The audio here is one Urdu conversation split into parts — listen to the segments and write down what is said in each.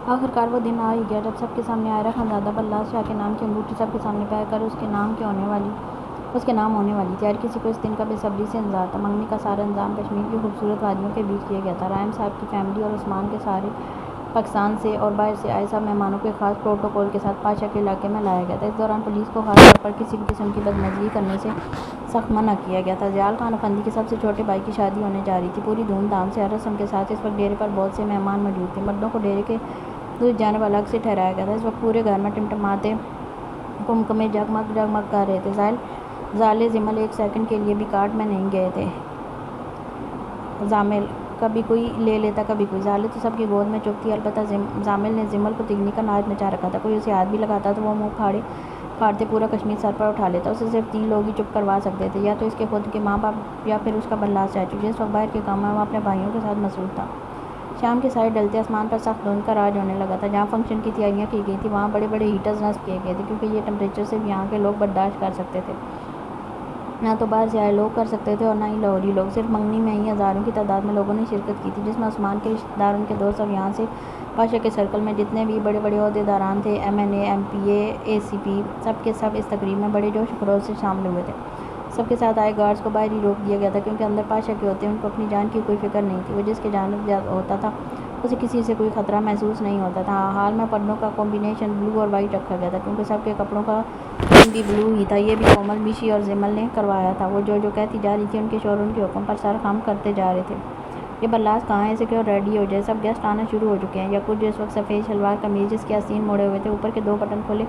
آخر کار وہ دن آ ہی گیا جب سب کے سامنے عائرہ خانزادہ بلال شاہ کے نام کی انگوٹھی سب کے سامنے پھیر کر اس کے نام ہونے والی تھی۔ ہر کسی کو اس دن کا بے صبری سے انتظار تھا۔ منگنی کا سارا انتظام کشمیر کی خوبصورت وادیوں کے بیچ کیا گیا تھا۔ رحیم صاحب کی فیملی اور عثمان کے سارے پاکستان سے اور باہر سے آئے سب مہمانوں کو ایک خاص پروٹوکول کے ساتھ پاشا کے علاقے میں لایا گیا تھا۔ اس دوران پولیس کو خاص طور پر کسی بھی قسم کی بدمزگی کرنے سے سخت منع کیا گیا تھا۔ زیال خان افندی کے سب سے چھوٹے بھائی کی شادی ہونے جا رہی تھی۔ پوری دھوم دھام سے ہر رسم کے ساتھ اس وقت ڈیرے پر بہت سے مہمان موجود تھے۔ مردوں کو ڈیرے کے دوسری جانب الگ سے ٹھہرایا گیا تھا۔ اس وقت پورے گھر میں ٹمٹماتے قمقمے جگمگ جگمگ کر رہے تھے۔ زالے زمل ایک سیکنڈ کے لیے بھی کاٹ میں نہیں گئے تھے۔ زامل کبھی کوئی لے لیتا کبھی کوئی۔ زالے تو سب کی گود میں چپ تھی، البتہ زامل نے زمل کو تگنی کا ناچ نچا رکھا تھا۔ کوئی اسے ہاتھ بھی لگاتا تو وہ منہ پھاڑتے پورا کشمیر سر پر اٹھا لیتا۔ اسے صرف 3 لوگ ہی چپ کروا سکتے تھے، یا تو اس کے خود کے ماں باپ یا پھر اس کا بلاس چاچو، جس وقت باہر کے کام میں وہ اپنے بھائیوں کے ساتھ مصروف تھا۔ شام کے سائے ڈلتے آسمان پر سخت دھند کا راج ہونے لگا تھا۔ جہاں فنکشن کی تیاریاں کی گئی تھیں وہاں بڑے بڑے ہیٹرز نصب کیے گئے تھے، کیونکہ یہ ٹمپریچر صرف یہاں کے لوگ برداشت کر سکتے تھے۔ نہ تو باہر سے آئے لوگ کر سکتے تھے اور نہ ہی لاہوری لوگ۔ صرف منگنی میں ہی ہزاروں کی تعداد میں لوگوں نے شرکت کی تھی، جس میں عثمان کے رشتہ دار، ان کے دوست اور یہاں سے پاشا کے سرکل میں جتنے بھی بڑے بڑے عہدیداران تھے، MNA MP ACP، سب کے سب اس تقریب میں بڑے جوش و خروش سے شامل ہوئے تھے۔ سب کے ساتھ آئے گارڈز کو باہر ہی روک دیا گیا تھا، کیونکہ اندر پاشا کے ہوتے ان کو اپنی جان کی کوئی فکر نہیں تھی۔ وہ جس کے جانب ہوتا تھا اسے کسی سے کوئی خطرہ محسوس نہیں ہوتا تھا۔ ہال میں پردوں کا کمبینیشن بلو اور وائٹ رکھا گیا تھا، کیونکہ سب کے کپڑوں کا تھیم بھی بلو ہی تھا۔ یہ بھی کومل، میشی اور زمل نے کروایا تھا۔ وہ جو کہتی جا رہی تھی ان کے شوہر ان کے حکم پر سر خم کرتے جا رہے تھے۔ یہ بلاس کہاں ہے؟ اسے کہو ریڈی ہو جائے، سب گیسٹ آنا شروع ہو چکے ہیں۔ یعقوب جو اس وقت سفید شلوار قمیض جس کے آستین موڑے ہوئے تھے، اوپر کے 2 بٹن کھلے،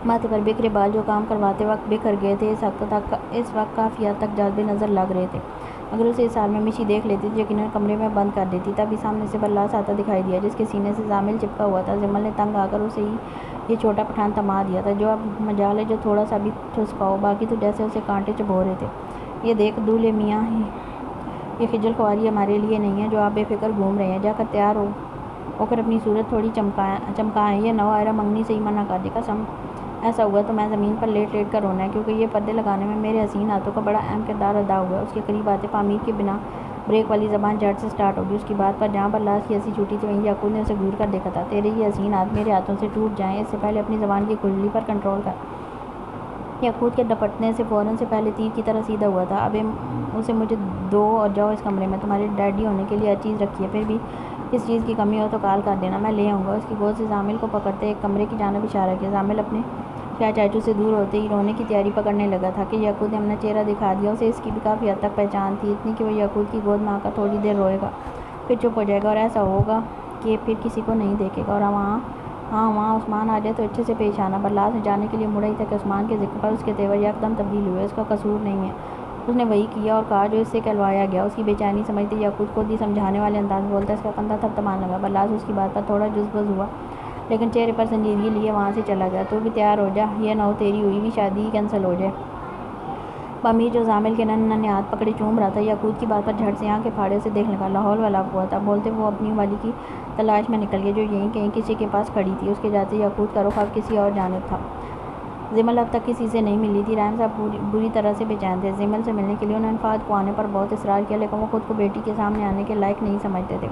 ماتھے پر بکھرے بال جو کام کرواتے وقت بکھر گئے تھے، اس وقت کافی حد تک جاذب نظر لگ رہے تھے۔ اگر اسے اس حال میں میشی دیکھ لیتی تو یقیناً کمرے میں بند کر دیتی۔ تبھی سامنے سے بلاس آتا دکھائی دیا، جس کے سینے سے زامل چپکا ہوا تھا۔ زمل نے تنگ آ کر اسے ہی یہ چھوٹا پٹھان تھما دیا تھا، جو اب مجال ہے جو تھوڑا سا بھی ٹھسکاؤ، باقی تو جیسے اسے کانٹے چبھو رہے تھے۔ یہ دیکھ دولہے میاں، یہ خجل خواری ہمارے لیے نہیں ہے جو آپ بے فکر گھوم رہے ہیں۔ جا کر تیار ہو کر اپنی صورت تھوڑی چمکائیں۔ یہ نہ ہو عائرہ منگنی سے ہی منع کر دے۔ قسم ایسا ہوا تو میں زمین پر لیٹ لیٹ کر رونا ہے، کیونکہ یہ پردے لگانے میں میرے حسین ہاتھوں کا بڑا اہم کردار ادا ہوا ہے۔ اس کے قریب آتے پامیر کے بنا بریک والی زبان جھٹ سے سٹارٹ ہوگی۔ اس کی بات پر جہاں بلاس کی ہنسی چھوٹی تھی وہیں یعقوب نے اسے گھور کر دیکھا تھا۔ تیرے یہ حسین ہاتھ میرے ہاتھوں سے ٹوٹ جائیں اس سے پہلے اپنی زبان کی کھجلی پر کنٹرول کر۔ یعقوب کے دپٹنے سے فوراً سے پہلے تیر کی طرح سیدھا ہوا تھا۔ اب اسے مجھے دو اور جاؤ اس کمرے میں، تمہارے ڈیڈی ہونے کے لیے ہر چیز رکھی ہے، پھر بھی کس چیز کی کمی ہو تو کال کر دینا، میں لے آؤں گا۔ اس کی گود سے زامل کو پکڑتے ایک کمرے کی جانب اشارہ کیا۔ زامل اپنے شاہ چاچو سے دور ہوتے ہی رونے کی تیاری پکڑنے لگا تھا کہ یعقوب نے اپنا چہرہ دکھا دیا۔ اسے اس کی بھی کافی حد تک پہچان تھی، اتنی کہ وہ یعقوب کی گود میں آ کر تھوڑی دیر روئے گا، پھر چپ ہو جائے گا اور ایسا ہوگا کہ پھر کسی کو نہیں دیکھے گا۔ اور وہاں عثمان آ جائے تو اچھے سے پیش آنا۔ بلاس نے جانے کے لیے مڑا ہی تھا کہ عثمان کے ذکر پر اس کے تیور یکدم تبدیل ہوئے۔ اس کا قصور نہیں ہے، اس نے وہی کیا اور کہا جو اس سے کہلوایا گیا۔ اس کی بے چینی سمجھتے یعقوب خود ہی سمجھانے والے انداز میں بولتا، اس کا کندھا تھپتھپانے لگا۔ بلاس اس کی بات پر تھوڑا جزبز ہوا، لیکن چہرے پر سنجیدگی لیے وہاں سے چلا گیا۔ تو بھی تیار ہو جا، یہ نہ ہو تیری ہوئی ہوئی شادی ہی کینسل ہو جائے۔ پامیر جو زامل کے ننھے ہاتھ پکڑے چوم رہا تھا، یعقوب کی بات پر جھٹ سے آنکھیں پھاڑے اسے دیکھنے لگا۔ لاہور والا ہوا تھا، بولتے وہ اپنی والی کی تلاش میں نکل گیا جو یہیں کہیں کسی کے پاس کھڑی تھی۔ اس کے جاتے یعقوب کا رخ اب کسی اور جانب تھا۔ زمل اب تک کسی سے نہیں ملی تھی۔ رحیم صاحب بری طرح سے بے چین تھے۔ زمل سے ملنے کے لیے انہوں نے فہد کو آنے پر بہت اصرار کیا، لیکن وہ خود کو بیٹی کے سامنے آنے کے لائق نہیں سمجھتے تھے۔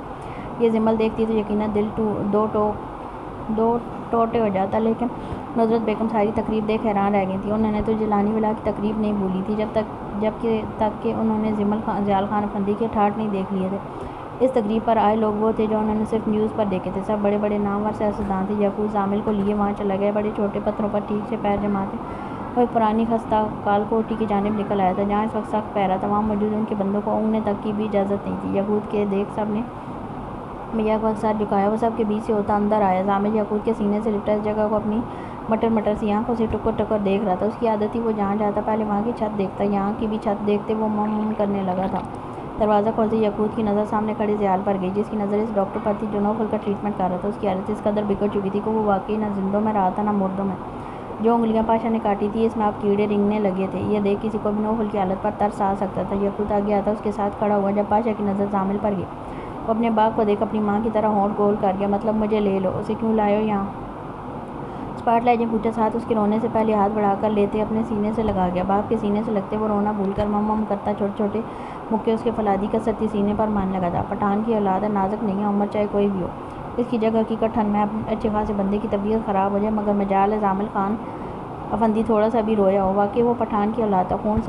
یہ زمل دیکھتی تو یقیناً دل دو ٹوٹے ہو جاتا، لیکن نصرت بیگم ساری تقریب دیکھ حیران رہ گئی تھیں۔ انہوں نے تو جیلانی ولا کی تقریب نہیں بھولی تھی جب تک کہ انہوں نے زیال خان افندی کے ٹھاٹھ نہیں دیکھ لیے تھے۔ اس تقریب پر آئے لوگ وہ تھے جو انہوں نے صرف نیوز پر دیکھے تھے۔ سب بڑے بڑے نامور سیاستدان تھے۔ یعقوب زامل کو لیے وہاں چلا گیا، بڑے چھوٹے پتھروں پر ٹھیک سے پیر جماتے وہ ایک پرانی خستہ کال کوٹھی کی جانب نکل آیا تھا، جہاں اس وقت سخت پہرا تھا۔ وہاں موجود ان کے بندوں کو اونگنے تک کی بھی اجازت نہیں تھی۔ یعقوب کے دیکھ سب نے یک وقت سر جھکایا۔ وہ سب کے بیچ سے ہوتا اندر آیا۔ زامل یعقوب کے سینے سے لپٹا اس جگہ کو اپنی مٹر سی آنکھوں سے ٹکر ٹکر دیکھ رہا تھا۔ اس کی عادت تھی وہ جہاں جاتا پہلے وہاں کی چھت دیکھتا۔ یہاں کی بھی چھت دیکھتے وہ کرنے لگا تھا۔ دروازہ کھولتے یعقوب کی نظر سامنے کھڑے زیال پر گئی، جس کی نظر اس ڈاکٹر پر تھی جو نوفل کا ٹریٹمنٹ کر رہا تھا۔ اس کی حالت اس قدر بگڑ چکی تھی کہ وہ واقعی نہ زندوں میں رہا تھا نہ مردوں میں۔ جو انگلیاں پاشا نے کاٹی تھی اس میں اب کیڑے رنگنے لگے تھے۔ یہ دیکھ کسی کو بھی نوفل کی حالت پر ترس آ سکتا تھا۔ یعقوب آگے آتا اس کے ساتھ کھڑا ہوا۔ جب پاشا کی نظر زامل پر گئی، وہ اپنے باغ کو دیکھ اپنی ماں کی طرح ہونٹ گول کر گیا۔ مطلب مجھے لے لو، اسے کیوں لائے ہو یہاں؟ اسپاٹ لائٹ نے پوچھا۔ ساتھ اس کے رونے سے پہلے ہاتھ بڑھا کر لیتے اپنے سینے سے لگا گیا۔ باپ کے سینے سے لگتے وہ رونا بھول کر مم کرتا چھوٹے چھوٹے مکے اس کے فولادی کسرتی سینے پر مارنے لگا تھا۔ پٹھان کی اولاد ہے، نازک نہیں ہے، عمر چاہے کوئی بھی ہو۔ اس کی جگہ حقیقت ٹھن میں اچھے خاصے بندے کی طبیعت خراب ہو جائے، مگر مجال ہے زامل خان افندی تھوڑا سا بھی رویا ہو۔ واقعی وہ پٹھان کی اولاد تھا، خون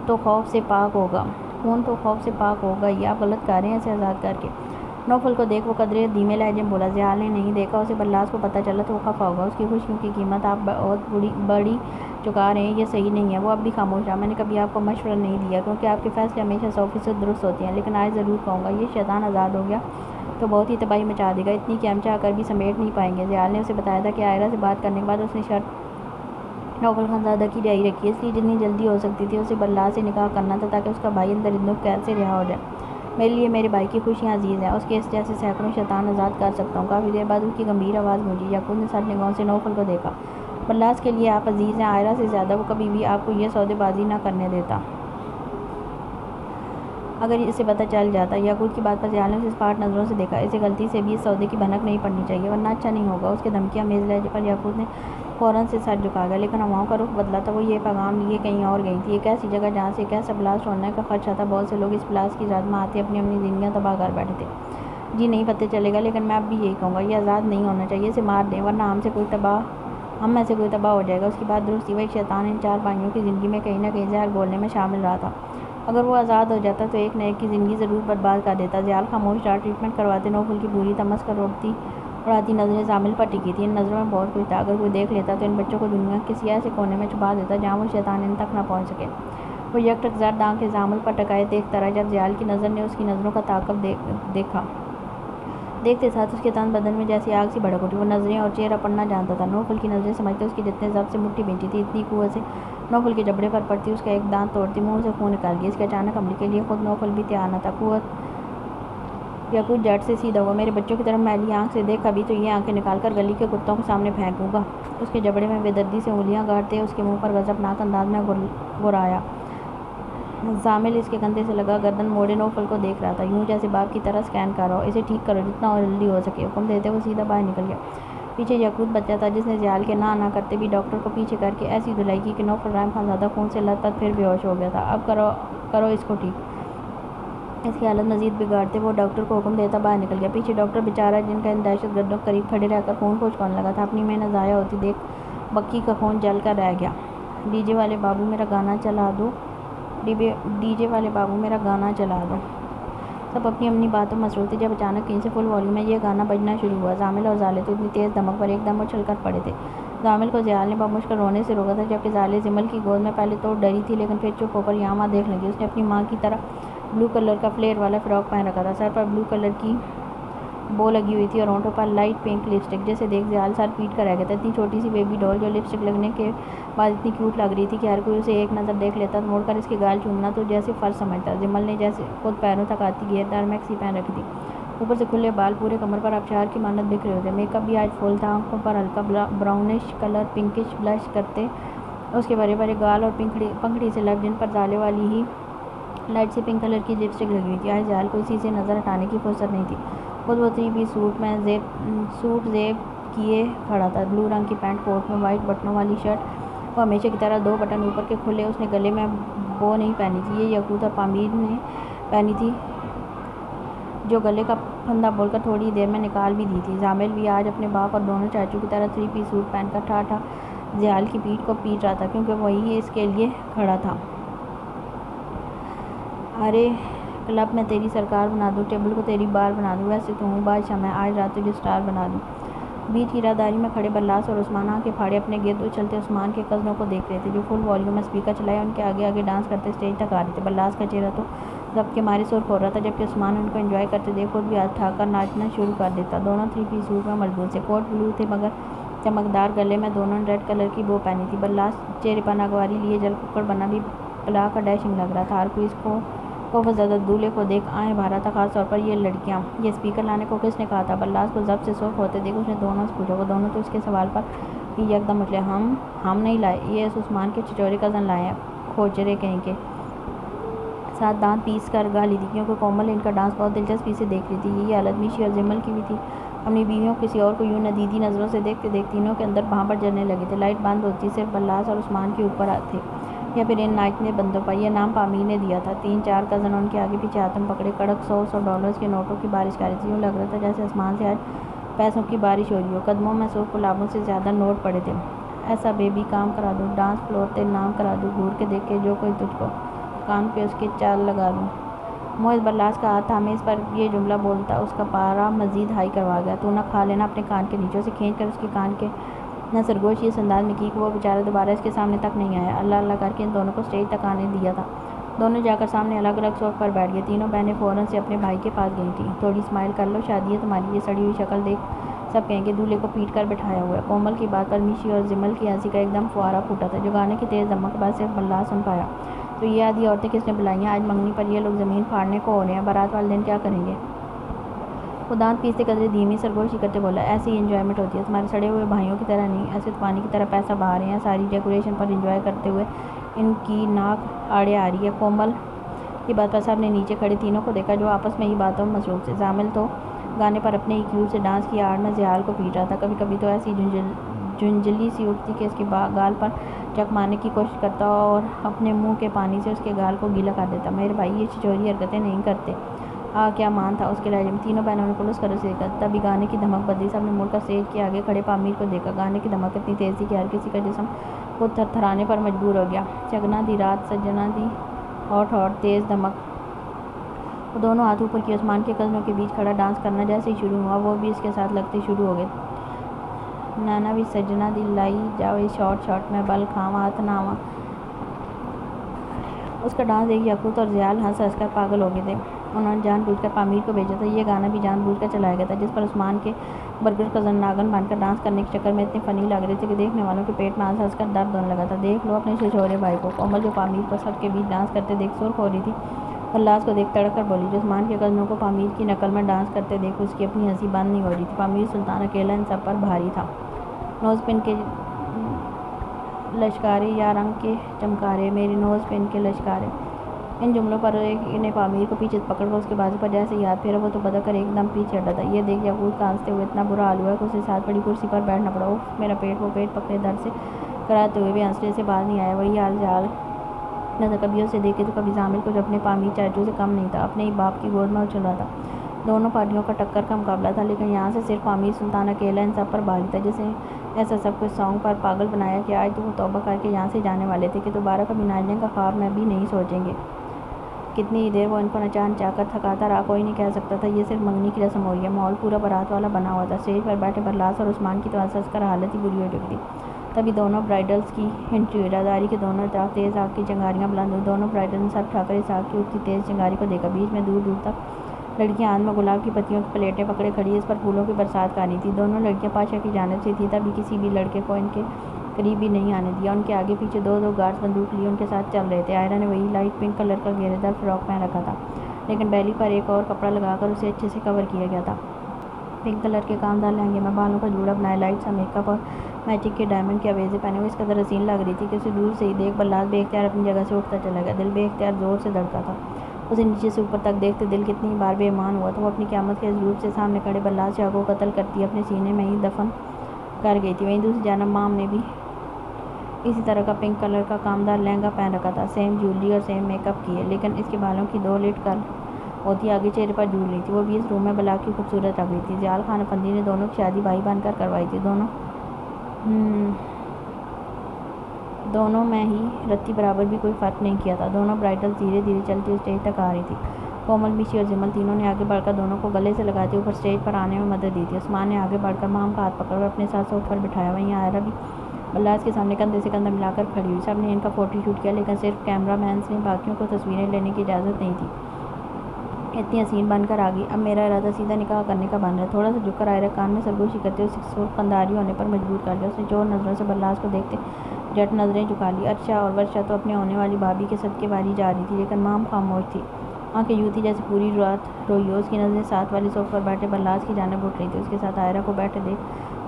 تو خوف سے پاک ہوگا ہی، آپ غلط کر رہے ہیں اسے آزاد کر کے۔ نوفل کو دیکھ وہ قدرے دھیمے لہجے میں بولا، ضیاء نے نہیں دیکھا اسے، بلاس کو پتہ چلا تو وہ خفا ہوگا، اس کی خوشیوں کی قیمت آپ بہت بڑی چکا رہے ہیں، یہ صحیح نہیں ہے۔ وہ اب بھی خاموش رہا۔ میں نے کبھی آپ کو مشورہ نہیں دیا کیونکہ آپ کے فیصلے ہمیشہ 100% درست ہوتے ہیں، لیکن آج ضرور کہوں گا، یہ شیطان آزاد ہو گیا تو بہت ہی تباہی مچا دے گا، اتنی کہ ہم چاہ کر بھی سمیٹ نہیں پائیں گے۔ ضیاء نے اسے بتایا تھا کہ عائرہ سے بات کرنے کے بعد اس نے شرط نوفل خانزادہ کی رہائی رکھی ہے، اس لیے جتنی جلدی ہو سکتی تھی اسے بلاس سے نکاح کرنا تھا تاکہ اس کا بھائی اندر اندر قید سے رہا ہو جائے۔ میرے لیے میرے بھائی کی خوشیاں عزیز ہیں، اس کے جیسے سینکڑوں شیطان آزاد کر سکتا ہوں۔ کافی دیر بعد اس کی گمبھیر آواز گونجی۔ یعقوب نے سر نگاہوں سے نوفل کو دیکھا۔ بلاس کے لیے آپ عزیز ہیں، عائرہ سے زیادہ، وہ کبھی بھی آپ کو یہ سودے بازی نہ کرنے دیتا۔ اگر اسے پتہ چل جاتا۔ یعقوب کی بات پر ضیاء نے اسے اسپاٹ نظروں سے دیکھا۔ اسے غلطی سے بھی اس سودے کی بھنک نہیں پڑنی چاہیے ورنہ اچھا نہیں ہوگا۔ اس کے دھمکیاں میز لہجے پر یعقوب نے فوراً سے سر جھکا گیا، لیکن ہواؤں کا رخ بدلا تھا۔ وہ یہ پیغام لیے کہیں اور گئی تھی، ایک ایسی جگہ جہاں سے ایک ایسا بلاسٹ ہونے کا خدشہ تھا۔ بہت سے لوگ اس بلاسٹ کی زد میں آتے اپنی زندگیاں تباہ کر بیٹھے تھے۔ جی نہیں پتہ چلے گا، لیکن میں اب بھی یہی کہوں گا، یہ آزاد نہیں ہونا چاہیے، اسے مار دیں ورنہ ہم میں سے کوئی تباہ ہو جائے گا۔ اس کی بات درست تھی، وہ ایک شیطان ان چار بھائیوں کی زندگی میں کہیں نہ کہیں زہر گھولنے میں شامل رہا تھا۔ اگر وہ آزاد ہو جاتا تو ایک نہ ایک کی زندگی ضرور برباد کر دیتا۔ ضیاء خاموش رہا۔ ٹریٹمنٹ کرواتے نوفل کی بری تمسخر اڑاتی نظریں زامل پر ٹکی تھیں۔ ان نظروں میں بہت کچھ تھا، اگر کوئی دیکھ لیتا تو ان بچوں کو دنیا کے کسی ایسے کونے میں چھپا دیتا جہاں وہ شیطان ان تک نہ پہنچ سکے۔ وہ یکٹک زرد آنکھیں زامل پر ٹکائے دیکھتا رہا۔ جب ضیاء کی نظر نے اس کی نظروں کا تعاقب دیکھا، دیکھتے ساتھ اس کے تن بدن میں جیسی آگ سی بھڑک اٹھی۔ وہ نظریں اور چہرہ پڑھنا جانتا تھا۔ نوفل کی نظریں سمجھتے اس کی جتنے ضبط سے مٹھی بھینچی تھی، اتنی قوت سے نوفل کے جبڑے پر پڑتی، اس کا ایک دانت توڑتی، منہ سے خون نکل گیا۔ اس کے اچانک حملے کے لیے خود نوفل بھی تیار نہ تھا۔ یعقوب جھٹ سے سیدھا ہوا۔ میرے بچوں کی طرف میلی آنکھ سے دیکھ، کبھی تو یہ آنکھیں نکال کر گلی کے کتوں کے سامنے پھینکوں گا۔ اس کے جبڑے میں بے دردی سے انگلیاں گاڑتے اس کے منہ پر غضبناک انداز میں گرایا۔ زامل اس کے کندھے سے لگا گردن موڑے نوفل کو دیکھ رہا تھا، یوں جیسے باپ کی طرح اسکین کر رہا ہو۔ اسے ٹھیک کرو جتنا جلدی ہو سکے، حکم دیتے وہ سیدھا باہر نکل گیا۔ پیچھے یعقوب بچہ تھا جس نے ضیاء کے نہ کرتے بھی ڈاکٹر کو پیچھے کر کے ایسی دھلائی کی کہ نوفل رحم خانزادہ خون سے لت پت پھر بے ہوش ہو گیا تھا۔ اب کرو اس کو ٹھیک۔ اس کی حالت مزید بگاڑتے وہ ڈاکٹر کو حکم دیتا باہر نکل گیا۔ پیچھے ڈاکٹر بیچارہ جن کا ان دہشت گردوں کے قریب کھڑے رہ کر خون پھوچ ہونے لگا تھا، اپنی محنت ضائع ہوتی دیکھ بکی کا خون جل کر رہ گیا۔ ڈی جے والے بابو میرا گانا چلا دو۔ سب اپنی اپنی باتوں میں مصروف تھے جب اچانک کہیں سے فل والیوم میں یہ گانا بجنا شروع ہوا۔ زامل اور ضالے تو اتنی تیز دھمک پر ایک دم اچھل کر پڑے تھے۔ زامل کو ضیاء نے بمشکل رونے سے روکا تھا، جبکہ ضالے زمل کی گود میں پہلے تو ڈری تھی لیکن پھر چپ ہو کر یہاں وہاں دیکھنے لگی۔ اس نے اپنی ماں کی طرح بلو کلر کا فلیئر والا فراک پہن رکھا تھا، سر پر بلو کلر کی بو لگی ہوئی تھی اور ہونٹوں پر لائٹ پنک لپسٹک، جسے دیکھ ضیاء سر پیٹ کر رہ گیا تھا۔ اتنی چھوٹی سی بیبی ڈول جو لپسٹک لگنے کے بعد اتنی کیوٹ لگ رہی تھی کہ ہر کوئی اسے ایک نظر دیکھ لیتا تو موڑ کر اس کے گال چومنا تو جیسے فرض سمجھتا۔ زمل نے جیسے خود پیروں تک آتی گھیردار میکسی پہن رکھی تھی، اوپر سے کھلے بال پورے کمر پر آبشار کی مانند بکھرے ہوئے تھے۔ میک اپ بھی آج فل تھا، آنکھوں پر ہلکا براؤنش کلر پنکش بلش کرتے اس کے بڑے بڑے گال اور پنکھڑی سے لب جن پر ضالے والی ہی لائٹ سی پنک کلر کی لپسٹک لگی ہوئی تھی۔ آج ضیاء کو اسی سے نظر ہٹانے کی فرصت نہیں تھی۔ خود وہ 3 پیس سوٹ میں سوٹ زیب کیے کھڑا تھا، بلو رنگ کی پینٹ، کوٹ میں وائٹ بٹنوں والی شرٹ، وہ ہمیشہ کی طرح 2 بٹن اوپر کے کھلے۔ اس نے گلے میں بو نہیں پہنی تھی، یہ یاقوت اور پامیر نے پہنی تھی جو گلے کا پھندا بول کر تھوڑی دیر میں نکال بھی دی تھی۔ زامل بھی آج اپنے باپ اور دونوں چاچوں کی طرح 3 پیس سوٹ پہن کر ٹھا ضیاء کی پیٹھ کو پیٹ رہا تھا، کیونکہ وہی اس کے لیے کھڑا تھا۔ ارے کلب میں تیری سرکار بنا دوں، ٹیبل کو تیری بار بنا دوں، ویسے تو ہوں بادشاہ میں، آج رات تجھے سٹار بنا دوں۔ بیچ کی راہداری میں کھڑے بلاس اور عثمان آنکھیں پھاڑے اپنے گرد اچھلتے عثمان کے کزنوں کو دیکھ رہے تھے، جو فل والیوم میں اسپیکر چلائے ان کے آگے آگے ڈانس کرتے اسٹیج تک آ رہے تھے۔ بلاس کا چہرہ تو ضبط کے مارے سرخ ہو رہا تھا، جبکہ عثمان ان کو انجوائے کرتے دیکھ خود بھی ہاتھ اٹھا کر ناچنا شروع کر دیتا۔ دونوں 3 پیس سوٹ میں ملبوس تھے، کوٹ بلو تھے مگر چمکدار، گلے میں دونوں نے ریڈ کلر کی بو پہنی تھی۔ بلاس چہرے پر ناگواری لیے جل ککڑ بنا بھی پلا کا ڈیشنگ لگ رہا تھا۔ ہر کوئی اس کو زدہ دولہے کو دیکھ آہیں بھارا تھا، خاص طور پر یہ لڑکیاں۔ یہ اسپیکر لانے کو کس نے کہا تھا؟ بلاس کو ضبط سے سرخ ہوتے دیکھ اس نے دونوں سے پوچھا۔ وہ دونوں تو اس کے سوال پر ہی یکدم اچھلے۔ ہم نہیں لائے، یہ اس عثمان کے چچورے کزن لائے ہیں، کھوچرے کہیں کے۔ ساتھ دانت پیس کر گالی دی، کیونکہ کومل ان کا ڈانس بہت دلچسپی سے دیکھ رہی تھی۔ یہی حالت میشی اور زمل کی بھی تھی۔ اپنی بیویوں کسی اور کو یوں ندیدی نظروں سے دیکھتے دیکھ تینوں کے اندر بھانپٹ جلنے لگے تھے۔ لائٹ بند ہوتی صرف بلاس اور عثمان کے اوپر تھے۔ یا پھر ان ناچنے بندوں پر۔ یہ نام پامیر نے دیا تھا۔ 3-4 کزن ان کے آگے پیچھے ہاتھوں پکڑے کڑک $100 کے نوٹوں کی بارش کر رہی تھی۔ یوں لگ رہا تھا جیسے آسمان سے آج پیسوں کی بارش ہو رہی ہو۔ قدموں میں سرخ گلابوں سے زیادہ نوٹ پڑے تھے۔ ایسا بیبی کام کرا دوں، ڈانس فلور تے نام کرا دوں، گھور کے دیکھے جو کوئی تجھ کو، کان پہ اس کے چال لگا دوں۔ محض برلاس کا ہاتھ تھامے اس پر یہ جملہ بولتا اس کا پارا مزید ہائی کروا گیا۔ تو نہ کھا لینا اپنے کان کے نیچے، اسے کھینچ کر اس کے کان کے نہ سرگوشی اس انداز میں کی کہ وہ بیچارہ دوبارہ اس کے سامنے تک نہیں آیا۔ اللہ اللہ کر کے ان دونوں کو اسٹیج تک آنے دیا تھا۔ دونوں جا کر سامنے الگ الگ صوف پر بیٹھ گئے۔ تینوں بہنیں فوراً سے اپنے بھائی کے پاس گئی تھیں۔ تھوڑی اسمائل کر لو، شادی ہے تمہاری، یہ سڑی ہوئی شکل دیکھ سب کہیں گے دولہے کو پیٹ کر بٹھایا ہوا ہے۔ کومل کی بات پر میشی اور زمل کی ہنسی کا ایک دم فوارہ پھوٹا تھا جو گانے کی تیز دھمک بعد صرف برلاس سن پایا۔ تو یہ آدھی عورتیں کس نے بلائی ہیں؟ آج منگنی پر یہ لوگ زمین پھاڑنے کو ہو رہے ہیں، بارات والے دن کیا کریں گے؟ وہ دانت پیستے قدرے دھیمی سرگوشی کرتے بولا، ایسی ہی انجوائمنٹ ہوتی ہے، تمہارے سڑے ہوئے بھائیوں کی طرح نہیں، ایسے پانی کی طرح پیسہ بہا رہے ہیں، ساری ڈیکوریشن پر انجوائے کرتے ہوئے ان کی ناک آڑے آ رہی ہے۔ کومل کی بات پر سب نے نیچے کھڑے تینوں کو دیکھا جو آپس میں ہی باتوں میں مصروف تھے۔ زامل تو گانے پر اپنے ہی کیوٹ سے ڈانس کی آڑ میں زیال کو پیٹ رہا تھا۔ کبھی کبھی تو ایسی جھنجھلی سی اٹھتی کہ اس کے گال پر چک مارنے کی کوشش کرتا اور اپنے منہ کے پانی سے اس کے گال کو گیلا کر دیتا۔ میرے بھائی یہ چھچوری حرکتیں نہیں کرتے۔ کیا مان تھا اس کے لہجے میں۔ تینوں بہنوں نے پلس کر اسے دیکھا، تبھی گانے کی دھمک بدلی۔ سب نے مڑ کر اسٹیج کے آگے کھڑے پامیر کو دیکھا۔ گانے کی دھمک اتنی تیز تھی کہ ہر کسی کا جسم خود تھر تھرانے پر مجبور ہو گیا۔ چگنا دی رات سجنا دی، ہاٹ ہاٹ تیز دھمک۔ وہ دونوں ہاتھ اوپر کیے عثمان کے کزنوں کے بیچ کھڑا ڈانس کرنا جیسے ہی شروع ہوا وہ بھی اس کے ساتھ لگتے شروع ہو گئے۔ نانا بھی سجنا دی لائی جاوے شارٹ شارٹ میں بل کھاواں اتناواں۔ اس کا ڈانس دیکھ یاقوت اور زیال ہنس ہنس کر پاگل ہو گئے تھے۔ انہوں نے جان بوجھ کر پامیر کو بھیجا تھا، یہ گانا بھی جان بوجھ کر چلایا گیا تھا جس پر عثمان کے برگر کزن ناگن بن کر ڈانس کرنے کے چکر میں اتنے فنی لگ رہے تھے کہ دیکھنے والوں کے پیٹ میں ہنس ہنس کر درد ہونے لگا تھا۔ دیکھ لو اپنے چھچورے بھائی کو۔ کومل جو پامیر کو سب کے بیچ ڈانس کرتے دیکھ سرخ ہو رہی تھی، برلاس کو دیکھ تڑک کر بولی، جو عثمان کے کزنوں کو پامیر کی نقل میں ڈانس کرتے دیکھ اس کی اپنی ہنسی بند نہیں ہو رہی تھی۔ پامیر سلطان اکیلا ان سب پر بھاری تھا۔ نوز پن کے لشکارے یا رنگ کے چمکارے، میری نوز پن کے لشکارے۔ ان جملوں پر ایک نے پامیر کو پیچھے پکڑ کر اس کے بازو پر جیسے ہی ہاتھ پھیرا وہ تو بدک کر ایک دم پیچھے ہٹا تھا۔ یہ دیکھ یاقوت کا ہنستے ہوئے اتنا برا حال ہوا کہ اسے ساتھ پڑی کرسی پر بیٹھنا پڑا۔ اف میرا پیٹ، وہ پیٹ پکڑے درد سے کراتے ہوئے بھی ہنسنے سے باز نہیں آیا۔ وہی حال زیال نہ تھا، کبھی اسے دیکھے تو کبھی زامل کو جو اپنے پامیر چاچو سے کم نہیں تھا، اپنے ہی باپ کی گود میں اچھل رہا تھا۔ دونوں پارٹیوں کا ٹکر کا مقابلہ تھا، لیکن یہاں سے صرف پامیر سلطان اکیلا ان سب پر بھاری تھا، جسے ایسا سب کچھ سانگ پر پاگل بنایا کہ آج تو وہ توبہ کر کے یہاں سے جانے والے تھے کہ دوبارہ کبھی ناچنے کا خواب میں بھی نہیں سوچیں گے۔ کتنی ہی دیر وہ ان کو نچا نچا کر تھکاتا رہا، کوئی نہیں کہہ سکتا تھا یہ صرف منگنی کی رسم ہو رہی ہے۔ ماحول پورا بارات والا بنا ہوا تھا۔ اسٹیج پر بیٹھے برلاس اور عثمان کی تو ہنس ہنس کر حالت ہی بری ہو چکی تھی۔ تبھی دونوں برائڈلز کی انٹری ہوئی۔ رازداری کے دونوں طرف تیز آگ کی چنگاریاں بلند ہوئیں۔ دونوں برائڈل نے سر اٹھا کر اس آگ کی اٹھتی تیز چنگاری کو دیکھا۔ بیچ میں دور دور تک لڑکیاں ہاتھ میں گلاب کی پتیوں کی پلیٹیں پکڑے کھڑی اس پر پھولوں کی برسات کر رہی تھیں۔ دونوں لڑکیاں پاشا کی جانب سے تھیں، تبھی کسی بھی لڑکے کو ان کے قریب بھی نہیں آنے دیا۔ ان کے آگے پیچھے دو دو گارڈز بندوق لیے ان کے ساتھ چل رہے تھے۔ آئرہ نے وہی لائٹ پنک کلر کا گھیرے دار فراک پہن رکھا تھا، لیکن بیلی پر ایک اور کپڑا لگا کر اسے اچھے سے کور کیا گیا تھا۔ پنک کلر کے کامدار لہنگے میں بالوں کا جوڑا بنائے، لائٹ سا میک اپ اور میچنگ کے ڈائمنڈ کے آویزیں پہنے ہوئے اس قدر حسین لگ رہی تھی کہ اسے دور سے ہی دیکھ برلاس بے اختیار اپنی جگہ سے اٹھتا چلا گیا۔ دل بے اختیار زور سے دھڑکا تھا۔ اسے نیچے سے اوپر تک دیکھتے دل کتنی بار بے ایمان ہوا تھا۔ وہ اپنی قیامت کے اس روپ سے سامنے کھڑے برلاس شاہ کو قتل کرتی اپنے سینے میں ہی دفن کر گئی تھی۔ وہیں دوسری جانب مام نے بھی اسی طرح کا پنک کلر کا کامدار لہنگا پہن رکھا تھا، سیم جیولری اور سیم میک اپ کیے، لیکن اس کے بالوں کی دو لٹ کرل ہوتی آگے چہرے پر جھول رہی تھی۔ وہ بھی اس روم میں بلا کی خوبصورت لگ رہی تھی۔ زیال خان افندی نے دونوں کی شادی بھائی بن کر کروائی تھی۔ دونوں میں ہی رتی برابر بھی کوئی فرق نہیں کیا تھا۔ دونوں برائڈلز دھیرے دھیرے چلتی اسٹیج تک آ رہی تھی۔ کومل، میشی اور زمل تینوں نے آگے بڑھ کر دونوں کو گلے سے لگاتے اوپر اسٹیج پر آنے میں مدد دی تھی۔ عثمان نے آگے بڑھ کر مام کا ہاتھ پکڑ کر اپنے ساتھ صوف پر بٹھایا۔ وہیں آئرہ بھی برلاس کے سامنے کندھے سے کندھا ملا کر کھڑی ہوئی۔ سب نے ان کا فوٹو شوٹ کیا، لیکن صرف کیمرہ مینز نے باقیوں کو تصویریں لینے کی اجازت نہیں تھی۔ اتنی حسین بن کر آ گئی، اب میرا ارادہ سیدھا نکاح کرنے کا بن رہا ہے۔ تھوڑا سا جھک کر آئرہ کان میں سرگوشی کرتے ہوئے سرخ قنداری ہونے پر مجبور کر دیا۔ اس نے چور نظروں سے برلاس کو دیکھتے جھٹ نظریں جھکا لی۔ ارشا اور ورشا تو اپنے ہونے والی بھابھی کے صدقے باری جا رہی تھی، لیکن مام خاموش تھی۔ آنکھیں یوں تھی جیسے پوری رات روئی ہو۔ اس کی نظریں ساتھ والے صوف پر بیٹھے برلاس کی جانب اٹھ رہی تھی۔ اس کے ساتھ آئرہ کو بیٹھے دیکھ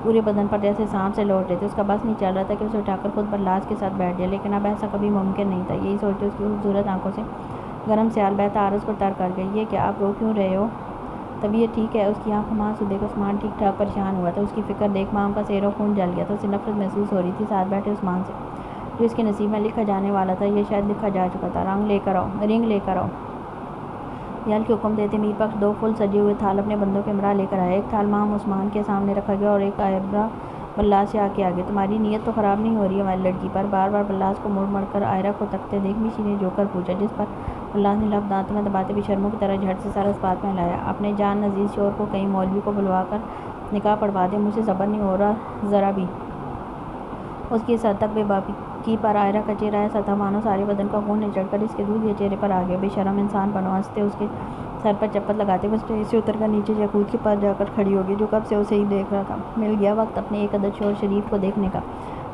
پورے بدن پر جیسے سانپ سے لوٹ رہے تھے۔ اس کا بس نہیں چل رہا تھا کہ اسے اٹھا کر خود برلاس کے ساتھ بیٹھ جائے، لیکن اب ایسا کبھی ممکن نہیں تھا۔ یہی سوچتے اس کی خوبصورت آنکھوں سے گرم سیال بہتا عارض کو تر کر گئی۔ یہ کیا، آپ رو کیوں رہے ہو؟ طبیعت ٹھیک ہے؟ اس کی آنکھوں میں آنسو دیکھ عثمان ٹھیک ٹھاک پریشان ہوا تھا۔ اس کی فکر دیکھ مام کا سیر و خون جل گیا تھا۔ اسے نفرت محسوس ہو رہی تھی ساتھ بیٹھے عثمان سے۔ جو اس کے نصیب میں لکھا جانے والا تھا یہ شاید لکھا جا چکا تھا۔ رنگ لے کر آؤ۔ یال کے حکم دیتے میر بخش 2 فل سجے ہوئے تھال اپنے بندوں کے ہمراہ لے کر آئے۔ ایک تھال مام عثمان کے سامنے رکھا گیا اور ایک عائرہ بلاس سے آ گئے۔ تمہاری نیت تو خراب نہیں ہو رہی ہماری لڑکی پر؟ بار بار بلاس کو مڑ کر عائرہ کو تکتے دیکھ میشی نے جوکر پوچھا، جس پر بلاس نے لب دانتوں میں دباتے بے شرموں کی طرح جھٹ سے سر اس بات میں لایا، اپنے جان عزیز شوہر کو کہیں مولوی کو بلوا کر نکاح پڑھوا دے، مجھ سے صبر نہیں ہو رہا ذرا بھی۔ اس کی اس حد تک بے باکی پر عائرہ کا چہرہ ایسا تھا مانو سارے بدن کا خون نچڑ کر اس کے دودھے چہرے پر آ گیا۔ بے شرم انسان بنو۔ ہنستے اس کے سر پر چپت لگاتے وہ اسٹیج سے اتر کر نیچے یاقوت کے پاس جا کر کھڑی ہو گئی، جو کب سے اسے ہی دیکھ رہا تھا۔ مل گیا وقت اپنے ایک عدد شوہر شریف کو دیکھنے کا،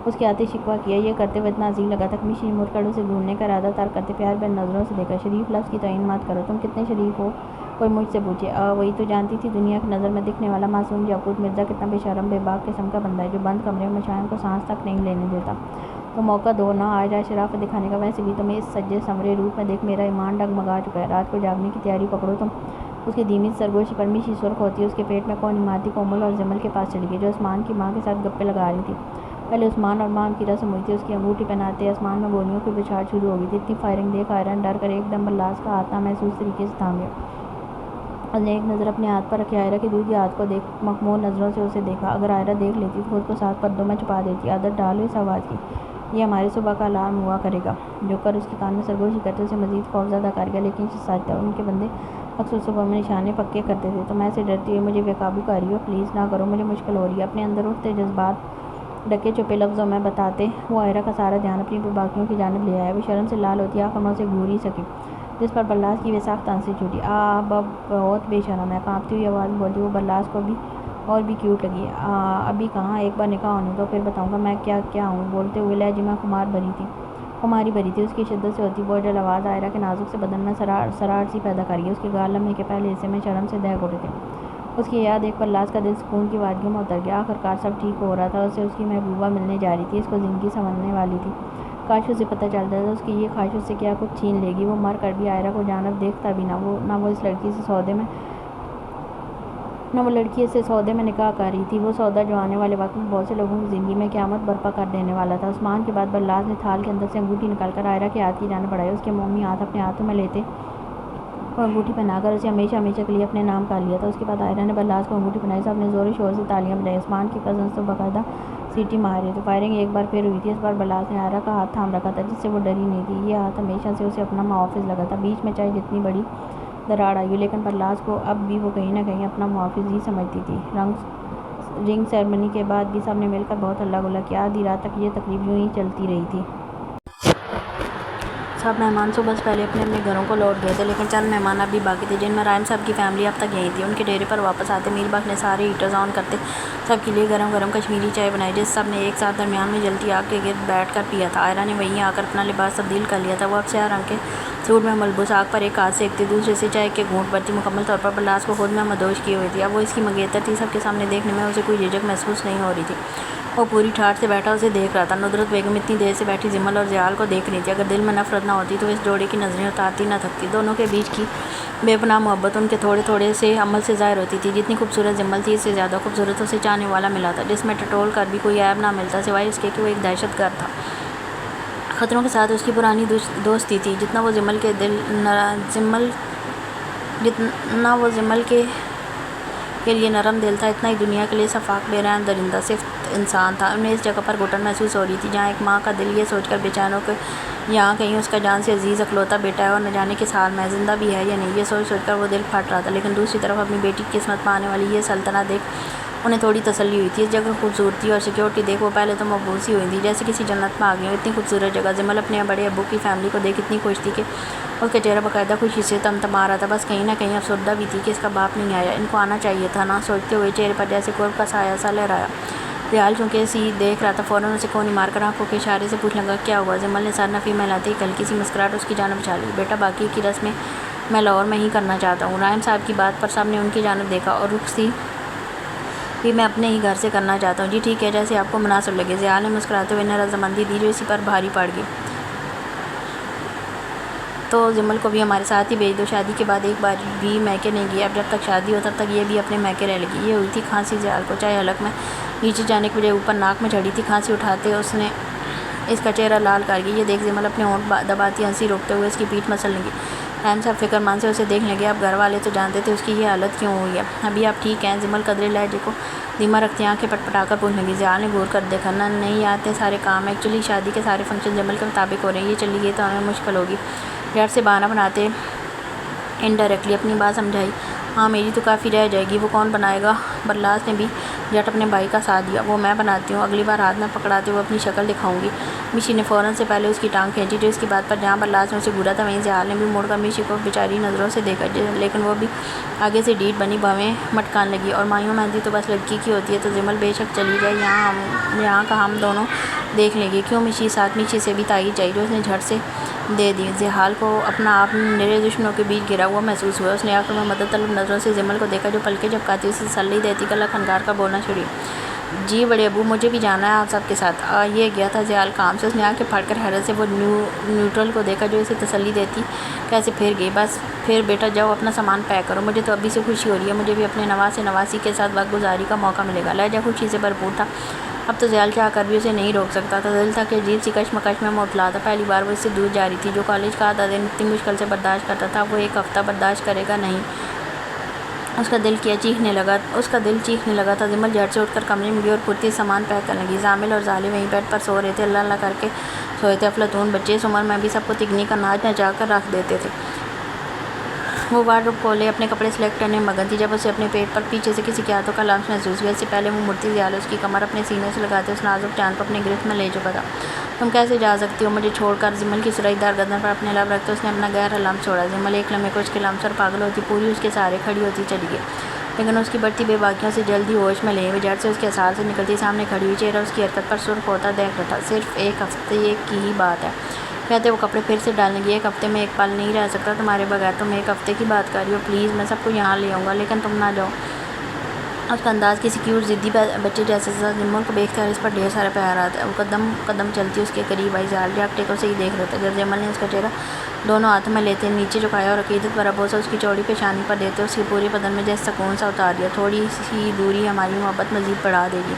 اس کے آتے شکوہ کیا۔ یہ کرتے ہوئے اتنا عظیم لگا تھا کہ میشی نے مڑ کر اسے ڈھونڈنے کا ارادہ ترک کرتے پیار بھری نظروں سے دیکھا۔ شریف لفظ کی توہین مت کرو، تم کتنے شریف ہو؟ کوئی مجھ سے پوچھے۔ وہی تو جانتی تھی دنیا کی نظر میں دکھنے والا معصوم یاقوت مرزا کتنا بے شرم بے باک قسم کا بندہ ہے، جو بند کمرے میں مشائم کو سانس تک نہیں لینے دیتا۔ تو موقع دو نا عائرہ، شرافت دکھانے کا۔ ویسے بھی تمہیں اس سجے سنورے روپ میں دیکھ میرا ایمان ڈگمگا چکا ہے۔ رات کو جاگنے کی تیاری پکڑو تم۔ اس کی دھیمی سرگوشی پر میشی سرخ ہوتی اس کے پیٹ میں کون عمارتی کومل اور جمل کے پاس چلی گئی، جو عثمان کی ماں کے ساتھ گپے لگا رہی تھی۔ پہلے عثمان اور مام کی رسم ہوئی تھی، اس کی انگوٹھی پہناتے آسمان میں گولیوں کی بچھاڑ شروع ہو گئی تھی۔ اتنی فائرنگ دیکھ عائرہ نے ڈر کر ایک دم بلاس کا ہاتھ نامحسوس طریقے سے تھام لیا۔ اس نے ایک نظر اپنے ہاتھ پر رکھے عائرہ کی دودھی ہاتھ کو دیکھ مخمور نظروں سے اسے دیکھا۔ اگر عائرہ دیکھ لیتی تو خود کو 7 پردوں میں چھپا دیتی۔ عادت ڈالو اس آواز کی، یہ ہمارے صبح کا الارم ہوا کرے گا۔ جوکر اس کے کان میں سرگوشی کرتے اسے مزید خوفزدہ کر گیا، لیکن سچ تھا ان کے بندے اکثر صبح میں نشانے پکے کرتے تھے۔ تم ایسے ڈرتی ہوئی مجھے بے قابو کر رہی ہو، پلیز نہ کرو، مجھے مشکل ہو رہی ہے۔ اپنے اندر اٹھتے جذبات ڈکے چھپے لفظوں میں بتاتے وہ عائرہ کا سارا دھیان اپنی بے باکیوں کی جانب لے آیا۔ وہ شرم سے لال ہوتی آنکھ میں اسے گھور ہی سکی، جس پر بلاس کی بے ساختہ ہنسی چھوٹی۔ اب بہت بے شرم ہے، کانپتی ہوئی آواز میں بولی وہ۔ بلاس کو بھی اور بھی کیوٹ لگی۔ ابھی کہاں، ایک بار نکاح ہونے دو پھر بتاؤں گا میں کیا ہوں۔ بولتے ہوئے لہجے میں خماری بھری تھی اس کی شدت سے ہوتی بوجھل آواز عائرہ کے نازک سے بدن میں سراڑ سی پیدا کر گئی۔ اس کے گال لمحے کے پہلے حصے میں شرم سے دہک اٹھے تھے۔ اس کی یاد ایک بلاس کا دل سکون کی وادیوں میں اتر گیا۔ آخرکار سب ٹھیک ہو رہا تھا، اسے اس کی محبوبہ ملنے جا رہی تھی، اس کو زندگی سنورنے والی تھی۔ کاش اسے پتہ چل جاتا اس کی یہ خواہش اس سے کیا کچھ چھین لے گی۔ وہ مر کر بھی عائرہ کو جانب دیکھتا بھی نہ وہ اس لڑکی سے سودے میں نکاح کر رہی تھی، وہ سودا جو آنے والے وقت میں بہت سے لوگوں کی زندگی میں قیامت برپا کر دینے والا تھا۔ عثمان کے بعد بلاس نے تھال کے اندر سے انگوٹھی نکال کر عائرہ کے ہاتھ کی جانب بڑھائی۔ اس کے مومی ہاتھ اپنے ہاتھوں میں لیتے وہ انگوٹھی پہنا کر اسے ہمیشہ کے لیے اپنے نام کر لیا تھا۔ اس کے بعد عائرہ نے بلاس کو انگوٹھی پہنائی، سب نے زور و شور سے تالیاں بجائیں۔ عثمان کے کزنز تو باقاعدہ سیٹی مار رہے تھے۔ فائرنگ ایک بار پھر ہوئی تھی۔ اس بار بلاس نے عائرہ کا ہاتھ تھام رکھا تھا، جس سے وہ ڈری نہیں تھی۔ یہ ہاتھ ہمیشہ سے اسے اپنا محافظ لگا تھا، بیچ میں چاہے جتنی بڑی دراڑ آئی ہو، لیکن بلاس کو اب بھی وہ کہیں نہ کہیں اپنا محافظ ہی سمجھتی تھی۔ رنگ سیرمنی کے بعد بھی سب نے مل کر بہت ہلہ گلا کیا۔ آدھی رات تک یہ تقریب یوں ہی چلتی رہی تھی۔ سب مہمان صبح سے پہلے اپنے گھروں کو لوٹ گئے تھے، لیکن چند مہمان اب بھی باقی تھے، جن میں رائم صاحب کی فیملی اب تک یہیں تھی۔ ان کے ڈیرے پر واپس آتے میر بخش نے سارے ہیٹرز آن کرتے سب کے لیے گرم کشمیری چائے بنائی، جس سب نے ایک ساتھ درمیان میں جلتی آگ کے گرد بیٹھ کر پیا تھا۔ عائرہ نے وہیں آ کر اپنا لباس تبدیل کر لیا تھا۔ وہ اب سیاہ رنگ کے سوٹ میں ملبوس آگ پر ایک ہاتھ سینکتی دوسرے سے چائے کے گھونٹ بھرتی مکمل طور پر بلاس کو خود میں مدوش کیے ہوئی تھی۔ اب وہ اس کی منگیتر تھی، سب کے سامنے دیکھنے میں اسے کوئی جھجک محسوس نہیں ہو رہی تھی۔ وہ پوری ٹھاٹھ سے بیٹھا اسے دیکھ رہا تھا۔ ندرت بیگم اتنی دیر سے بیٹھی جمل اور زیال کو دیکھ رہی تھی۔ اگر دل میں نفرت نہ ہوتی تو اس جوڑے کی نظریں اتارتی نہ تھکتی۔ دونوں کے بیچ کی بے پناہ محبت ان کے تھوڑے سے عمل سے ظاہر ہوتی تھی۔ جتنی خوبصورت جمل تھی، اس سے زیادہ خوبصورت اسے چاہنے والا ملا تھا، جس میں ٹٹول کر بھی کوئی عیب نہ ملتا سوائے اس کے کہ وہ ایک دہشت گرد تھا۔ خطروں کے ساتھ اس کی پرانی دوستی تھی۔ جتنا وہ جمل کے لیے نرم دل تھا، اتنا ہی دنیا کے لیے شفاق بے رحم درندہ صفت انسان تھا۔ انہیں اس جگہ پر گھٹن محسوس ہو رہی تھی جہاں ایک ماں کا دل یہ سوچ کر بے چین ہو کہ یہاں کہیں اس کا جان سے عزیز اکلوتا بیٹا ہے اور نہ جانے کس حال میں ہے، زندہ بھی ہے یا نہیں، یہ سوچ کر وہ دل پھٹ رہا تھا۔ لیکن دوسری طرف اپنی بیٹی کی قسمت میں آنے والی یہ سلطنت دیکھ انہیں تھوڑی تسلی ہوئی تھی۔ اس جگہ خوبصورتی اور سیکیورٹی دیکھ وہ پہلے تو مبہوت سی ہوئی تھی، جیسے کسی جنت میں آ گئی ہوں۔ اتنی خوبصورت جگہ۔ جمل اپنے بڑے ابو کی فیملی کو دیکھ اتنی خوش تھی کہ اس کا چہرہ باقاعدہ خوشی سے تمتما رہا تھا، بس کہیں نہ کہیں افسردہ بھی تھی کہ اس کا باپ نہیں آیا، ان کو آنا چاہیے تھا نا، سوچتے ہوئے چہرے پر جیسے قرب کا سایہ سا لہرایا۔ زیال چونکہ اسی دیکھ رہا تھا، فوراً اسے کونی مار کر آنکھوں کے اشارے سے پوچھنے لگا کیا ہوا۔ جمل نے سر نفی میں ہلاتے ایک ہلکی سی مسکراہٹ اس کی جانب اچھالی۔ بیٹا باقی کی رسمیں میں لاہور میں ہی کرنا چاہتا ہوں۔ رائم صاحب کی بات پر سب نے ان کی جانب دیکھا۔ اور رخصتی بھی میں اپنے ہی گھر سے کرنا چاہتا ہوں۔ جی ٹھیک ہے، جیسے آپ کو مناسب لگے۔ زیال نے مسکراتے ہوئے انہیں رضامندی دی جو اسی پر بھاری پڑ گئی۔ تو جمل کو بھی ہمارے ساتھ ہی بھیج دو، شادی کے بعد ایک بار بھی میکے نہیں گیا، اب جب تک شادی ہو تب تک یہ بھی اپنے میکے رہ لگی۔ یہ ہوئی تھی کھانسی زیال کو، چاہے حلق میں نیچے جانے کے بجائے اوپر ناک میں چڑھی تھی۔ کھانسی اٹھاتے اس نے اس کا چہرہ لال کر گیا۔ یہ دیکھ جمل اپنے ہونٹ دباتی ہنسی روکتے ہوئے اس کی پیٹھ مسل لگی۔ رحم صاحب فکر مند سے اسے دیکھ لیں گے۔ اب گھر والے تو جانتے تھے اس کی یہ حالت کیوں ہوئی ہے۔ ابھی آپ ٹھیک ہیں؟ جمل قدرے لہجے کو دھیما رکھتی آنکھیں پٹ پٹا کر پوچھنے لگی۔ ضیاء نے غور کر دیکھا، نہیں آتے سارے کام ہیں، ایکچولی شادی کے سارے فنکشن جمل کے مطابق ہو رہے ہیں، یہ چلی گئی تو ہمیں مشکل ہوگی۔ جھٹ سے بہانہ بناتے انڈائریکٹلی اپنی بات سمجھائی۔ ہاں میری تو کافی رہ جائے گی، وہ کون بنائے گا؟ برلاس نے بھی جھٹ اپنے بھائی کا ساتھ دیا۔ وہ میں بناتی ہوں، اگلی بار ہاتھ میں پکڑاتے ہوئے اپنی شکل دکھاؤں گی۔ میشی نے فوراً سے پہلے اس کی ٹانگ کھینچی جو اس کی بات پر جہاں برلاس نے اسے گھورا تھا وہیں ضیاء نے بھی مڑ کر میشی کو بیچاری نظروں سے دیکھا، لیکن وہ بھی آگے سے ڈیڑھ بنی بھویں مٹکانے لگی۔ اور مایوں مہندی تو بس لڑکی کی ہوتی ہے، تو جمل بے شک چلی جائے، یہاں کا ہم دونوں دیکھ لیں گے۔ کیوں میشی ساتھ؟ میشی سے بھی تائید چاہیے جو اس نے جھٹ سے دے دی۔ ضیاء کو اپنا آپ نرے دشمنوں کے بیچ گھرا ہوا محسوس ہوا۔ اس نے آخر میں مدد طلب نظروں سے جمل کو دیکھا جو پلکیں جھپکاتی اسے تسلی دیتی گلا کھنگار کر بولنا شروع۔ جی بڑے ابو، مجھے بھی جانا ہے آپ سب کے ساتھ۔ یہ گیا تھا ضیاء کام سے۔ اس نے آنکھیں پھاڑ کر حیرت سے وہ نیوٹرل کو دیکھا جو اسے تسلی دیتی کیسے پھر گئی۔ بس پھر بیٹا جاؤ اپنا سامان پیک کرو، مجھے تو ابھی سے خوشی ہو رہی ہے، مجھے بھی اپنے نواسے نواسی کے ساتھ وقت گزاری کا موقع ملے گا۔ لہجہ خوشی سے بھرپور تھا۔ اب تو ضیاء چاہ کر بھی اسے نہیں روک سکتا تھا۔ دل تھا کہ عجیب سی کشمکش میں مبتلا تھا۔ پہلی بار وہ اس سے دور جا رہی تھی۔ جو کالج کا آدھا دن اتنی مشکل سے برداشت کرتا تھا وہ ایک ہفتہ برداشت کرے گا نہیں۔ اس کا دل چیخنے لگا تھا۔ جمل جھٹ سے اٹھ کر کمرے میں گئی اور پھرتی سامان پیک کرنے لگی۔ زامل اور ظالم وہیں بیڈ پر سو رہے تھے، اللہ اللہ کر کے سوئے تھے۔ افلاطون بچے اس عمر میں بھی سب کو تکنی کا ناچ نچا کر رکھ دیتے تھے۔ وہ وارڈروب کھولے اپنے کپڑے سلیکٹ کرنے میں مگن تھی جب اسے اپنے پیٹ پر پیچھے سے کسی کے ہاتھوں کا لمس محسوس ہوا۔ اس سے پہلے وہ مڑتی ضیاء اس کی کمر اپنے سینے سے لگاتے اس نازک چاند کو اپنے گرفت میں لے چکا تھا۔ تم کیسے جا سکتی ہو مجھے چھوڑ کر؟ جمل کی سرائی دار گردن پر اپنے لب رکھتے اس نے اپنا گہرا لمس چھوڑا۔ جمل ایک لمحے کو اس کے لمس پر پاگل ہوتی پوری اس کے سہارے کھڑی ہوتی چلی گئی، لیکن اس کی بڑھتی بے باکیوں سے جلدی ہوش میں لے ہوئے جھٹ سے اس کے اثار سے نکلتی سامنے کھڑی ہوئی چہرہ اس کی حرکت پر سرخ ہوتا دیکھ رہا تھا۔ صرف ایک ہفتے کی ہی بات ہے، کہتے وہ کپڑے پھر سے ڈالنے لگی۔ ایک ہفتے میں ایک پل نہیں رہ سکتا تمہارے بغیر، تم ایک ہفتے کی بات کر رہی ہو؟ پلیز میں سب کو یہاں لے آؤں گا، لیکن تم نہ جاؤ۔ اس کا انداز کسی کیوٹ ضدی بچے جیسے تھا۔ جمل کو بے اختیار اس پر ڈھیر سارے پیار آتا ہے۔ وہ قدم قدم چلتی اس کے قریب آئی۔ ضیاء جھپٹے کو اسے ہی دیکھ رہا تھا جب جمل نے اس کا چہرہ دونوں ہاتھوں میں لیتے نیچے جھکایا اور عقیدت بھرا بوسہ اس کی چوڑی پیشانی پر دیتے اس کے پورے بدن میں جیسے سکون سا اتار دیا۔ تھوڑی سی دوری ہماری محبت مزید بڑھا دے گی۔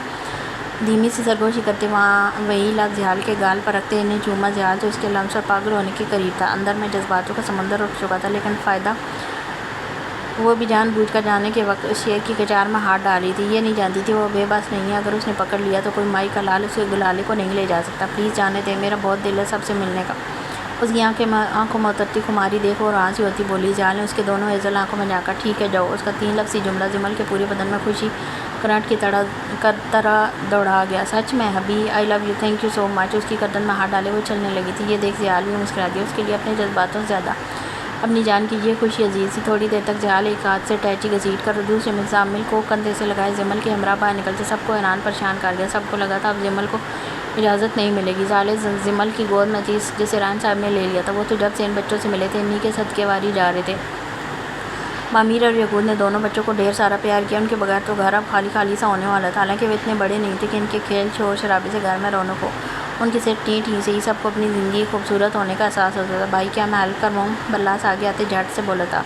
دھیمی سی سرگوشی کرتے وہی لفظ ضیاء کے گال پر رکھتے انہیں چوما۔ ضیاء تو اس کے لمس اور پاگل ہونے کے قریب تھا۔ اندر میں جذباتوں کا سمندر اٹھ چکا تھا، لیکن فائدہ؟ وہ بھی جان بوجھ کر جانے کے وقت اس شیخ کی کچار میں ہاتھ ڈال رہی تھی۔ یہ نہیں جانتی تھی وہ بے بس نہیں ہے، اگر اس نے پکڑ لیا تو کوئی مائی کا لال اسے گلالے کو نہیں لے جا سکتا۔ پلیز جانے دیں، میرا بہت دل ہے سب سے ملنے کا۔ اس کی آنکھوں میں اترتی خماری دیکھ وہ راض سی ہوتی بولی۔ ضیاء نے اس کے دونوں ہیزل آنکھوں میں جا کر ٹھیک ہے جاؤ اس کا 3 لفظی جملہ جمل کے پورے بدن میں خوشی کرنٹ کی طرح دوڑا گیا۔ سچ میں hubby, I love you, thank you so much. اس کی گردن میں ہاتھ ڈالے وہ چلنے لگی تھی۔ یہ دیکھ ضیاء بھی مسکرا دیا۔ اس کے لیے اپنے جذباتوں سے زیادہ اپنی جان کی یہ خوشی عزیز تھی۔ تھوڑی دیر تک ضیاء ایک ہاتھ سے ٹیچی گھسیٹ کر دوسرے میں زامل کو کندھے سے لگائے جمل کے ہمراہ باہر نکلتے سب کو حیران پریشان کر گیا۔ سب کو لگا تھا اب جمل کو اجازت نہیں ملے گی۔ ضیاء جمل کی گود میں تھی جسے رحم صاحب نے لے لیا تھا۔ وہ تو جب سے ان بچوں سے ملے تھے انہی کے صدقے واری جا رہے تھے۔ معمیر اور یعقوب نے دونوں بچوں کو ڈھیر سارا پیار کیا۔ ان کے بغیر تو گھر اب خالی خالی سا ہونے والا تھا۔ حالانکہ وہ اتنے بڑے نہیں تھے کہ ان کے کھیل شور شرابے سے گھر میں رونق ہو، ان کی صرف ٹیں ٹیں سے ہی سب کو اپنی زندگی خوبصورت ہونے کا احساس ہوتا تھا۔ بھائی کیا میں ہیلپ کرواؤں؟ برلاس آگے آتے جھٹ سے بولا تھا۔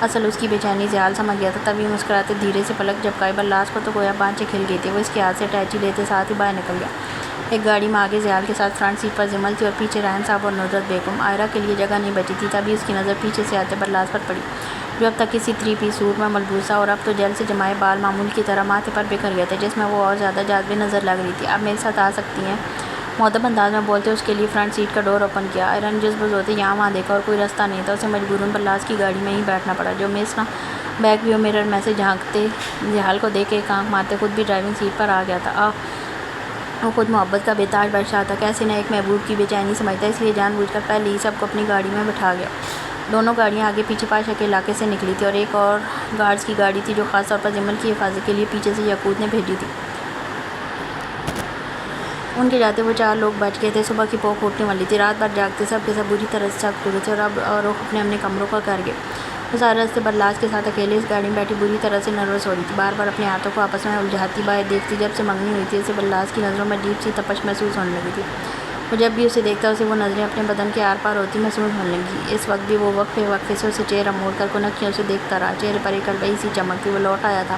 اصل اس کی بے چینی ضیاء سمجھ گیا تھا، تبھی مسکراتے دھیرے سے پلک جھپکائی۔ برلاس کو تو گویا بانچیں کھل گئی تھی۔ وہ اس کے ہاتھ سے اٹیچی لیتے ساتھ ہی باہر نکل گیا۔ ایک گاڑی میں آگے ضیاء کے ساتھ فرنٹ سیٹ پر جمل تھی اور پیچھے رحم صاحب اور نصرت بیگم۔ آئرہ کے لیے جگہ نہیں بچی تھی، تبھی اس کی نظر پیچھے سے آتے برلاس پر پڑی جو اب تک کسی 3 پیس سوٹ میں ملبوس تھا اور اب تو جیل سے جمائے بال معمول کی طرح ماتھے پر بکھر گئے تھے، جس میں وہ اور زیادہ جاذبے نظر لگ رہی تھی۔ آپ میرے ساتھ آ سکتی ہیں، مؤدب انداز میں بولتے اس کے لیے فرنٹ سیٹ کا ڈور اوپن کیا۔ آئرہ نے جذبز ہوتے یہاں وہاں دیکھا اور کوئی راستہ نہیں تھا۔ اسے مجبوراً برلاس کی گاڑی میں ہی بیٹھنا پڑا جو میسنا بیک ویو مرر میں سے جھانکتے ضیاء کو دیکھ کے ایک آنکھ مارتے خود بھی ڈرائیونگ سیٹ پر آ گیا تھا۔ وہ خود محبت کا بے تاج بادشاہ تھا، کیسے نہ ایک محبوب کی بے چینی سمجھتا، اس لیے جان بوجھ کر پہلے ہی سب کو اپنی گاڑی میں بٹھا گیا۔ دونوں گاڑیاں آگے پیچھے پاشا کے علاقے سے نکلی تھی اور ایک اور گارڈز کی گاڑی تھی جو خاص طور پر جمل کی حفاظت کے لیے پیچھے سے یعقوب نے بھیجی تھی۔ ان کے جاتے وہ 4 لوگ بچ گئے تھے۔ صبح کی پوک پھوٹنے والی تھی۔ رات بھر جاگتے سب کے سب بری طرح سے تھک چکے تھے اور اب رخ اپنے کمروں کا کر گئے۔ وہ سارے راستے برلاس کے ساتھ اکیلے اس گاڑی میں بیٹھی بری طرح سے نروس ہو رہی تھی، بار بار اپنے ہاتھوں کو آپس میں الجھاتی باہر دیکھتی۔ جب سے منگنی ہوئی تھی اسے برلاس کی نظروں میں عجیب سی تپش محسوس ہونے لگی تھی۔ وہ جب بھی اسے دیکھتا اسے وہ نظریں اپنے بدن کے آر پار ہوتی محسوس ہونے لگی۔ اس وقت بھی وہ وقفے وقفے سے اسے چہرہ موڑ کر کنکھیوں سے دیکھتا رہا۔ چہرے پر ایک البئی سی چمک تھی۔ وہ لوٹ آیا تھا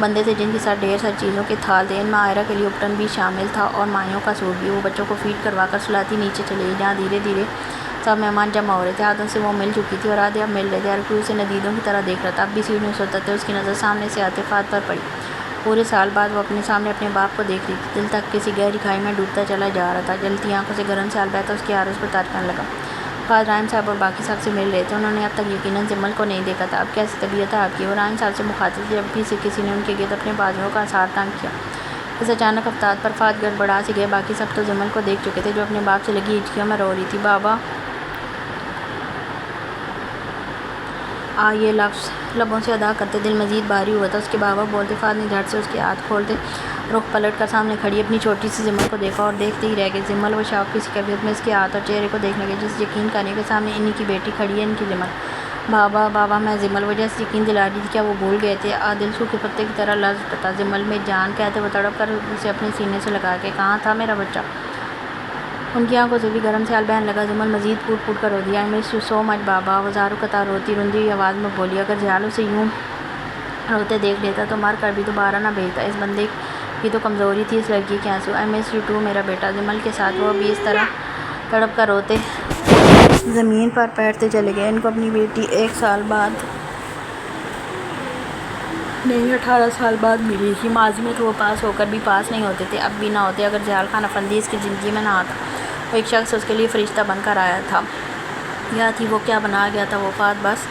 بندے تھے جن کے ساتھ ڈھیر ساری چیزوں کے تھال تھے، ان میں آئرہ کے لیے اپٹن بھی شامل تھا اور مائیوں کا سوٹ بھی۔ وہ بچوں کو فیڈ کروا کر سلاتی نیچے چلی گئی جہاں دھیرے دھیرے سب مہمان جمع ہو رہے تھے۔ آدھوں سے وہ مل چکی تھی اور آدھے اب مل رہے تھے۔ ہر کوئی اسے ندیدوں کی طرح دیکھ رہا تھا۔ اب بھی سیڑھیوں سے اترتے اس کی نظر سامنے سے آتے فہد پر پڑی۔ پورے سال بعد وہ اپنے سامنے اپنے باپ کو دیکھ رہی تھی۔ دل تک کسی گہری کھائی میں ڈوبتا چلا جا رہا تھا۔ جلتی آنکھوں سے گرم سال بہتا اس کے عارض پر تار کرنے لگا۔ فہد رحیم صاحب اور باقی سب سے مل رہے تھے۔ انہوں نے اب تک یقیناً جمل کو نہیں دیکھا تھا۔ اب کیسی طبیعت ہے آپ کی؟ وہ رحیم صاحب سے مخاطب تھے جب بھی سے کسی نے ان کے گرد اپنے بازوؤں کا اثار تنگ کیا۔ اس اچانک افتاد پر فہد گڑبڑا سے گئے۔ باقی سب تو جمل کو دیکھ چکے تھے جو اپنے باپ سے لگی ہچکیوں میں رو رہی تھی۔ بابا یہ لفظ لبوں سے ادا کرتے دل مزید بھاری ہوا تھا۔ اس کے بابا بولتے فہد نے جھٹ سے اس کے ہاتھ کھولتے رخ پلٹ کر سامنے کھڑی اپنی چھوٹی سی جمل کو دیکھا اور دیکھتے ہی رہ گئے۔ جمل وہ شوق کی سی کیفیت میں اس کے ہاتھ اور چہرے کو دیکھنے گئی جس یقین کرنے کے سامنے انہی کی بیٹی کھڑی ہے، ان کی جمل۔ بابا بابا میں جمل وہ جیسے یقین دلا رہی تھی کیا وہ بھول گئے تھے؟ دل سوکھے پتے کی طرح لرز اٹھا۔ جمل میں جان کہتے وہ تڑپ کر اسے اپنے سینے سے لگا کے کہاں تھا میرا بچہ؟ ان کی آنکھوں سے بھی گرم سیال بہنے لگا۔ جمل مزید پھوٹ پھوٹ کر رو دی۔ آئی مس یو سو مچ بابا، وہ زاروں قطار روتی رندی ہوئی آواز میں بولی۔ اگر جیال اسے یوں روتے دیکھ لیتا تو مر کر بھی دوبارہ نہ بھیجتا۔ اس بندے کی تو کمزوری تھی اس لڑکی کے آنسو۔ آئی مس یو ٹو میرا بیٹا۔ جمل کے ساتھ وہ بھی اس طرح تڑپ کر روتے زمین پر بیٹھتے چلے گئے۔ ان کو اپنی بیٹی 1 سال بعد نہیں 18 سال بعد ملی تھی۔ ماضی میں تو وہ پاس ہو کر بھی پاس نہیں ہوتے تھے، اب بھی نہ ہوتے اگر جیال خان افندی اس کی زندگی میں نہ آتا۔ وہ ایک شخص اس کے لیے فرشتہ بن کر آیا تھا یا تھی وہ کیا بنا گیا تھا وہ؟ فہد بس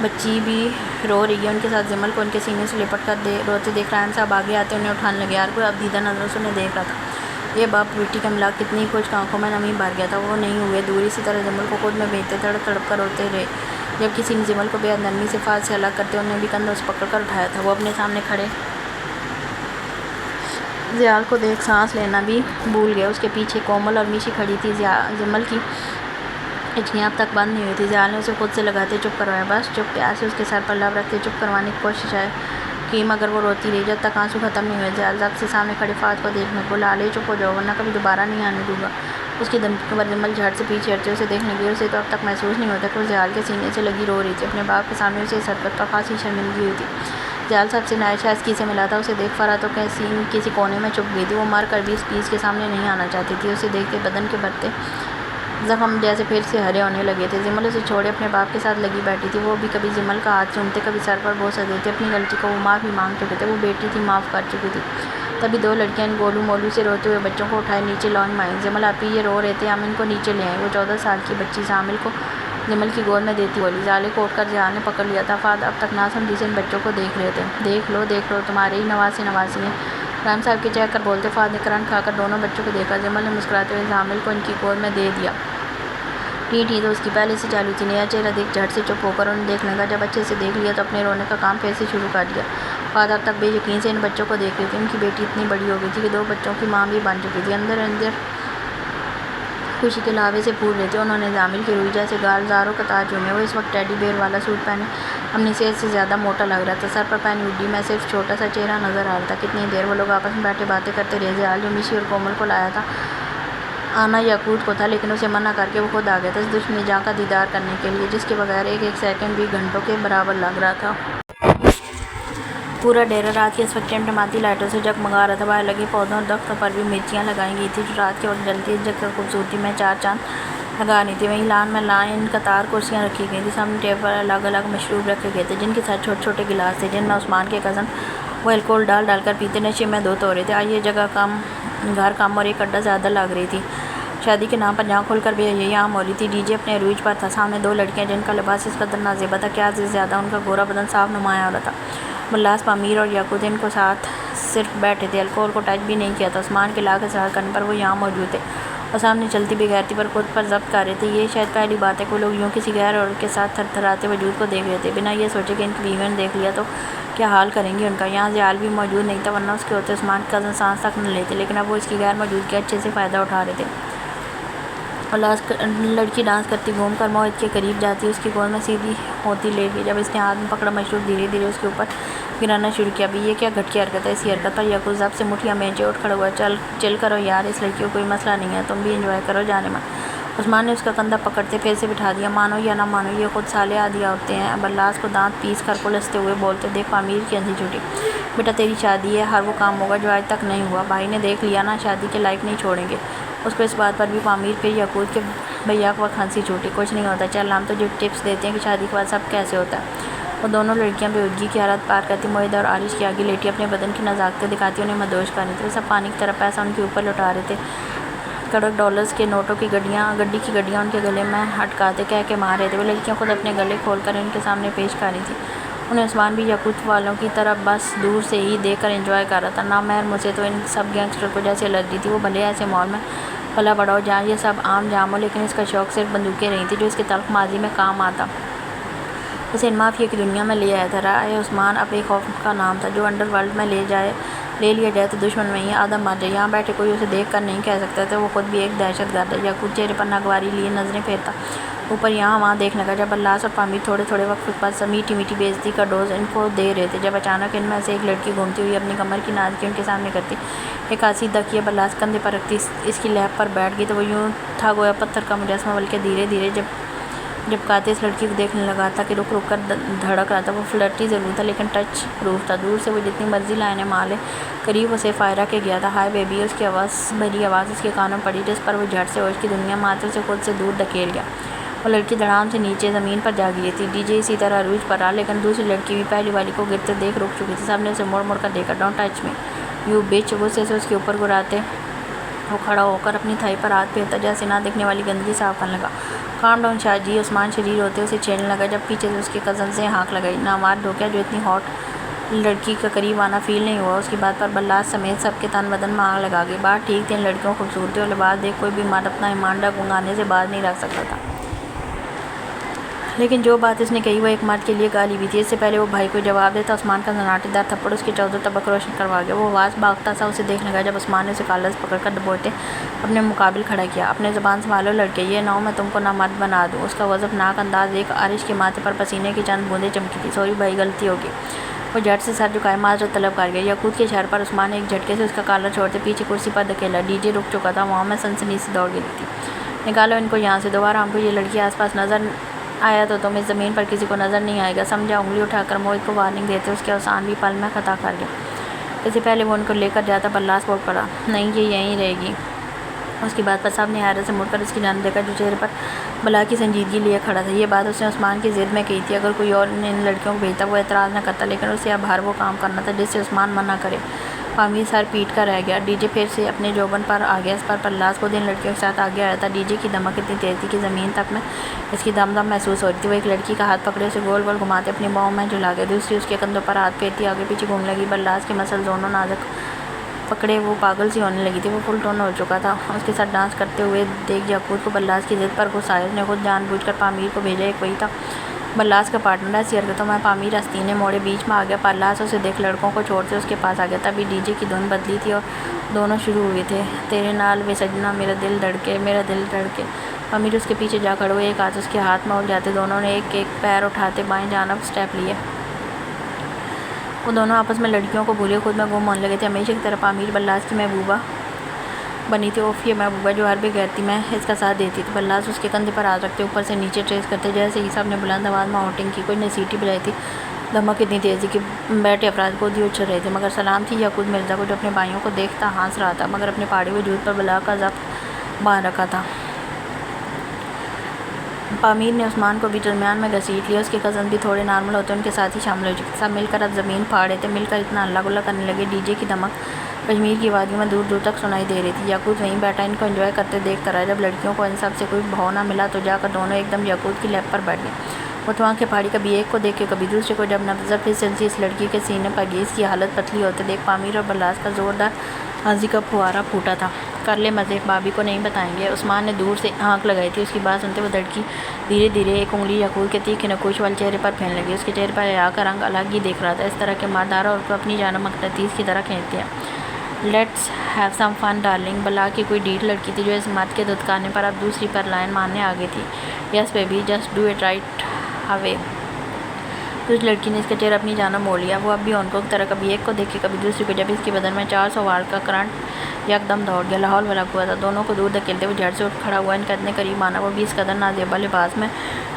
بچی بھی رو رہی ہے ان کے ساتھ۔ جمل کو ان کے سینے سے لپٹ کر روتے دیکھ رحیم صاحب آگے آتے انہیں اٹھانے لگے۔ ہر کوئی اب دیدہ نظروں سے انہیں دیکھ رہا تھا۔ یہ باپ بیٹی کا ملاپ کتنی کچھ آنکھوں میں نمی بھر گیا تھا۔ وہ نہیں ہوئے دور، اسی طرح جمل کو خود میں بھیجتے تڑپ تڑپ کر روتے رہے۔ جب کسی نے جمل کو بے حد نرمی سے فہد سے الگ کرتے انہیں بھی کندھوں سے پکڑ کر اٹھایا تھا۔ وہ اپنے سامنے کھڑے جیال کو دیکھ سانس لینا بھی بھول گئے۔ اس کے پیچھے کومل اور میشی کھڑی تھی۔ جمل کی ہچکیاں اب تک بند نہیں ہوئی تھی۔ جیال نے اسے خود سے لگاتے چپ کروایا۔ بس چپ۔ پیار سے اس کے سر پر لب رکھتے چپ کروانے کی کوشش کی مگر وہ روتی رہی جب تک آنسو ختم نہیں ہوئے۔ جیال ضبط سے سامنے کھڑے فہد کو دیکھنے کو لالے چپ ہو جاؤ ورنہ کبھی دوبارہ نہیں آنے دوں گا۔ اس کی دھمکی پر جمل جھٹ سے پیچھے ہٹتے اسے دیکھنے گئی۔ اسے تو اب تک محسوس نہیں ہوتا کہ وہ جیال کے سینے سے لگی رو رہی تھی۔ اپنے باپ کے سامنے اسے اس حرکت پر خاصی شرمندگی ہوئی تھی۔ جیال صاحب سے شائستگی سے ملا تھا، اسے دیکھ فرح تو کسی کونے میں چھپ گئی تھی۔ وہ مر کر بھی اس پیس کے سامنے نہیں آنا چاہتی تھی۔ اسے دیکھتے بدن کے بھرتے زخم جیسے پھر سے ہرے ہونے لگے تھے۔ جمل اسے چھوڑے اپنے باپ کے ساتھ لگی بیٹھی تھی۔ وہ بھی کبھی جمل کا ہاتھ چومتے کبھی سر پر بوسہ دیتے۔ اپنی غلطی کو وہ معافی مانگ چکے تھے۔ وہ بیٹی تھی، معاف کر چکی تھی۔ تبھی 2 لڑکیاں ان گولو مولو سے روتے ہوئے بچوں کو اٹھائے نیچے لان میں آئیں۔ جمل آپی یہ رو رہے تھے ہم ان کو نیچے لے آئیں۔ وہ 14 سال کی بچی زامل کو جمل کی گود میں دیتی بولی۔ زالے کو اٹھ کر جیال نے پکڑ لیا تھا۔ فہد اب تک ناسمجھی سے ان بچوں کو دیکھ رہے تھے۔ دیکھ لو تمہارے ہی نواسے نواسی ہیں، رحیم صاحب کے چہ کر بولتے فہد نے کرنٹ کھا کر دونوں بچوں کو دیکھا۔ جمل نے مسکراتے ہوئے زامل کو ان کی گود میں دے دیا۔ ٹی تو اس کی پہلے سے چالو تھی۔ نیا چہرہ دیکھ جھٹ سے چپ ہو کر انہیں دیکھ لگا۔ جب اچھے سے دیکھ لیا تو اپنے رونے کا کام پھر سے شروع کر دیا۔ فہد اب تک بے یقین سے ان بچوں کو دیکھ رہی تھی۔ ان کی بیٹی اتنی بڑی ہو گئی تھی کہ 2 بچوں کی ماں بھی بن چکی تھی۔ اندر خوشی کے لاوے سے پھول رہے تھے۔ انہوں نے زامل کی روئی جیسے گال زاروں قطار چومے۔ وہ اس وقت ٹیڈی بیئر والا سوٹ پہنے اپنی صحت سے زیادہ موٹا لگ رہا تھا۔ سر پر پہنی ہڈی میں صرف چھوٹا سا چہرہ نظر آ رہا تھا۔ کتنی دیر وہ لوگ آپس میں بیٹھے باتیں کرتے رہے۔ جیال جو میشی اور کومل کو لایا تھا آنا یاقوت کو تھا لیکن اسے منع کر کے وہ خود آ گیا تھا اس دشمنی جاں کا دیدار کرنے کے لیے جس کے بغیر ایک سیکنڈ بھی گھنٹوں کے برابر لگ رہا تھا۔ پورا ڈیرہ رات کی اس وقت ٹمٹماتی لائٹوں سے جگمگا رہا تھا۔ باہر لگے پودوں اور درختوں پر بھی مرچیاں لگائی گئی تھیں جو رات کے وقت جلتی اس جگہ کی خوبصورتی میں 4 چاند لگا رہی تھی۔ وہیں لان میں لائن قطار کرسیاں رکھی گئی تھیں۔ سامنے ٹیبل پر الگ الگ مشروب رکھے گئے تھے جن کے ساتھ چھوٹے چھوٹے گلاس تھے جن میں عثمان کے کزن وہ الکوہل ڈال ڈال کر پیتے نشے میں دھت ہو رہے تھے۔ یہ جگہ گھر کم اور ایک اڈہ زیادہ لگ رہی تھی۔ شادی کے نام پر جہاں کھل کر بے حیائی عام ہو رہی تھی۔ ڈی جے اپنے عروج پر تھا۔ سامنے 2 لڑکیاں جن کا لباس اس قدر نازیبا تھا کہ حد سے زیادہ ان کا گورا بدن صاف نمایاں ہو رہا تھا۔ ملاس پامیر اور یاقوت ان کو ساتھ صرف بیٹھے تھے، الکوہل کو ٹچ بھی نہیں کیا تھا۔ عثمان کے لاکھ اصرار کرنے پر وہ یہاں موجود تھے اور سامنے چلتی بے غیرتی پر خود پر ضبط کر رہے تھے۔ یہ شاید پہلی بات ہے کہ وہ لوگ یوں کسی غیر عورت کے ساتھ تھر تھراتے وجود کو دیکھ رہے تھے بنا یہ سوچے کہ ان کی بیویوں نے دیکھ لیا تو کیا حال کریں گی ان کا۔ یہاں جیال بھی موجود نہیں تھا ورنہ اس کے ہوتے عثمان کے کزن سانس تک نہ لیتے لیکن اب وہ اس کی غیر موجودگی اچھے سے فائدہ اٹھا رہے تھے۔ لڑکی ڈانس کرتی گھوم کر موہت کے قریب جاتی اس کی گود میں سیدھی ہوتی لیٹ گئی۔ جب اس نے ہاتھ میں پکڑا مشروب دھیرے دھیرے اس کے اوپر گرانا شروع کیا۔ ابھی یہ کیا گھٹیا حرکت ہے؟ اسی حرکت پر یاقوت ضبط سے مٹھیاں میچے اٹھ کھڑا ہوا۔ چل کرو یار، اس لڑکی کو کوئی مسئلہ نہیں ہے، تم بھی انجوائے کرو جانے من۔ عثمان نے اس کا کندھا پکڑتے پھر سے بٹھا دیا۔ مانو یا نہ مانو یہ خود سالے آدھی عورتیں ہیں۔ بلاس کو دانت پیس کر کلستے ہوئے بولتے دیکھ پامیر کی اندھی چھٹی بیٹا تیری شادی ہے، ہر وہ کام ہوگا جو آج تک نہیں ہوا۔ بھائی نے دیکھ لیا نا، شادی کے لائق نہیں چھوڑیں گے اس کو۔ اس بات پر بھی پامیر پہ یعقوب کے بھیا کو کھانسی چھوٹی۔ کچھ نہیں ہوتا، چل ہم تجھے ٹپس دیتے ہیں کہ شادی کے بعد سب کیسے ہوتا ہے۔ وہ دونوں لڑکیاں بےہودگی کی حالت پار کرتی معاہدہ اور عارش کی آگے لیٹی اپنے بدن کی نزاکتیں دکھاتی انہیں مدہوش کر رہی تھی۔ وہ سب پانی کی طرح پیسہ ان کے اوپر لٹا رہے تھے۔ کڑک ڈالرز کے نوٹوں کی گڈی کی گڈیاں ان کے گلے میں اٹکاتے کہہ کے مار رہے تھے۔ وہ لڑکیاں خود اپنے گلے کھول کر ان کے سامنے پیش کر رہی تھیں۔ انہیں عثمان بھی یعقوب والوں کی طرح بس دور سے ہی دیکھ کر انجوائے کر رہا تھا۔ نامحرم سے تو ان سب گینگسٹر کو جیسے الرجی تھی۔ وہ بھلے ایسے مال میں پلا بڑا ہو جہاں یہ سب عام جام ہو، لیکن اس کا شوق صرف بندوقیں رہی تھیں جو اس کے تلخ ماضی میں کام آتا۔ اسے ان مافیا کی دنیا میں لے آیا تھا۔ رائے عثمان اب ایک خوف کا نام تھا جو انڈر ورلڈ میں لے لیا جائے تو دشمن وہیں آدم مار جائے۔ یہاں بیٹھے کوئی اسے دیکھ کر نہیں کہہ سکتا تھا وہ خود بھی ایک دہشت گرد ہے۔ یعقوب چہرے پر ناگواری لیے نظریں پھیرتا اوپر یہاں وہاں دیکھنے لگا۔ جب اللہ اور پامیر تھوڑے تھوڑے وقت پر میٹھی میٹھی بے عزتی کا ڈوز ان کو دے رہے تھے، جب اچانک ان میں سے ایک لڑکی گھومتی ہوئی اپنی کمر کی نازکی ان کے سامنے کرتی، ایک آسی تکیہ بلاس کندھے پر رکھتی اس کی لیب پر بیٹھ گئی تو وہ یوں تھا گویا پتھر کا مجسمہ، بلکہ دھیرے دھیرے جب قاطع اس لڑکی کو دیکھنے لگا تھا کہ رک رک کر دھڑک رہا تھا۔ وہ فلرٹی ضرور تھا لیکن ٹچ پروف تھا۔ دور سے وہ جتنی مرضی لائنیں مارے، قریب اسے فائرہ کے گیا تھا۔ ہائے بیبی، اس کی آواز بھری آواز اس کے کانوں پڑی، جس پر وہ جھٹ سے ہوش کی دنیا میں آتے اسے خود سے دور دھکیل گیا۔ وہ لڑکی دھڑام سے نیچے زمین پر جا گری تھی۔ ڈی جے اسی طرح عروج پر رہا لیکن دوسری لڑکی بھی پہلی والی کو گرتے دیکھ رک چکی تھی۔ سب نے اسے مڑ مڑ کر دیکھا۔ ڈونٹ ٹچ می یو بچ، غصے سے اس کے اوپر گراتے وہ کھڑا ہو کر اپنی تھائی پر ہاتھ پھیرتا جیسے نہ دیکھنے والی گندگی صاف کرنے لگا۔ کام ڈاؤن شاہ جی، عثمان شریر ہوتے اسے چھیڑنے لگا جب پیچھے سے اس کے کزن سے ہانک لگائی۔ نامار دھوکہ جو اتنی ہاٹ لڑکی کا قریب آنا فیل نہیں ہوا۔ اس کی بات پر بلاس سمیت سب کے تن بدن میں آگ لگا گئی۔ بات ٹھیک تھی، ان لڑکیوں کو خوبصورتی اور لباس دیکھ کوئی بھی مرد اپنا ایمانڈا گنگانے سے باز نہیں رکھ سکتا تھا، لیکن جو بات اس نے کہی وہ ایک مرد کے لیے گالی بھی تھی۔ اس سے پہلے وہ بھائی کو جواب دیتا عثمان کا سناٹے دار تھپڑ اس کے چودوں طبق روشن کروا گیا۔ وہ آواز باغتا سا اسے دیکھنے لگا جب عثمان نے اسے کالر سے پکڑ کر دبوچتے اپنے مقابل کھڑا کیا۔ اپنے زبان سنبھالو لڑکے، یہ نہ ہو میں تم کو نہ مرد بنا دوں۔ اس کا غضبناک انداز دیکھ عارش کے ماتھے پر پسینے کی چند بوندیں چمکی تھی۔ سوری بھائی، غلطی ہوگی۔ وہ جھٹ سے سر جھکائے معذرت طلب کر گیا۔ یعقوب کے اشارے پر عثمان نے ایک جھٹکے سے اس کا کالر چھوڑتے پیچھے کرسی پر دھکیلا۔ ڈی جے رک چکا تھا، وہاں میں سنسنی سے دوڑ گئی تھی۔ نکالو ان کو یہاں سے، دوبارہ ہم کو یہ لڑکی آس پاس نظر آیا تو تم اس زمین پر کسی کو نظر نہیں آئے گا، سمجھا؟ انگلی اٹھا کر موہت کو وارننگ دیتے اس کے اوسان بھی پل میں خطا کر گئے۔ اس سے پہلے وہ ان کو لے کر جاتا بلاس بول پڑا، نہیں یہ یہیں رہے گی۔ اس کی بات پر سب نے حیرت سے مڑ کر اس کی جانب دیکھا جو چہرے پر بلا کی سنجیدگی لیے کھڑا تھا۔ یہ بات اس نے عثمان کی ضد میں کہی تھی۔ اگر کوئی اور ان لڑکیوں کو بھیجتا وہ اعتراض نہ کرتا، لیکن اسے اب ہر وہ کام کرنا تھا جس سے عثمان منع کرے۔ پامیر سر پیٹ کر رہ گیا۔ ڈی جے پھر سے اپنے جوبن پر آ گیا۔ اس پر پرلاس خود ان لڑکیوں کے ساتھ آگے آیا تھا۔ ڈی جے کی دھمک اتنی تیز تھی کہ زمین تک میں اس کی دم دم محسوس ہو رہی تھی۔ وہ ایک لڑکی کا ہاتھ پکڑے اسے گول گول گھماتے اپنی باہوں میں جھلا گیا، دوسری اس کے کندھوں پر ہاتھ پھیرتی آگے پیچھے گھومنے لگی۔ پرلاس کے مسل دونوں نازک پکڑے وہ پاگل سی ہونے لگی تھی۔ وہ فل ٹون ہو چکا تھا۔ اس کے ساتھ ڈانس کرتے ہوئے دیکھ یعقوب کو بلاس کی ضد پر غصہ آیا۔ اس نے خود جان بوجھ کر پامیر کو بھیجا، ایک وہی تھا بلاس کا پارٹنر۔ ایسی حرکتوں میں پامیر آستینے موڑے بیچ میں آ گیا۔ پرلاس اسے دیکھ لڑکوں کو چھوڑتے اس کے پاس آ گیا۔ تبھی ڈی جے کی دھن بدلی تھی اور دونوں شروع ہوئے تھے، تیرے نال وے سجنا میرا دل دھڑکے میرا دل دھڑکے۔ پامیر اس کے پیچھے جا کھڑے ہوئے، ایک ہاتھ اس کے ہاتھ میں الجھاتے دونوں نے ایک ایک پیر اٹھاتے بائیں جانب اسٹیپ لیے۔ وہ دونوں آپس میں لڑکیوں کو بھولے خود میں گم ہونے لگے تھے۔ ہمیشہ کی طرح پامیر بلاس کی محبوبہ بنی تھی۔ اوف، یہ محبوبہ جو ہر بے غیرتی میں اس کا ساتھ دیتی تھی۔ بلاس اس کے کندھے پر ہاتھ رکھتے اوپر سے نیچے ٹریس کرتے جیسے ہی سب نے بلند آواز میں ہاؤٹنگ کی۔ کوئی نے سیٹی بجائی تھی۔ دھمک اتنی تیز تھی کہ بیٹھے افراد خود ہی اچھل رہے تھے، مگر سلام تھی یعقوب مرزا کو جو اپنے بھائیوں کو دیکھتا ہنس رہا تھا مگر اپنے پہاڑی وجود پر بلا کا ضبط باندھ رکھا تھا۔ پامیر نے عثمان کو بھی درمیان میں گھسیٹ لیا۔ اس کے کزن بھی تھوڑے نارمل ہوتے ان کے ساتھ ہی شامل ہو چکے، سب مل کر اب زمین پھاڑے تھے، مل کر اتنا ہلا گلا کرنے لگے۔ ڈی جے کی دھمک کشمیر کی وادیوں میں دور دور تک سنائی دے رہی تھی۔ یعقوب وہیں بیٹھا ان کو انجوائے کرتے دیکھتا رہا۔ جب لڑکیوں کو ان سب سے کوئی بھاؤ نہ ملا تو جا کر دونوں ایک دم یعقوب کی لیب پر بیٹھ گئے۔ وہ تو آنکھیں پھاڑی کبھی ایک کو دیکھ کے کبھی دوسرے کو۔ جب نظر پھر سلسی اس لڑکی کے سینے پر گئی، اس کی حالت پتلی ہوتے دیکھ پامیر اور بلاس کا زوردار ہنسی کا پھوارا پھوٹا تھا۔ کر لے مزے، بھابھی کو نہیں بتائیں گے۔ عثمان نے دور سے ہانک لگائی تھی۔ اس کی بات سنتے وہ دھڑکی دھیرے دھیرے ایک انگلی یعقوب کے تیکھے نقوش والے چہرے پر پھیرنے لگی۔ اس کے چہرے پر حیا کا رنگ الگ ہی دیکھ رہا تھا۔ اس طرح کے مادار عورت کو اپنی جانب مقناطیس کی طرح کھینچتے ہیں۔ Let's have some fun darling. بلا کی کوئی ڈھیٹ لڑکی تھی جو اس مرد کے دھتکارنے پر اب دوسری پر لائن مارنے آ گئی تھی۔ Yes baby, just do it right away. اس لڑکی نے اس کا چہرہ اپنی جانب موڑ لیا۔ وہ اب بھی اونکوں کی طرح کبھی ایک کو دیکھ کے کبھی دوسری کو۔ جب اس کے بدن میں 400 واٹ کا کرنٹ یک دم دوڑ گیا، لاہور والا ہوا تھا۔ دونوں کو دور دھکیلتے وہ جھٹ سے اٹھ کھڑا ہوا۔ ان کا اتنے قریب آنا، وہ بھی اس قدر نازیبا لباس میں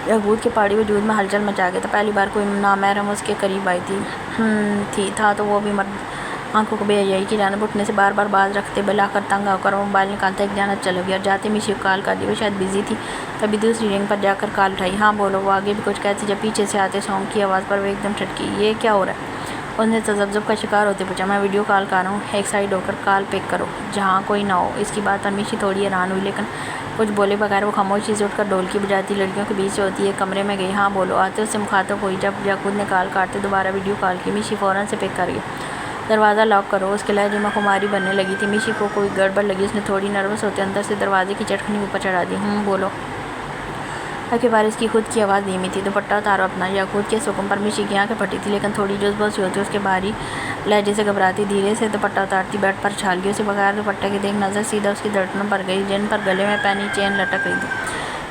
یاقوت کی پہاڑی وجود میں ہلچل مچا گیا تھا۔ پہلی بار کوئی نامحرم اس کے قریب آئی تھی تھا تو وہ بھی مرد آنکھوں کو بے حیائی کی جانب اٹھنے سے بار بار باز رکھتے، بلاخر تنگ آ کر وہ موبائل نکالتا ایک جانب چلا گیا اور جاتے میشی کو کال کر دی۔ وہ شاید بزی تھی، تبھی دوسری رنگ پر جا کر کال اٹھائی۔ ہاں بولو۔ وہ آگے بھی کچھ کہتی جب پیچھے سے آتے سونگ کی آواز پر وہ ایک دم ٹھٹکی۔ یہ کیا ہو رہا ہے؟ اس نے تذبذب کا شکار ہوتے پوچھا۔ میں ویڈیو کال کر رہا ہوں، ایک سائڈ ہو کر کال پک کرو جہاں کوئی نہ ہو۔ اس کی بات پر میشی تھوڑی حیران ہوئی، لیکن کچھ بولے بغیر وہ خاموشی سے اٹھ کر ڈھولکی بجاتی لڑکیوں کے بیچ سے ہوتی ایک کمرے میں گئی۔ ہاں بولو۔ آتے اس سے مخاطب ہوئی۔ جب یاقوت نے کال کاٹتے دوبارہ ویڈیو کال کی، میشی فوراً سے پک کر گئی۔ دروازہ لاک کرو۔ اس کے لہجے میں خماری بننے لگی تھی۔ میشی کو کوئی گڑبڑ لگی۔ اس نے تھوڑی نروس ہوتے اندر سے دروازے کی چٹکنی اوپر چڑھا دی۔ بولو۔ اب کی بار اس کی خود کی آواز دھیمی تھی۔ دوپٹہ اتارو اپنا۔ یاقوت کے اس حکم پر میشی کی آنکھیں پھٹی تھی، لیکن تھوڑی جذب سی ہوتی اس کے بھاری لہجے سے گھبراتی دھیرے سے دوپٹہ اتارتی بیڈ پر چھال گئی۔ اسے بغیر دوپٹے کے دیکھ نظر سیدھا اس کی دھڑکنوں پر گئی جن پر گلے میں پہنی چین لٹک رہی تھی۔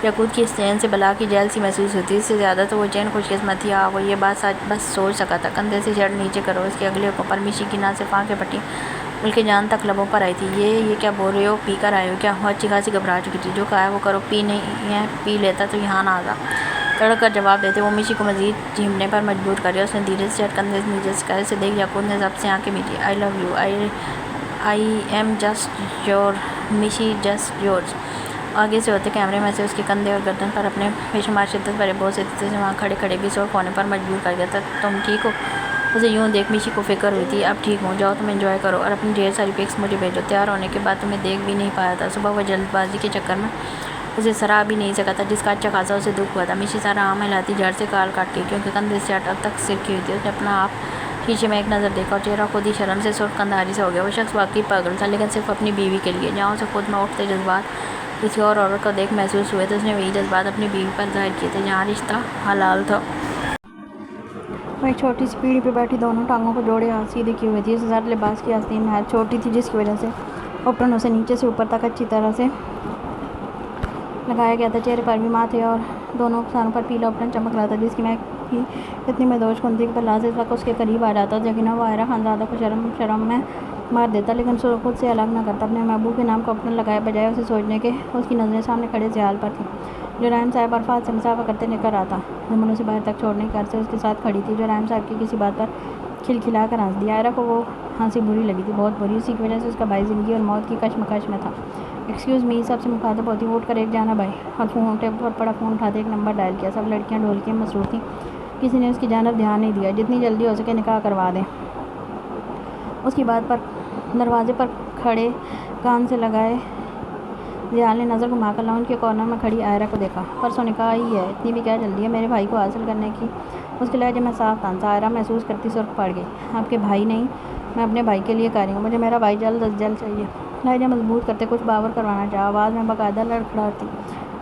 یاقوت کی اس چین سے بلا کی جیل سی محسوس ہوتی، اس سے زیادہ تو وہ چین خوش قسمت تھی۔ وہ یہ بات بس سوچ سکا تھا۔ کندھے سے جڑ نیچے کرو۔ اس کے اگلے حکم پر میشی کی نہ صرف آنکھیں پھٹی بلکہ جان تک لبوں پر آئی تھی۔ یہ کیا بول رہے ہو؟ پی کر آئے ہو کیا؟ وہ اچھی خاصی گھبرا چکی تھی۔ جو کہا ہے وہ کرو۔ پی نہیں ہے؟ پی لیتا تو یہاں نہ آتا۔ تڑک کر جواب دیتے وہ میشی کو مزید جھیمنے پر مجبور کر گیا۔ اس نے دھیرے سے جھٹ کندھے سے نیچے سے کہا، اسے دیکھ یاقوت نے ضبط سے آنکھیں میچی۔ I love you. I am just your Mishi, just yours. آگے سے ہوتے کیمرے میں سے اس کے کندھے اور گردن پر اپنے بے شمار شدت بھرے بوجھ سے سے وہاں کھڑے کھڑے بھی سرخ ہونے پر مجبور کر گیا تھا۔ تم ٹھیک ہو؟ اسے یوں دیکھ میشی کو فکر ہوئی تھی۔ اب ٹھیک ہوں، جاؤ تم انجوائے کرو اور اپنی ڈھیر ساری پکس مجھے بھیجو۔ تیار ہونے کے بعد تمہیں دیکھ بھی نہیں پایا تھا۔ صبح وہ جلد بازی کے چکر میں اسے سرا بھی نہیں سکا تھا، جس کا اچھا خاصا اسے دکھ ہوا تھا۔ میشی سارا عام ہلاتی جھٹ سے کال کاٹ گئی، کیونکہ کندھے سے اب تک سرکی ہوئی تھی۔ اس نے اپنا آپ شیشے میں ایک نظر دیکھا اور چہرہ خود ہی شرم سے سرخ قندھاری سے ہو گیا۔ وہ شخص واقعی پاگل تھا، لیکن صرف اپنی بیوی کے لیے۔ جہاں اسے خود میں اٹھتے جذبات کسی اور عورت کو دیکھ محسوس ہوئے تو اس نے وہی جذبات اپنی بیوی پر ظاہر کیے تھے جہاں رشتہ حلال تھا۔ وہ ایک چھوٹی سی پیڑھی پہ بیٹھی دونوں ٹانگوں کو جوڑے ہاتھ سیدھے کیے ہوئے تھی۔ اس زر لباس کی آستین نہایت چھوٹی تھی، جس کی وجہ سے اوپرن اسے نیچے سے اوپر تک اچھی طرح سے لگایا گیا تھا۔ چہرے پر بھی ماتھے اور دونوں سروں پر پیلا اوپرن چمک رہا تھا، جس کی مہک بھی اتنی مدہوش کن تھی کہ پرلاز اس وقت اس کے قریب آ جاتا تو یقیناً وہ عائرہ خانزادہ کو شرم میں مار دیتا، لیکن خود سے الگ نہ کرتا۔ اپنے محبوب کے نام کو اوپرن لگائے بجائے اسے سوچنے کے اس کی نظریں سامنے کھڑے ضیال پر تھیں۔ جرائم صاحب عرفات سے مسافہ کرتے نکل رہا تھا۔ جمل اسے باہر تک چھوڑنے کے عرصے اس کے ساتھ کھڑی تھی۔ جرائم صاحب کی کسی بات پر کھلکھلا کر ہنس دی۔ عائرہ کو وہ ہنسی بری لگی تھی، بہت بری۔ اسی کی وجہ سے اس کا بھائی زندگی اور موت کی کشمکش میں تھا۔ ایکسکیوز می، سب سے مخاطب ہوتی وہ اٹھ کر ایک جانب آئی اور ٹیبل پر پڑا فون اٹھاتے ایک نمبر ڈائل کیا۔ سب لڑکیاں ڈھولکی میں مصروف تھیں، کسی نے اس کی جانب دھیان نہیں دیا۔ جتنی جلدی ہو سکے نکاح کروا دیں۔ اس کی بات پر دروازے پر کھڑے کان سے لگائے ضیال نے نظر گھما کر لاؤنج کے کارنر میں کھڑی عائرہ کو دیکھا۔ پرسوں نکاح ہی ہے، اتنی بھی کیا جلدی ہے میرے بھائی کو حاصل کرنے کی؟ اس کے لہجے میں صاف طنز۔ عائرہ محسوس کرتی سرخ پڑ گئی۔ آپ کے بھائی نہیں، میں اپنے بھائی کے لیے کہہ رہی ہوں۔ مجھے میرا بھائی جلد از جلد چاہیے۔ لہجہ مضبوط کرتے کچھ باور کروانا چاہا، آواز میں باقاعدہ لڑکھڑاہٹ تھی۔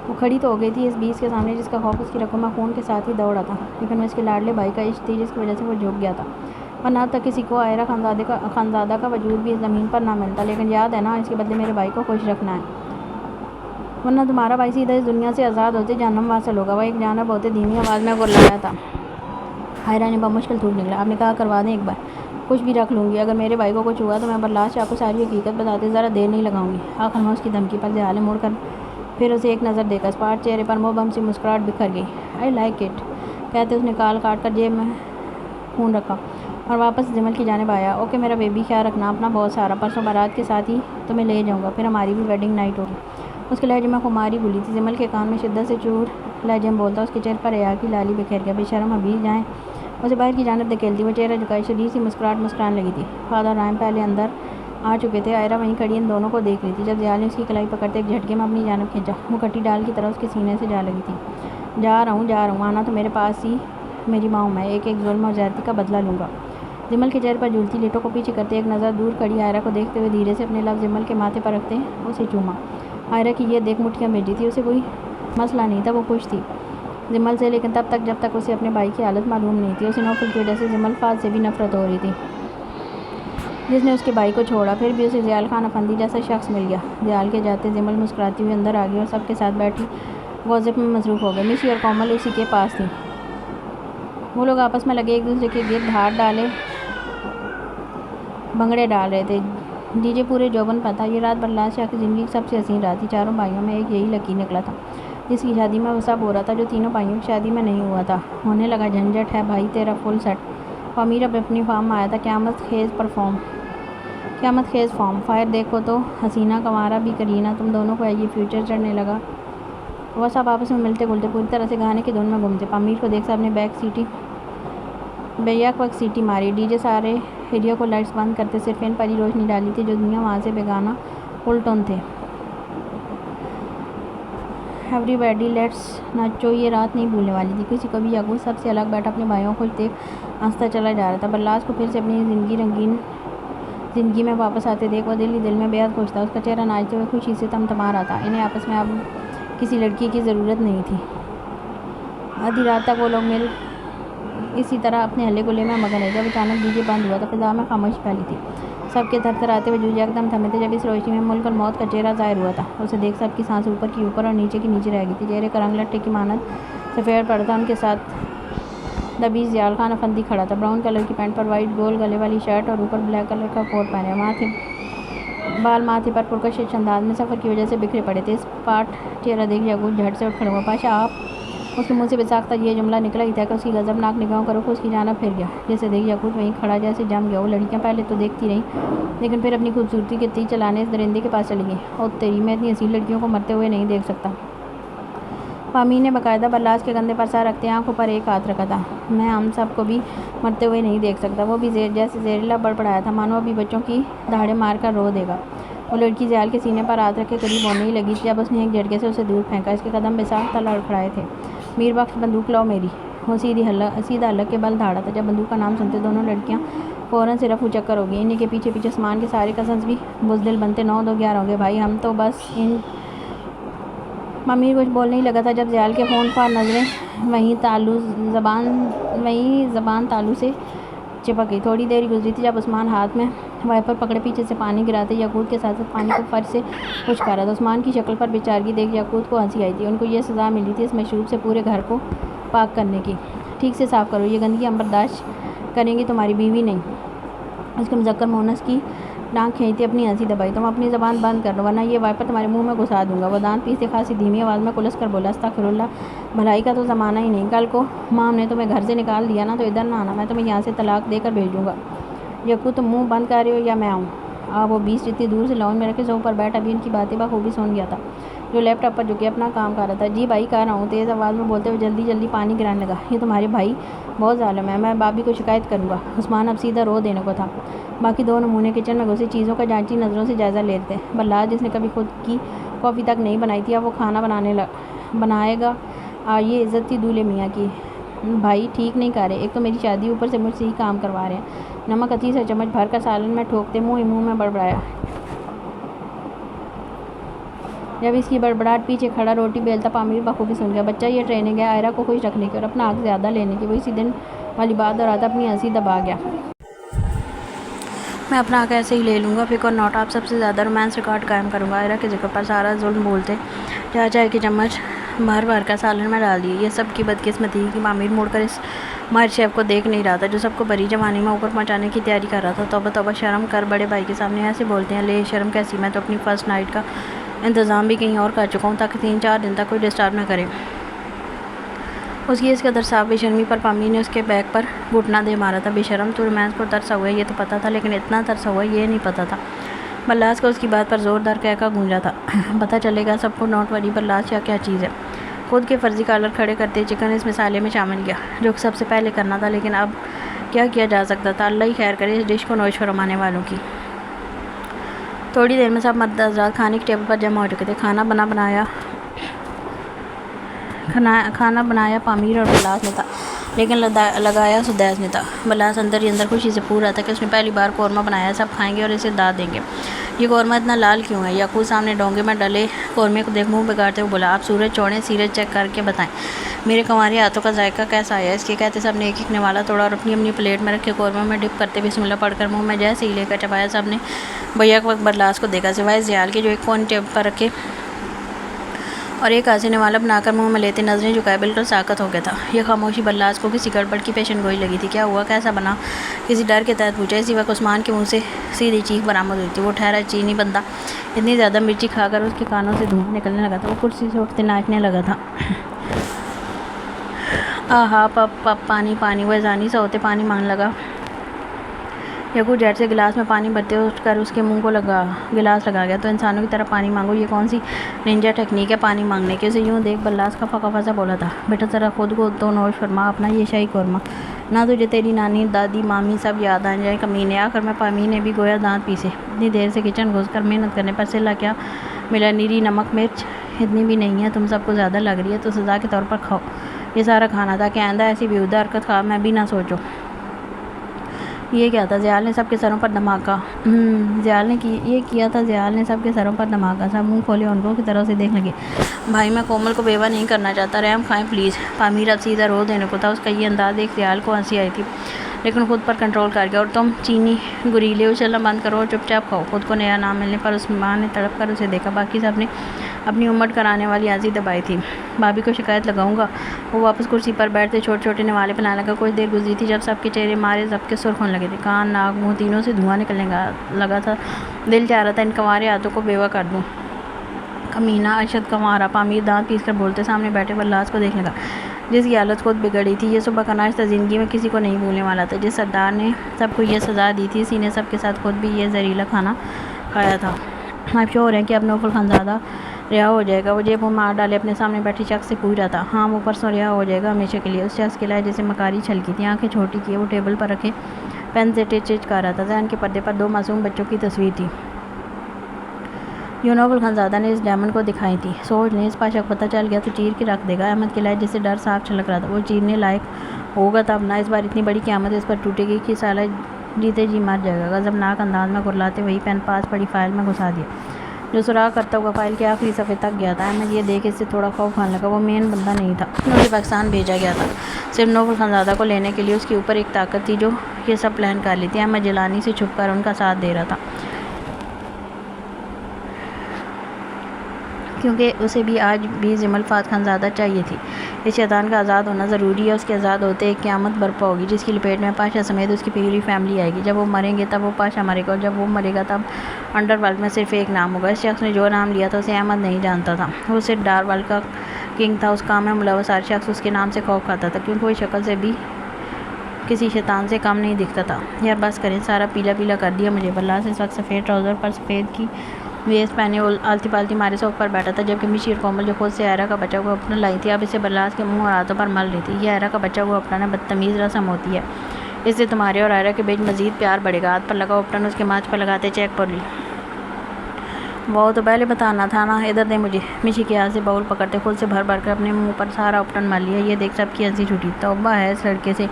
وہ کھڑی تو ہو گئی تھی اس بیس کے سامنے جس کا خوف اس کی رگوں میں خون کے ساتھ ہی دوڑا تھا، لیکن وہ اس کے لاڈلے بھائی کا عشق تھی جس کی وجہ سے وہ جھک گیا تھا۔ ورنہ اب تک کسی کو عائرہ خانزادہ کا وجود بھی اس زمین پر نہ ملتا، لیکن یاد ہے نا، اس کے بدلے میرے بھائی کو خوش رکھنا ہے، ورنہ تمہارا بھائی سیدھا اس دنیا سے آزاد ہوتے جہنم واصل ہوگا۔ وہ ایک جانب ہوتے دھیمی آواز میں گرلایا تھا۔ عائرہ نے بمشکل تھوک نکلا۔ آپ نکاح کروا دیں ایک بار، کچھ بھی رکھ لوں گی۔ اگر میرے بھائی کو کچھ ہوا تو میں برلاش آپ کو ساری حقیقت بتاتے ذرا دیر نہیں لگاؤں گی۔ آخر میں اس کی دھمکی پر ضیال نے مڑ کر پھر اسے ایک نظر دیکھا۔ اسپاٹ چہرے پر مبہم سی مسکراہٹ بکھر گئی۔ آئی لائک اٹ کہتے اس نے کال کاٹ کر جیب میں فون رکھا اور واپس جمل کی جانب آیا۔ اوکے میرا بیبی، خیال رکھنا اپنا بہت سارا۔ پرسوں بارات کے ساتھ ہی تمہیں لے جاؤں گا، پھر ہماری بھی ویڈنگ نائٹ ہوگی۔ اس کے لہجے میں خماری گھلی تھی۔ جمل کے کان میں شدت سے چور لہجے میں بولتا، اس کے چہرے پر حیا کی لالی بکھیر گیا۔ بے شرم، ابھی جائیں؟ اسے باہر کی جانب دھکیلتی وہ چہرہ جھکائی شدید سی مسکراہٹ مسکرانے لگی تھی۔ فادر رائم پہلے اندر آ چکے تھے۔ عائرہ وہیں کھڑی ان دونوں کو دیکھ رہی تھی جب ضیال نے اس کی کلائی پکڑتے ایک جھٹکے میں اپنی جانب کھینچا۔ وہ کٹی ڈال کی طرح اس کے سینے سے جا لگی تھی۔ جا رہا ہوں، آنا تو میرے پاس ہی میری ماں ہوں، میں ایک ظلم اور زیادتی کا بدلہ لوں گا۔ جمل کے چہرے پر جھولتی لٹوں کو پیچھے کرتے ایک نظر دور کھڑی عائرہ کو دیکھتے ہوئے دھیرے سے اپنے لفظ جمل کے ماتھے پر رکھتے اسے چوما۔ عائرہ کی یہ دیکھ مٹھیاں بھیجی تھی۔ اسے کوئی مسئلہ نہیں تھا، وہ خوش تھی جمل سے، لیکن تب تک جب تک اسے اپنے بھائی کی حالت معلوم نہیں تھی۔ اسے نوفل کی وجہ سے جمل فاض سے بھی نفرت ہو رہی تھی جس نے اس کے بھائی کو چھوڑا۔ پھر بھی اسے ضیال خان افندی جیسا شخص مل گیا۔ ضیال کے جاتے جمل مسکراتی ہوئی اندر آ گئی اور سب کے ساتھ بیٹھی گوسپ میں مصروف ہو گئی۔ میشی اور کومل اسی کے پاس تھیں۔ وہ لوگ آپس میں لگے ایک دوسرے کے گرد ہاتھ ڈالے بھنگڑے ڈال رہے تھے۔ ڈی جے پورے جوبن پر تھا۔ یہ رات برلاش شاہ کی زندگی کی سب سے حسین رات تھی۔ چاروں بھائیوں میں ایک یہی لکیر نکلا تھا۔ جس کی شادی میں وہ سب ہو رہا تھا جو تینوں بھائیوں کی شادی میں نہیں ہوا تھا۔ ہونے لگا جھنجٹ ہے بھائی تیرا فل سیٹ۔ پامیر اب اپنی فارم میں آیا تھا، قیامت خیز فارم فائر دیکھو تو حسینہ کنوارا بھی کرینہ تم دونوں کو یہ فیوچر چڑھنے لگا۔ وہ سب آپس میں ملتے گلتے پوری طرح سے گانے کی دھن میں گھومتے۔ پامیر کو دیکھ سب نے بیک وقت سیٹی ماری۔ ڈی جے سارے ایریا کو لائٹس بند کرتے صرف ان پر ہی روشنی ڈالی تھی جو دنیا وہاں سے بیگانہ فل ٹون تھے۔ ایوری بیڈی لیٹس ناچو، یہ رات نہیں بھولنے والی تھی کسی کو بھی۔ یعقوب سب سے الگ بیٹھا اپنے بھائیوں کو دیکھ ہنستا چلا جا رہا تھا۔ بلاس کو پھر سے اپنی رنگین زندگی میں واپس آتے دیکھ وہ دل ہی دل میں بے حد خوش تھا۔ اس کا چہرہ ناچتے ہوئے خوشی سے تمتما رہا تھا۔ انہیں آپس میں اب کسی لڑکی کی ضرورت نہیں تھی۔ آدھی رات تک وہ لوگ مل اسی طرح اپنے ہلے گلے میں مگن رہے۔ جب اچانک ڈی جے بند ہوا تو فضا میں خاموشی پھیلی تھی۔ سب کے تھرتھراتے ہوئے جوجے ایک دم تھمے تھے جب اس روشنی میں ملک اور موت کا چہرہ ظاہر ہوا تھا۔ اسے دیکھ سب کی سانس اوپر کی اوپر اور نیچے کی نیچے رہ گئی تھی۔ چہرے کا رنگ لٹے کی مانند سفید پڑا تھا۔ ان کے ساتھ دبیش ضیاء خان افندی کھڑا تھا، براؤن کلر کی پینٹ پر وائٹ گول گلے والی شرٹ اور اوپر بلیک کلر کا کوٹ پہنے۔ بال ماتھے پر پرکشش انداز میں سفر کی وجہ سے بکھرے پڑے تھے۔ اس پاٹ چہرہ دیکھ یعقوب جھٹ سے اٹھ کھڑا ہوا۔ پاشا آپ! اس کے منہ سے بےساختہ یہ جملہ نکلا ہی تھا کہ اس کی غضبناک نگاہوں کا رخ اس کی جانب پھر گیا۔ جسے دیکھ یعقوب وہیں کھڑا جیسے جم گیا۔ وہ لڑکیاں پہلے تو دیکھتی رہیں لیکن پھر اپنی خوبصورتی کے تیر چلانے اس درندے کے پاس چلی گئیں۔ او تیری، میں اتنی حسین لڑکیوں کو مرتے ہوئے نہیں دیکھ سکتا۔ پامیر نے باقاعدہ بلاس کے کندھے پر سر رکھتے آنکھوں پر ایک ہاتھ رکھا تھا۔ میں ہم سب کو بھی مرتے ہوئے نہیں دیکھ سکتا۔ وہ بھی جیسے زہریلا بڑبڑایا تھا مانو ابھی بچوں کی دہاڑیں مار کر رو دے گا۔ وہ لڑکی ضیاء کے سینے پر ہاتھ رکھ کے قریب ہونے ہی لگی تھی جب اس نے ایک جھٹکے سے اسے دور پھینکا۔ اس کے قدم بےساختہ لڑکھڑائے تھے۔ میر بخش بندوق لاؤ میری۔ وہ سیدھا حلق کے بل دھاڑا تھا۔ جب بندوق کا نام سنتے دونوں لڑکیاں فوراً سے رفو چکر ہو گئیں۔ انہیں کے پیچھے پیچھے عثمان کے سارے کزنز بھی بزدل بنتے 9 2 11 ہو گئے۔ بھائی ہم تو بس ان پامیر کچھ بولنے ہی لگا تھا جب ضیاء کے خون خوار نظریں وہیں زبان تالو سے چپک گئی۔ تھوڑی دیر گزری تھی جب عثمان ہاتھ میں وائپر پکڑے پیچھے سے پانی گراتے یعقوب کے ساتھ ساتھ پانی کو فرش سے پچکارا رہا تھا۔ عثمان کی شکل پر بیچارگی دیکھ یعقوب کو ہنسی آئی تھی۔ ان کو یہ سزا ملی تھی اس مشروب سے پورے گھر کو پاک کرنے کی۔ ٹھیک سے صاف کرو، یہ گندگی ہم برداشت کریں گی تمہاری بیوی نہیں۔ اس کے مذکر مونس کی ٹانگ کھینچتی اپنی ہنسی دبائی۔ تم اپنی زبان بند کر لو ورنہ یہ وائپر تمہارے منہ میں گھسا دوں گا۔ وہ دانت پیستے خاصی دھیمی آواز میں کلس کر بولا، استغفراللہ، بھلائی کا تو زمانہ ہی نہیں۔ کل کو ماں ہم نے تمہیں گھر سے نکال دیا نا تو ادھر نہ آنا، میں تمہیں یہاں سے طلاق دے کر بھیج دوں گا۔ یعقوب تم منہ بند کر رہے ہو یا میں آؤں؟ وہ 20 جتنی دور سے لاؤن میں رکھے صوفے پر بیٹھ ابھی ان کی باتیں بخوبی سن گیا تھا جو لیپ ٹاپ پر جھکے اپنا کام کر رہا تھا۔ جی بھائی کر رہا ہوں، تیز آواز میں بولتے ہوئے جلدی جلدی پانی گرانے لگا۔ یہ تمہارے بھائی بہت ظالم ہے، میں بابی کو شکایت کروں گا۔ عثمان اب سیدھا رو دینے کو تھا۔ باقی دو نمونے کچن میں گھسے چیزوں کا جانچی نظروں سے جائزہ لیتے۔ بلاس جس نے کبھی خود کی کافی تک نہیں بنائی تھی اب وہ کھانا بنائے گا۔ یہ عزت تھی دولہے میاں کی۔ بھائی ٹھیک نہیں کر رہے، ایک تو میری شادی اوپر سے مجھ سے ہی کام کروا رہے ہیں۔ نمک اتی سے چمچ بھر کر سالن میں ٹھوکتے منہ ہی منہ میں بڑبڑایا۔ جب اس کی بڑبڑاہٹ پیچھے کھڑا روٹی بیلتا پامیر بخوبی سن گیا۔ بچہ یہ ٹریننگ ہے آئرہ کو خوش رکھنے کی اور اپنا حق زیادہ لینے کی۔ وہ اسی دن والی بات دہراتا اپنی ہنسی دبا گیا۔ میں اپنا حق ایسے ہی لے لوں گا، فکر نوٹ، آپ سب سے زیادہ رومانس ریکارڈ قائم کروں گا۔ آئرہ کے ذکر پر سارا ظلم بولتے چائے کے چمچ بھر بھر کر سالن میں ڈال دیے۔ یہ سب کی بدقسمتی کہ پامیر مڑ کر اس ماہر شیف کو دیکھ نہیں رہا تھا جو سب کو بری جوانی میں اوپر پہنچانے کی تیاری کر رہا تھا۔ توبہ توبہ، شرم کر، بڑے بھائی کے سامنے ایسے بولتے ہیں۔ لے شرم کیسی، میں تو اپنی فرسٹ نائٹ کا انتظام بھی کہیں اور کر چکا ہوں تاکہ 3 4 دن تک کوئی ڈسٹرب نہ کرے۔ اس کی اس قدر صاف بے شرمی پر پامیر نے اس کے بیک پر گھٹنا دے مارا تھا۔ بے شرم، تو رومانس پر ترسا ہوا ہے یہ تو پتا تھا لیکن اتنا ترسا ہوا یہ نہیں پتا تھا۔ بلاس کو اس کی بات پر زوردار کہکا گونجا تھا۔ پتہ چلے گا سب کو، نوٹ وری بلاس کیا چیز ہے۔ خود کے فرضی کالر کھڑے کرتے چکن اس مسالے میں شامل کیا جو سب سے پہلے کرنا تھا لیکن اب کیا کیا جا سکتا تھا۔ اللہ ہی خیر کرے اس ڈش کو نوش فرمانے والوں کی۔ تھوڑی دیر میں سب مرد حضرات کھانے کی ٹیبل پر جمع ہو چکے تھے۔ کھانا بنایا پامیر اور بلاس نے تھا لیکن لگایا سدیس نے تھا۔ بلاس اندر ہی اندر خوشی سے پھول رہا تھا کہ اس نے پہلی بار قورمہ بنایا ہے، سب کھائیں گے اور اسے داد دیں گے۔ یہ قورمہ اتنا لال کیوں ہے؟ یعقوب سامنے ڈونگے میں ڈلے قورمے کو دیکھ منہ بگاڑتے ہوئے بولا، آپ سورج چھوڑیں، سیرج چیک کر کے بتائیں میرے کنوارے ہاتھوں کا ذائقہ کیسا آیا؟ اس کے کہتے سب نے ایک ایک نوالا توڑا اور اپنی پلیٹ میں رکھے قورمے میں ڈپ کرتے بسم اللہ پڑھ کر منہ میں جیسے ہی لے کر چبایا۔ سب نے بیک وقت بلاس کو دیکھا سوائے ضیاء کے جو ایک کونے ٹیبل پر رکھے اور ایک آسینے والا بنا کر منہ میں لیتے نظریں جھکائے بالکل ساکت ہو گیا تھا۔ یہ خاموشی بلاس کو کسی گڑبڑ کی پیشن گوئی لگی تھی۔ کیا ہوا، کیسا بنا، کسی ڈر کے تحت پوچھا۔ اسی وقت عثمان کے منہ سے سیدھی چیخ برآمد ہوئی تھی۔ وہ ٹھہرا چینی بندہ اتنی زیادہ مرچی کھا کر اس کے کانوں سے دھواں نکلنے لگا تھا۔ وہ کرسی سے اٹھتے ناچنے لگا تھا۔ آہا پپ پانی پانی، وہ ایزانی سا ہوتے پانی مانگنے لگا۔ یعقوب جھٹ سے گلاس میں پانی بھرتے اٹھ کر اس کے منہ کو گلاس لگا گیا۔ تو انسانوں کی طرح پانی مانگو، یہ کون سی ننجا ٹیکنیک ہے پانی مانگنے کی؟ اسے یوں دیکھ بلاس خفا خفا سا بولا تھا، بیٹا ذرا خود کو تو نوش فرما اپنا یہ شاہی قورمہ، نہ تجھے تیری نانی دادی مامی سب یاد آ جائیں کمینے۔ آخر میں پامی نے بھی گویا دانت پیسے، اتنی دیر سے کچن گھس کر محنت کرنے پر صلہ کیا ملا؟ نیری نمک مرچ اتنی بھی نہیں ہے، تم سب کو زیادہ لگ رہی ہے تو سزا کے طور پر کھاؤ۔ یہ سارا کھانا تھا کہ آئندہ ایسی بیہودہ حرکت خواہ میں بھی نہ سوچوں۔ یہ کیا تھا؟ زیال نے سب کے سروں پر دھماکہ یہ کیا تھا زیال نے سب کے سروں پر دھماکہ سب منہ کھولے انگوں کی طرف سے دیکھ لگے۔ بھائی میں کومل کو بیوہ نہیں کرنا چاہتا، رحم کھائیں پلیز۔ پامیر اب سیدھا رو دینے کو تھا۔ اس کا یہ انداز دیکھ زیال کو ہنسی آئی تھی لیکن خود پر کنٹرول کر گیا۔ اور تم چینی گریلے اچھلنا بند کرو اور چپ چاپ کھاؤ۔ خود کو نیا نام ملنے پر اس ماں نے تڑپ کر اسے دیکھا۔ باقی سب نے اپنی امٹ کرانے والی ہنسی دبائی تھی۔ بھابھی کو شکایت لگاؤں گا۔ وہ واپس کرسی پر بیٹھتے چھوٹے چھوٹے نوالے بنانے لگا۔ کچھ دیر گزری تھی جب سب کے چہرے مارے سب کے سرخ ہونے لگے تھے، کان ناک منہ تینوں سے دھواں نکلنے لگا تھا۔ دل چاہ رہا تھا ان کنوارے ہاتھوں کو بیوہ کر دوں۔ کمینہ ارشد کنوارا، پامیر دانت پیس کر بولتے سامنے بیٹھے بلاس کو دیکھنے لگا جس کی حالت خود بگڑی تھی۔ یہ صبح کا ناشتہ زندگی میں کسی کو نہیں بھولنے والا تھا۔ جس سردار نے سب کو یہ سزا دی تھی اسی نے سب کے ساتھ خود بھی یہ زہریلا کھانا کھایا تھا۔ آپ شور ہیں کہ اب نوفل خانزادہ رہا ہو جائے گا؟ وہ جیب میں مار ڈالے اپنے سامنے بیٹھے شخص سے پوچھ رہا تھا۔ ہاں وہ پرسوں رہا ہو جائے گا ہمیشہ کے لیے۔ اس شخص کے لائے جیسے مکاری چھلکی تھی، آنکھیں چھوٹی کیے وہ ٹیبل پر رکھے پین سے ٹچ ٹچ کر رہا تھا۔ ذہن کے پردے پر دو معصوم بچوں کی تصویر تھی جو نوفل خانزادہ نے اس ڈائمنڈ کو دکھائی تھی۔ سوچ لیں اس پاشا کو پتہ چل گیا تو چیر کے رکھ دے گا۔ احمد کے لائے جسے ڈر صاف چھلک رہا تھا، وہ چیرنے لائق ہوگا تب نہ۔ اس بار اتنی بڑی قیامت اس پر ٹوٹے گی کہ سالہ جیتے جی مر جائے گا۔ غضبناک انداز میں گرلاتے وہی پین پاس پڑی فائل میں گھسا دیا جو سراغ کرتا ہوا فائل کے آخری صفحے تک گیا تھا۔ احمد یہ دیکھ اس سے تھوڑا خوف کھانے لگا۔ وہ مین بندہ نہیں تھا، اسے پاکستان بھیجا گیا تھا صرف نوفل خانزادہ کو لینے کے لیے۔ اس کے اوپر ایک طاقت تھی جو یہ سب پلان کر لی تھی۔ احمد جیلانی سے چھپ کر ان کا ساتھ دے رہا تھا کیونکہ اسے بھی آج بھی ذمہ الفات خانزادہ چاہیے تھی۔ اس شیطان کا آزاد ہونا ضروری ہے۔ اس کے آزاد ہوتے ایک قیامت برپا ہوگی جس کی لپیٹ میں پاشا سمیت اس کی پوری فیملی آئے گی۔ جب وہ مریں گے تب وہ پاشا مرے گا، اور جب وہ مرے گا تب انڈر ورلڈ میں صرف ایک نام ہوگا۔ اس شخص نے جو نام لیا تھا اسے احمد نہیں جانتا تھا۔ وہ صرف ڈار ورلڈ کا کنگ تھا۔ اس کام میں ملوث ہر شخص اس کے نام سے خوف کھاتا تھا کیونکہ وہ شکل سے بھی کسی شیطان سے کم نہیں دکھتا تھا۔ یار بس کریں، سارا پیلا پیلا کر دیا مجھے۔ بلاس اس وقت سفید ٹراؤزر پر سفید کی ویسٹ پہنے آلتی پالتی مارے صوف پر بیٹھا تھا جبکہ مشی اور کومل جو خود سے ایرا کا بچا ہوا اپنا لائی تھی اب اسے بلاس کے منہ اور ہاتھوں پر مل رہی تھی۔ یہ ایرا کا بچا ہوا اپنا بدتمیز رسم ہوتی ہے، اس سے تمہارے اور ایرا کے بیچ مزید پیار بڑھے گا۔ ہاتھ پر لگا اپٹن اس کے ماتھ پر لگاتے چیک پر لی۔ وہ تو پہلے بتانا تھا نا، ادھر دے مجھے۔ مشی کے ہاتھ سے باؤل پکڑتے خود سے بھر بھر کر اپنے منہ پر سارا اپٹن مل لیا۔ یہ دیکھ سب کی ہنسی چھوٹی۔ توبہ ہے اس لڑکے سے،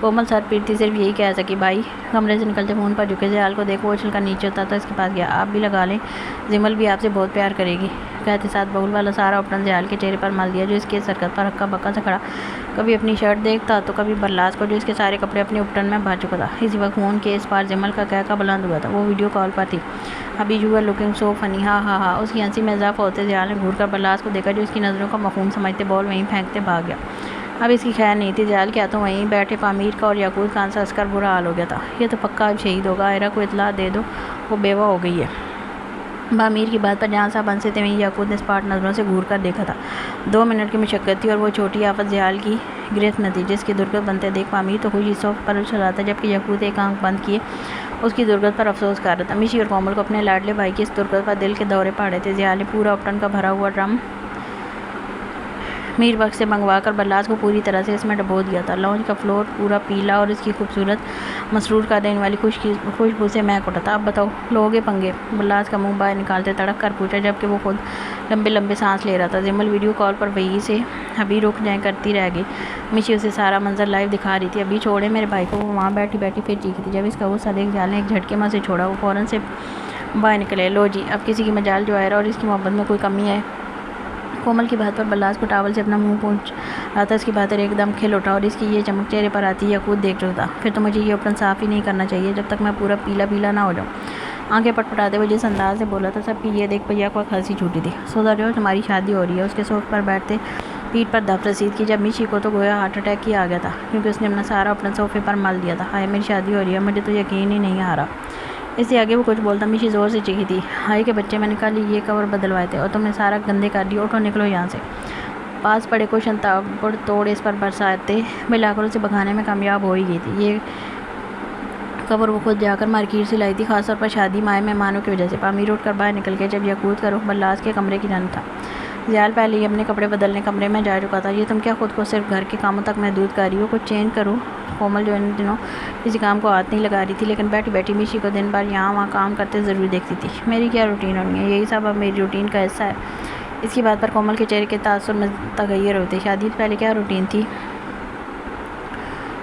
کومل سر پیٹتی صرف یہی کہہ سکی۔ بھائی کمرے سے نکلتے فون پر جھکے زیال کو دیکھ وہ اچھل کر نیچے اترا تو اس کے پاس گیا۔ آپ بھی لگا لیں، زمل بھی آپ سے بہت پیار کرے گی، کہتے ساتھ باؤل والا سارا اپٹن زیال کے چہرے پر مل دیا جو اس کے سرکت پر ہکا بکا سے کھڑا کبھی اپنی شرٹ دیکھتا تو کبھی بلاس کو جو اس کے سارے کپڑے اپنے اپٹن میں بھر چکا تھا۔ اسی وقت فون کے اس پار زمل کا کہکا بلند ہوا تھا۔ وہ ویڈیو کال پر تھی۔ ابھی یو آر لکنگ سو فنی، ہاں ہاں ہاں۔ اس کی ہنسی میں اضافہ ہوتے زیال نے گھور کر بلاس کو دیکھا جو اس کی نظروں کا مفہوم سمجھتے باؤل وہیں پھینکتے بھاگ گیا۔ اب اس کی خیر نہیں تھی۔ زیال کے ہاتھوں وہیں بیٹھے پامیر کا اور یعقوب خان سے عسکر برا حال ہو گیا تھا۔ یہ تو پکا اب شہید ہوگا، ایرا کو اطلاع دے دو وہ بیوہ ہو گئی ہے۔ پامیر کی بات پر جہاں صاحب ہنسے تھے وہیں یعقوب نے اسپاٹ نظروں سے گھور کر دیکھا تھا۔ 2 منٹ کی مشقت تھی اور وہ چھوٹی آفت زیال کی گرفت نہ تھی جس کی درگت بنتے دیکھ پامیر تو خوشی صوف پر اچھل رہا تھا جبکہ یعقوب ایک آنکھ بند کیے اس کی درگت پر افسوس کر رہا تھا۔ مشی اور کومل کو اپنے لاڈلے بھائی کی اس درگت پر دل کے دورے پاڑے تھے۔ زیال نے پورا اپٹن کا بھرا ہوا ڈرم میر بخش سے منگوا کر بلاس کو پوری طرح سے اس میں ڈبو دیا تھا۔ لانج کا فلور پورا پیلا اور اس کی خوبصورت مسرور کر دینے والی خوشبو سے مہک اٹھا تھا۔ اب بتاؤ لوگے پنگے؟ بلاس کا منہ باہر نکالتے تڑک کر پوچھا جبکہ وہ خود لمبے لمبے سانس لے رہا تھا۔ زمل ویڈیو کال پر وہی سے ابھی رک جائیں کرتی رہ گئی۔ مشی اسے سارا منظر لائیو دکھا رہی تھی۔ ابھی چھوڑے میرے بھائی کو، وہ وہاں بیٹھی بیٹھی پھر چیخی تھی۔ جب اس کا غصہ دیکھ زیال نے ایک جھٹکے میں اسے چھوڑا، وہ فوراً سے باہر نکلے۔ لو جی اب کسی کی مجال جو ایرا اور اس کی محبت میں کوئی کمی ہے؟ کومل کی بات پر بلاس کو ٹاول سے اپنا منہ پہنچ رہا تھا۔ اس کی باتیں ایک دم کھل اٹھا اور اس کی یہ چمک چہرے پر آتی یعقوب دیکھ رہا تھا۔ پھر تو مجھے یہ اپٹن صاف ہی نہیں کرنا چاہیے جب تک میں پورا پیلا پیلا نہ ہو جاؤں۔ آنکھیں پٹپٹاتے ہوئے جس انداز سے بولا تھا سب کی یہ دیکھ بھیا کو کھانسی چھوٹی تھی. سودا جو تمہاری شادی ہو رہی ہے. اس کے صوفے پر بیٹھتے پیٹھ پر دف رسید کی. جب میشی کو تو گویا ہارٹ اٹیک ہی آ گیا تھا کیونکہ اس نے اپنا سارا اپنے صوفے پر مل دیا تھا. ہائے میری شادی ہو رہی ہے, مجھے تو یقین ہی نہیں آ رہا. اس سے آگے وہ کچھ بولتا میشی زور سے چیخی تھی. ہائے کے بچے, میں نے کل یہ کور بدلوائے تھے اور تم نے سارا گندے کر دیا. اٹھو نکلو یہاں سے. پاس پڑے کوشن تاپڑ توڑ اس پر برساتے ملا کر اسے بھگانے میں کامیاب ہو ہی گئی تھی. یہ کور وہ خود جا کر مارکیٹ سے لائی تھی, خاص طور پر شادی مائع مہمانوں کی وجہ سے. پامیر اٹھ کر باہر نکل گیا جب یاقوت کا رخ بلاس کے کمرے کی جانب تھا. زیال پہلے ہی اپنے کپڑے بدلنے کمرے میں جا چکا تھا. یہ تم کیا خود کو صرف گھر کے کاموں تک محدود کر رہی ہو؟ کچھ چینج کرو. کومل جو ان دنوں کسی کام کو ہاتھ نہیں لگا رہی تھی لیکن بیٹھی بیٹھی میشی کو دن بھر یہاں وہاں کام کرتے ضرور دیکھتی تھی. میری کیا روٹین ہونی ہے, یہی سب اب میری روٹین کا حصہ ہے. اس کی بات پر کومل کے چہرے کے تاثر میں تغیر ہوتے. شادی سے پہلے کیا روٹین تھی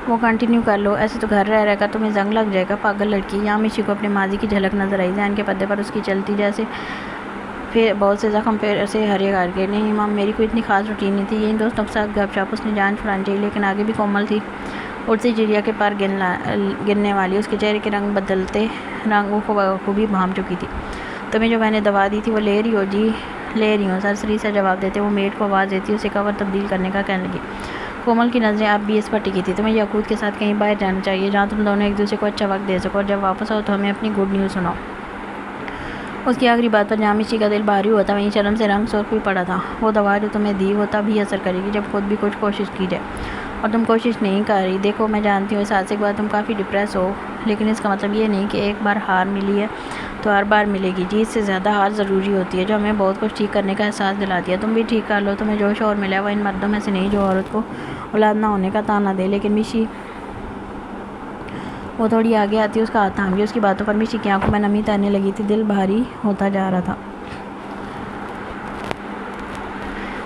وہ کنٹینیو کر لو. ایسے تو گھر رہ رہ کر تمہیں زنگ لگ جائے گا, پاگل لڑکی. یہاں میشی کو اپنے ماضی کی جھلک نظر آئی. ذہن کے پردے پر اس کی چلتی جیسے پھر بہت سے زخم پھر سے ہرے کر کے. نہیں ماں, میری کوئی اتنی خاص روٹین نہیں تھی. یہی دوستوں کے ساتھ گپ شپ. اس نے جان چھڑانی چاہیے لیکن آگے بھی کومل تھی, اڑتی چڑیا کے پر گرنے والی. اس کے چہرے کے رنگ بدلتے رنگ وہ خوبی بھانپ چکی تھی. تمہیں جو میں نے دوا دی تھی وہ لے رہی ہو؟ جی لے رہی ہوں, سرسری سے جواب دیتے وہ میڈ کو آواز دیتی اسے کور تبدیل کرنے کا کہنے لگی. کومل کی نظریں اب بھی اس پر ٹکی تھی. تمہیں یاقوت کے ساتھ کہیں باہر جانا چاہیے جہاں تم دونوں ایک دوسرے کو اچھا وقت دے سکو, اور جب واپس آؤ تو ہمیں اپنی گڈ نیوز سناؤ. اس کی آخری بات پر جہاں میشی کا دل بھاری ہوا تھا وہیں شرم سے رنگ سرخ بھی پڑا تھا. وہ دوا جو تمہیں دی وہ تب ہی اثر کرے گی جب خود بھی کچھ کوشش کی جائے, اور تم کوشش نہیں کر رہی. دیکھو میں جانتی ہوں اس حادثے کے بعد تم کافی ڈپریس ہو, لیکن اس کا مطلب یہ نہیں کہ ایک بار ہار ملی ہے تو ہر بار ملے گی. جی اس سے زیادہ ہار ضروری ہوتی ہے جو ہمیں بہت کچھ ٹھیک کرنے کا احساس دلاتی ہے. تم بھی ٹھیک کر لو. تمہیں جو شوہر ملا ہے وہ ان مردوں میں سے نہیں جو عورت کو اولاد نہ ہونے کا تانا دے. لیکن میشی وہ تھوڑی آگے آتی اس کا ہاتھ تھام گئی. اس کی باتوں پر میشی کی آنکھوں میں نمی تیرنے لگی تھی. دل بھاری ہوتا جا رہا تھا.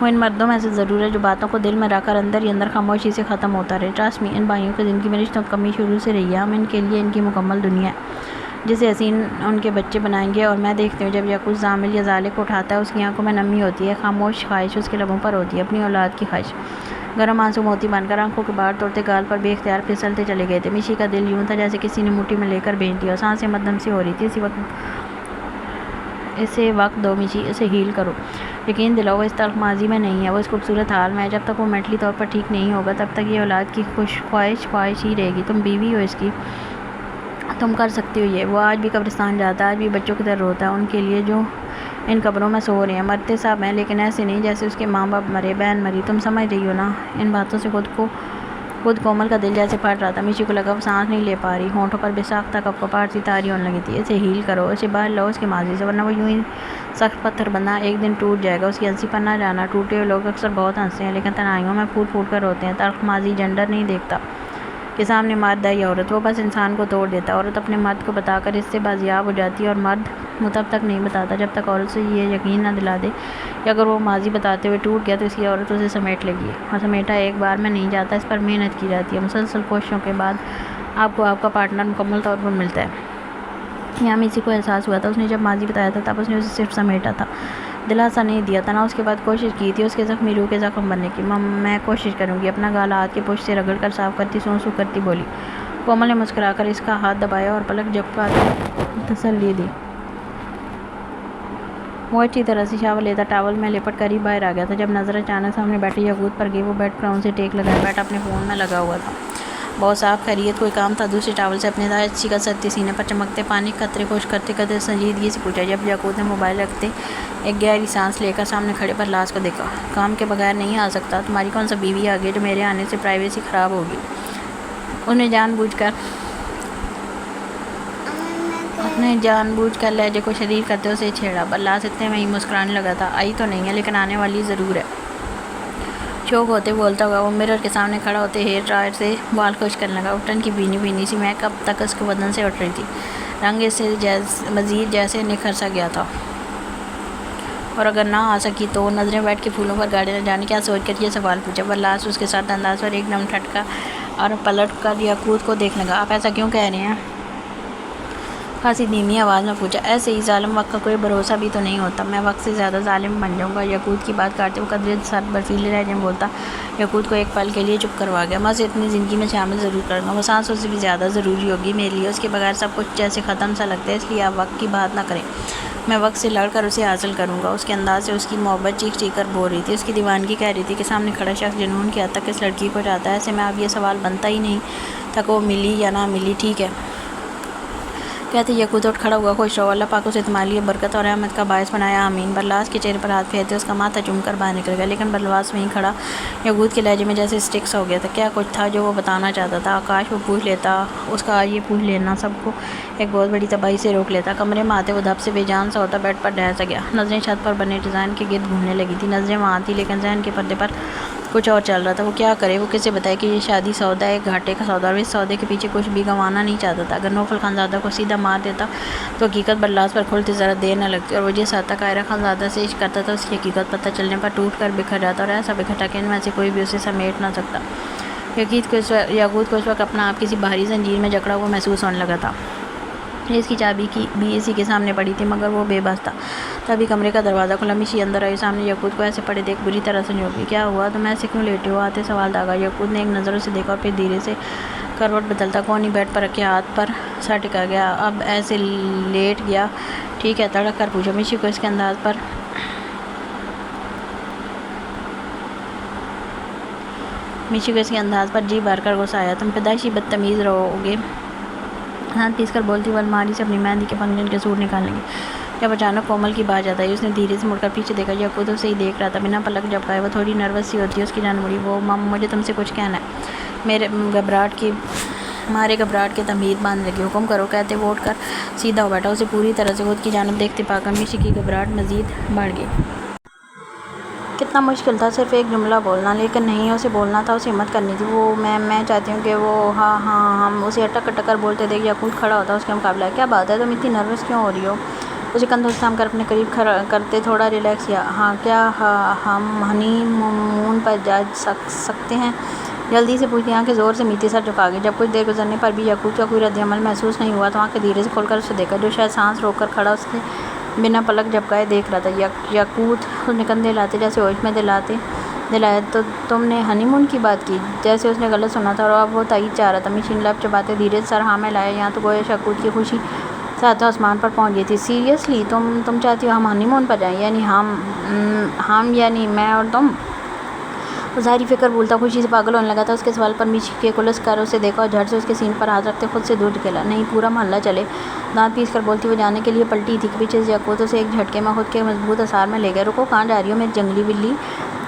وہ ان مردوں میں سے ضرور ہے جو باتوں کو دل میں رکھ کر اندر ہی اندر خاموشی سے ختم ہوتا رہے. ٹرسٹ می, ان بھائیوں کی زندگی میں رشتوں کی کمی شروع سے رہی ہے. ہم ان کے لیے ان کی مکمل دنیا ہے جسے حسین ان کے بچے بنائیں گے. اور میں دیکھتی ہوں جب یاقوت زامل یا زالے کو اٹھاتا ہے اس کی آنکھوں میں نمی ہوتی ہے, خاموش خواہش اس کے لبوں پر ہوتی ہے, اپنی اولاد کی خواہش. گرم آنسو موتی بن کر آنکھوں کے باہر توڑتے گال پر بے اختیار پھسلتے چلے گئے تھے. میشی کا دل یوں تھا جیسے کسی نے مٹھی میں لے کر بھیج دیا. سانسیں مدھم سی ہو رہی تھی. اسے وقت دو میشی, اسے ہیل کرو. یقین دلاؤ وہ اس تلخ ماضی میں نہیں ہے, وہ اس خوبصورت حال میں ہے. جب تک وہ مینٹلی طور پر ٹھیک نہیں ہوگا تب تک یہ اولاد کی خواہش ہی رہے گی. تم بیوی ہو اس کی, تم کر سکتی ہو یہ. وہ آج بھی قبرستان جاتا ہے, آج بھی بچوں کی طرح روتا ہے ان کے لیے جو ان قبروں میں سو رہے ہیں. مرتے سب ہیں لیکن ایسے نہیں جیسے اس کے ماں باپ مرے, بہن مری. تم سمجھ رہی ہو نا. ان باتوں سے خود کومل کا دل جیسے پھٹ رہا تھا. میشی کو لگا وہ سانس نہیں لے پا رہی. ہونٹوں پر بے ساختہ کپکپاہٹ سی طاری ہونے لگی تھی. اسے ہیل کرو, اسے باہر لاؤ اس کے ماضی سے, ورنہ وہ یوں ہی سخت پتھر بنا ایک دن ٹوٹ جائے گا. اس کی ہنسی پر نہ جانا. ٹوٹے ہوئے لوگ اکثر بہت ہنستے ہیں لیکن تنہائیوں میں پھوٹ پھوٹ کر روتے ہیں. تلخ ماضی جنڈر نہیں دیکھتا کہ سامنے مرد ہے یا عورت, وہ بس انسان کو توڑ دیتا ہے. عورت اپنے مرد کو بتا کر اس سے بازیاب ہو جاتی ہے اور مرد وہ تب تک نہیں بتاتا جب تک عورت سے یہ یقین نہ دلا دے کہ اگر وہ ماضی بتاتے ہوئے ٹوٹ گیا تو اس کی عورت اسے سمیٹ لے گی. اور سمیٹا ایک بار میں نہیں جاتا, اس پر محنت کی جاتی ہے. مسلسل کوششوں کے بعد آپ کو آپ کا پارٹنر مکمل طور پر ملتا ہے. یہاں میشی کو احساس ہوا تھا اس نے جب ماضی بتایا تھا تب اس نے اسے صرف سمیٹا تھا, دلاسا نہیں دیا تھا. نہ اس کے بعد کوشش کی تھی اس کے زخمی روح کے زخم بننے کی. میں کوشش کروں گی. اپنا گال ہاتھ کے پشت سے رگڑ کر صاف کرتی سوں سوں کرتی بولی. کومل نے مسکرا کر اس کا ہاتھ دبایا اور پلک جھپکا کر تسلی دی. وہ اچھی طرح سے شاور لیتا ٹاول میں لپٹ کر ہی باہر آ گیا تھا جب نظر اچانک سامنے بیٹھے یاقوت پر گئی. وہ بیڈ کراؤن سے ٹیک لگائے بیٹھا اپنے فون میں لگا ہوا تھا. بہت صاف خیریت, کوئی کام تھا؟ دوسرے ٹاول سے اپنے اچھی کا سرتی سینے پر چمکتے پانی قطرے خشک کرتے کرتے سنجیدگی سے پوچھا. جب یاقوت نے موبائل رکھتے ایک گہری سانس لے کر سامنے کھڑے پرلاس کو دیکھا. کام کے بغیر نہیں آ سکتا. تمہاری کون سا بیوی آ گئی جو میرے آنے سے پرائیویسی خراب ہوگی. اس نے جان بوجھ کر لہجے کو شدید کرتے اسے چھیڑا. برلاس اتنے میں ہی مسکرانے لگا تھا. آئی تو نہیں ہے لیکن آنے والی ضرور ہے. شوق ہوتے بولتا ہوا وہ مرر کے سامنے کھڑا ہوتے ہیئر ڈرائر سے بال خشک کرنے لگا. اٹھن کی بھینی بھینی سی مہک اب تک اس کے بدن سے اٹھ رہی تھی. رنگ اس سے مزید جیسے نکھر سا گیا تھا. اور اگر نہ آ سکی تو نظریں بیٹھ کے پھولوں پر گاڑی نہ جانے کیا سوچ کر یہ سوال پوچھا. برلاس اس کے ساتھ انداز پر ایک دم ٹھٹکا اور پلٹ کر یاقوت کو دیکھنے لگا. آپ ایسا کیوں کہہ رہے ہیں؟ خاصی دھیمی آواز میں پوچھا. ایسے ہی. ظالم وقت کا کوئی بھروسہ بھی تو نہیں ہوتا. میں وقت سے زیادہ ظالم بن جاؤں گا. یاقوت کی بات کاٹتے وہ قدرے سر برفیلے لہجے میں بولتا. یقوت کو ایک پل کے لیے چپ کروا گیا۔ میں اسے اپنی زندگی میں شامل ضرور کروں گا، وہ سانسوں سے بھی زیادہ ضروری ہوگی میرے لیے، اس کے بغیر سب کچھ جیسے ختم سا لگتا ہے، اس لیے آپ وقت کی بات نہ کریں، میں وقت سے لڑ کر اسے حاصل کروں گا۔ اس کے انداز سے اس کی محبت چیخ چیخ کر بول رہی تھی، اس کی دیوانگی کہہ رہی تھی کہ سامنے کھڑا شخص جنون کی حد تک اس لڑکی کو چاہتا ہے۔ ایسے میں اب یہ سوال بنتا ہی نہیں تھا کہ وہ ملی یا نہ ملی، ٹھیک ہے کہتے یقوت اٹھ کھڑا ہوا۔ خوش رہو، اللہ پاک اسے تمہارے لیے برکت اور رحمت کا باعث بنایا، آمین۔ برلاس کے چہرے پر ہاتھ پھیرتے اس کا ماتھا چوم کر باہر نکل گیا، لیکن برلاس وہیں کھڑا یقوت کے لہجے میں جیسے اسٹکس ہو گیا تھا۔ کیا کچھ تھا جو وہ بتانا چاہتا تھا، کاش وہ پوچھ لیتا، اس کا یہ پوچھ لینا سب کو ایک بہت بڑی تباہی سے روک لیتا۔ کمرے میں آتے وہ دھپ سے بے جان سا ہوتا بیڈ پر ڈھہ سا گیا، نظریں چھت پر بنے ڈیزائن کے گرد گھومنے لگی تھی۔ نظریں وہاں تھی لیکن ذہن کے پردے پر کچھ اور چل رہا تھا۔ وہ کیا کرے، وہ کسے بتائے کہ یہ شادی سودا ہے، ایک گھاٹے کا سودا، اور اس سودے کے پیچھے کچھ بھی گنوانا نہیں چاہتا تھا۔ اگر نوفل خانزادہ کو سیدھا مار دیتا تو حقیقت برلاس پر کھلتے ذرا دیر نہ لگتی، اور وہ جس حد تک عائرہ خانزادہ سے عشق کرتا تھا اس کی حقیقت پتہ چلنے پر ٹوٹ کر بکھر جاتا، اور ایسا بکھرتا کہ ان میں سے کوئی بھی اسے سمیٹ نہ سکتا۔ یقوت کو اس وقت اپنا آپ کسی باہری زنجیر میں جکڑا ہوا محسوس ہونے لگا تھا۔ اس کی چابی بھی اسی کے سامنے پڑی تھی، مگر وہ بے بس تھا۔ تبھی کمرے کا دروازہ کھلا، مشی اندر آئی، سامنے یقوت کو ایسے پڑے دیکھ بری طرح سنجھوڑ گئی۔ کیا ہوا، تم ایسے کیوں لیٹے ہو، آتے سوال داغا۔ یقوت نے ایک نظر اسے دیکھا اور پھر دھیرے سے کروٹ بدلتا کونی بیڈ پر رکھے ہاتھ پر سر ٹکا گیا، اب ایسے لیٹ گیا ٹھیک ہے، تڑک کر پوچھا۔ مشی کو اس کے انداز پر جی بھر کر غصہ آیا۔ تم پیدائشی بدتمیز رہو گے، ہاتھ پیس کر بولتی وہ الماری سے اپنی مہندی کے فنکشن کے سوٹ نکالنے کی، جب اچانک کومل کی بات آئی۔ اس نے دھیرے سے مڑ کر پیچھے دیکھا، یقوت اسے ہی دیکھ رہا تھا، بنا پلک جھپکائے۔ وہ تھوڑی نروس سی ہوتی ہے، اس کی جان مڑی۔ وہ مجھے تم سے کچھ کہنا ہے، میرے گھبراہٹ کے تمہید باندھ لگی۔ حکم کرو، کہتے وہ اٹھ کر سیدھا ہو بیٹھا، اسے پوری طرح سے خود کی جانب دیکھتے پا کر مشی کی گھبراہٹ مزید بڑھ گئی۔ کتنا مشکل تھا صرف ایک جملہ بولنا، لیکن نہیں، اسے بولنا تھا، اسے ہمت کرنی تھی۔ میں چاہتی ہوں کہ وہ ہاں ہم اسے اٹک اٹک کر بولتے دیکھ یقوت کھڑا ہوتا اس کے مقابلہ۔ کیا بات ہے، تم اتنی نروس کیوں ہو رہی ہو، اسے کندھوں سے تھام کر اپنے قریب کرتے تھوڑا ریلیکس کیا۔ ہاں کیا ہم ہنی مون پر جا سکتے ہیں، جلدی سے پوچھتی، آنکھیں زور سے میٹھی، سر جھکا گئی۔ جب کچھ دیر گزرنے پر بھی یقوت کا کوئی رد عمل محسوس نہیں ہوا تو آنکھیں دھیرے سے کھول کر اسے دیکھا، جو شاید سانس روک کر کھڑا اسے بنا پلک جھپکائے دیکھ رہا تھا۔ یقوت، اس نے کندھے ہلاتے جیسے ہوش میں دلایا، تو تم نے ہنی مون کی بات کی، جیسے اس نے غلط سنا تھا، اور اب وہ تائید چاہ رہا تھا۔ مشی نے لب چباتے دھیرے سے سر ہاں میں لایا، یہاں تو گویا یقوت کی خوشی ساتوں آسمان پر پہنچ گئی تھی۔ سیریسلی، تم چاہتی ہو ہم ہنی مون پر جائیں، یعنی ہم یعنی میں اور تم؟ وہ ظاہری فکر بھولتا خوشی سے پاگل ہونے لگا تھا۔ اس کے سوال پر مشی کے کلس کر اسے دیکھا اور جھٹ سے اس کے سینے پر ہاتھ رکھتے خود سے دور دھکیلا۔ نہیں، پورا محلہ چلے، دانت پیس کر بولتی وہ جانے کے لیے پلٹی تھی کہ پیچھے سے یقوت اسے ایک جھٹکے میں خود کے مضبوط اثار میں لے گیا۔ رکو، کہاں جا رہی ہو میری جنگلی بلی؟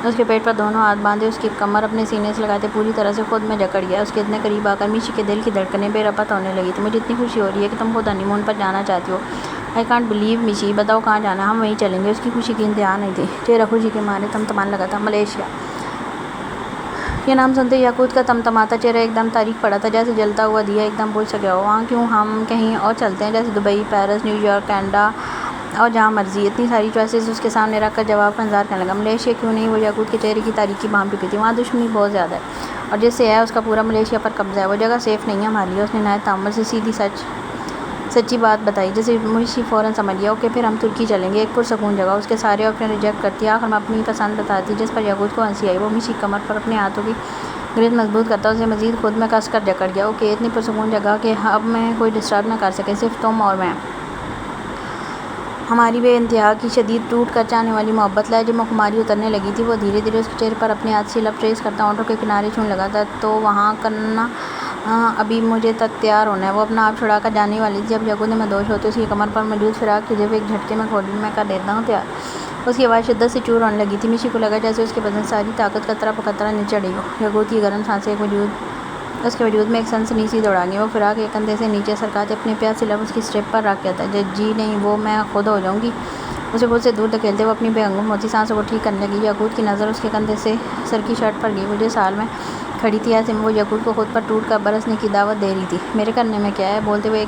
اس کے پیٹ پر دونوں ہاتھ باندھے اس کی کمر اپنے سینے سے لگاتے پوری طرح سے خود میں جکڑ گیا۔ اس کے اتنے قریب آ کر مشی کے دل کی دھڑکنیں بے ربط ہونے لگی تھیں۔ مجھے اتنی خوشی ہو رہی ہے کہ تم خود ہنی مون پر جانا چاہتی ہو۔ آئی کانٹ بلیو مشی، بتاؤ کہاں جانا ہے، ہم وہیں چلیں گے۔ اس کی خوشی کی انتہا نہیں تھی، چہرہ خوشی کے مارے تمتمانے لگا تھا۔ ملیشیا، یہ نام سنتے یقوت کا تمتماتا چہرہ ایک دم تاریک پڑا تھا، جیسے جلتا ہوا دیا ایک دم بجھ سا گیا ہو۔ وہاں کیوں، ہم کہیں اور چلتے ہیں، جیسے Dubai, Paris, new York, Canada, اور جہاں مرضی۔ اتنی ساری چوائسز اس کے سامنے رکھ کر جواب کا انتظار کرنے لگا۔ ملیشیا کیوں نہیں، وہ یقوت کے چہرے کی تاریکی بھانپ چکی تھی۔ وہاں دشمنی بہت زیادہ ہے، اور جس سے ہے اس کا پورا ملیشیا پر قبضہ ہے، وہ جگہ سیف نہیں ہے ہمارے لیے۔ اس نے نہایت تامل سے سیدھی سچی بات بتائی، جسے مشی فوراً سمجھ گیا۔ اوکے، پھر ہم ترکی چلیں گے، ایک پرسکون جگہ۔ اس کے سارے آپشن ریجیکٹ کرتی، آخر میں اپنی پسند بتاتی، جس پر یقوت کو ہنسی آئی۔ وہ مشی کمر پر اپنے ہاتھوں کی گرفت مضبوط کرتا اسے مزید خود میں کس کر جکڑ گیا۔ اوکے، اتنی پرسکون جگہ کہ اب میں کوئی ڈسٹرب نہ کر سکے، صرف تم اور میں۔ ہماری بے انتہا کی شدید ٹوٹ کر چاہنے والی محبت۔ لہجے میں خماری اترنے لگی تھی۔ وہ دھیرے دھیرے اس کے چہرے پر اپنے ہاتھ سے لب ٹریس کرتا ہونٹوں کے کنارے چھونے لگا تھا۔ تو وہاں کرنا، ابھی مجھے تک تیار ہونا ہے۔ وہ اپنا آپ چھڑا کر جانے والی تھی جب یقوت نے مدہوش ہوتے اس کی کمر پر موجود فراق کی زپ ایک جھٹکے میں کھول دی۔ میں کر دیتا ہوں تیار۔ اس کی آواز شدت سے چور ہونے لگی تھی۔ مشی کو لگا جیسے اس کے بدن سے ساری طاقت قطرہ بقطرہ نچل چڑھی ہو۔ یقوت کی گرم سانسیں اس کے وجود میں ایک سنسنی سی دوڑا گئیں۔ وہ فراق ایک کندھے سے نیچے سرکاتے اپنے پیاسے لب اس کی اسٹرپ پر رکھ کہتا ہے، جی نہیں، وہ میں خود ہو جاؤں گی۔ اسے خود سے دور دھکیلتے وہ اپنی بے ہنگم ہوتی سانسوں کو ٹھیک کرنے لگی۔ یقوت کی نظر اس کے کندھے سے سر کی شرٹ پر گئی۔ وہ جس حال میں کھڑی تھی، ایسے میں وہ یقوت کو خود پر ٹوٹ کر برسنے کی دعوت دے رہی تھی۔ میرے کرنے میں کیا ہے، بولتے ہوئے